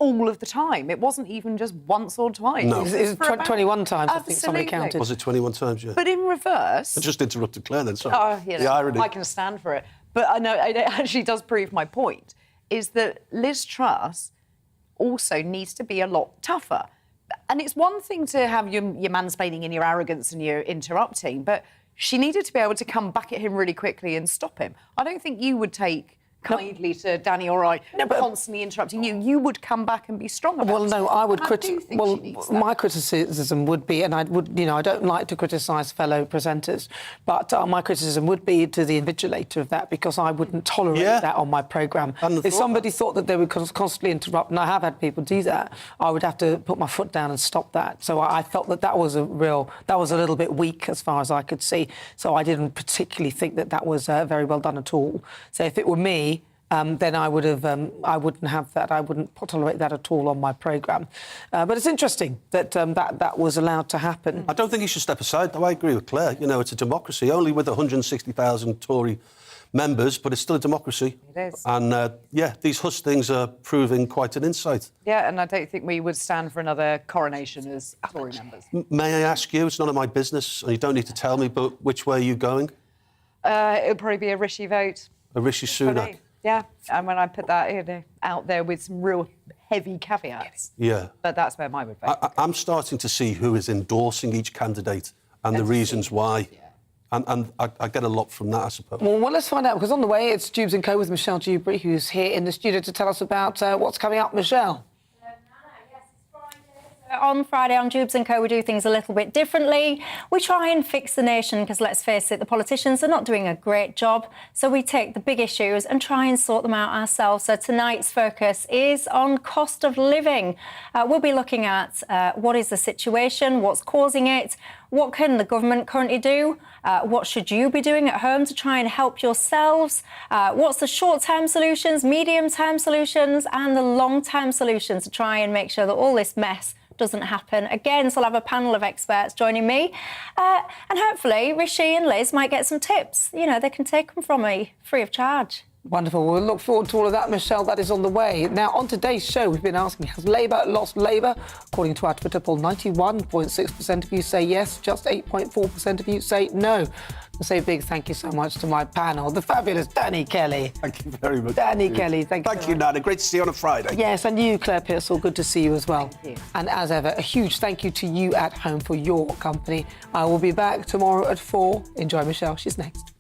all of the time. It wasn't even just once or twice. No. It was 21 times, I think somebody counted. Was it 21 times, yeah? But in reverse... I just interrupted Claire then, sorry. Oh, you know, the irony. I can stand for it. But I know it actually does prove my point, is that Liz Truss also needs to be a lot tougher. And it's one thing to have your mansplaining and your arrogance and your interrupting, but she needed to be able to come back at him really quickly and stop him. I don't think you would take kindly to Danny or I constantly interrupting you. You would come back and be strong about it. Well, no, I would my criticism would be, and I don't like to criticise fellow presenters, but my criticism would be to the invigilator of that, because I wouldn't tolerate that on my programme. If somebody thought that they would constantly interrupt, and I have had people do that, I would have to put my foot down and stop that. So I felt that was a little bit weak as far as I could see. So I didn't particularly think that was very well done at all. So if it were me, then I wouldn't have that. I wouldn't tolerate that at all on my programme. But it's interesting that that was allowed to happen. I don't think he should step aside, though. I agree with Claire. You know, it's a democracy, only with 160,000 Tory members, but it's still a democracy. It is. And, these hustings are proving quite an insight. Yeah, and I don't think we would stand for another coronation as Tory members. May I ask you, it's none of my business, and you don't need to tell me, but which way are you going? It'll probably be a Rishi vote. A Rishi Sunak. Yeah, and when I put that out there with some real heavy caveats. Yeah. But that's where my would vote. I'm starting to see who is endorsing each candidate and the reasons why. And I get a lot from that, I suppose. Well, let's find out, because on the way, it's Jubes & Co with Michelle Dewberry, who's here in the studio to tell us about what's coming up. Michelle. On Friday on Jubes & Co, we do things a little bit differently. We try and fix the nation because, let's face it, the politicians are not doing a great job. So we take the big issues and try and sort them out ourselves. So tonight's focus is on cost of living. We'll be looking at what is the situation, what's causing it, what can the government currently do, what should you be doing at home to try and help yourselves, what's the short-term solutions, medium-term solutions and the long-term solutions to try and make sure that all this mess doesn't happen again. So I'll have a panel of experts joining me, and hopefully Rishi and Liz might get some tips. You know, they can take them from me free of charge. Wonderful. We'll look forward to all of that, Michelle. That is on the way. Now, on today's show, we've been asking, has Labour lost Labour? According to our Twitter poll, 91.6% of you say yes, just 8.4% of you say no. I say a big thank you so much to my panel, the fabulous Danny Kelly. Thank you very much. Danny Kelly, thank you. Nana. Great to see you on a Friday. Yes, and you, Claire Pearsall, good to see you as well. Thank you. And as ever, a huge thank you to you at home for your company. I will be back tomorrow at 4. Enjoy Michelle. She's next.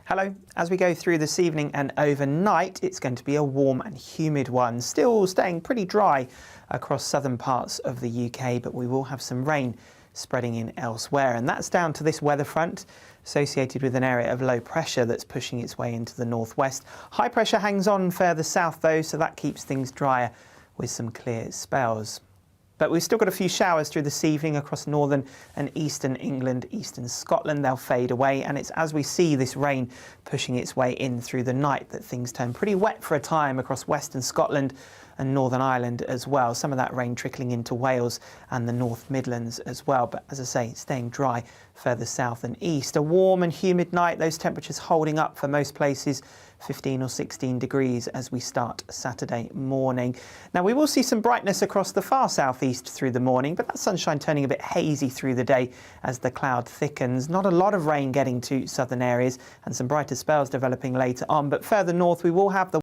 Hello. As we go through this evening and overnight, it's going to be a warm and humid one. Still staying pretty dry across southern parts of the UK, but we will have some rain spreading in elsewhere. And that's down to this weather front associated with an area of low pressure that's pushing its way into the northwest. High pressure hangs on further south, though, so that keeps things drier with some clear spells. But we've still got a few showers through this evening across northern and eastern England, eastern Scotland. They'll fade away, and it's as we see this rain pushing its way in through the night that things turn pretty wet for a time across western Scotland and Northern Ireland as well. Some of that rain trickling into Wales and the North Midlands as well. But as I say, staying dry further south and east. A warm and humid night, those temperatures holding up for most places. 15 or 16 degrees as we start Saturday morning. Now, we will see some brightness across the far southeast through the morning, but that sunshine turning a bit hazy through the day as the cloud thickens. Not a lot of rain getting to southern areas and some brighter spells developing later on, but further north we will have the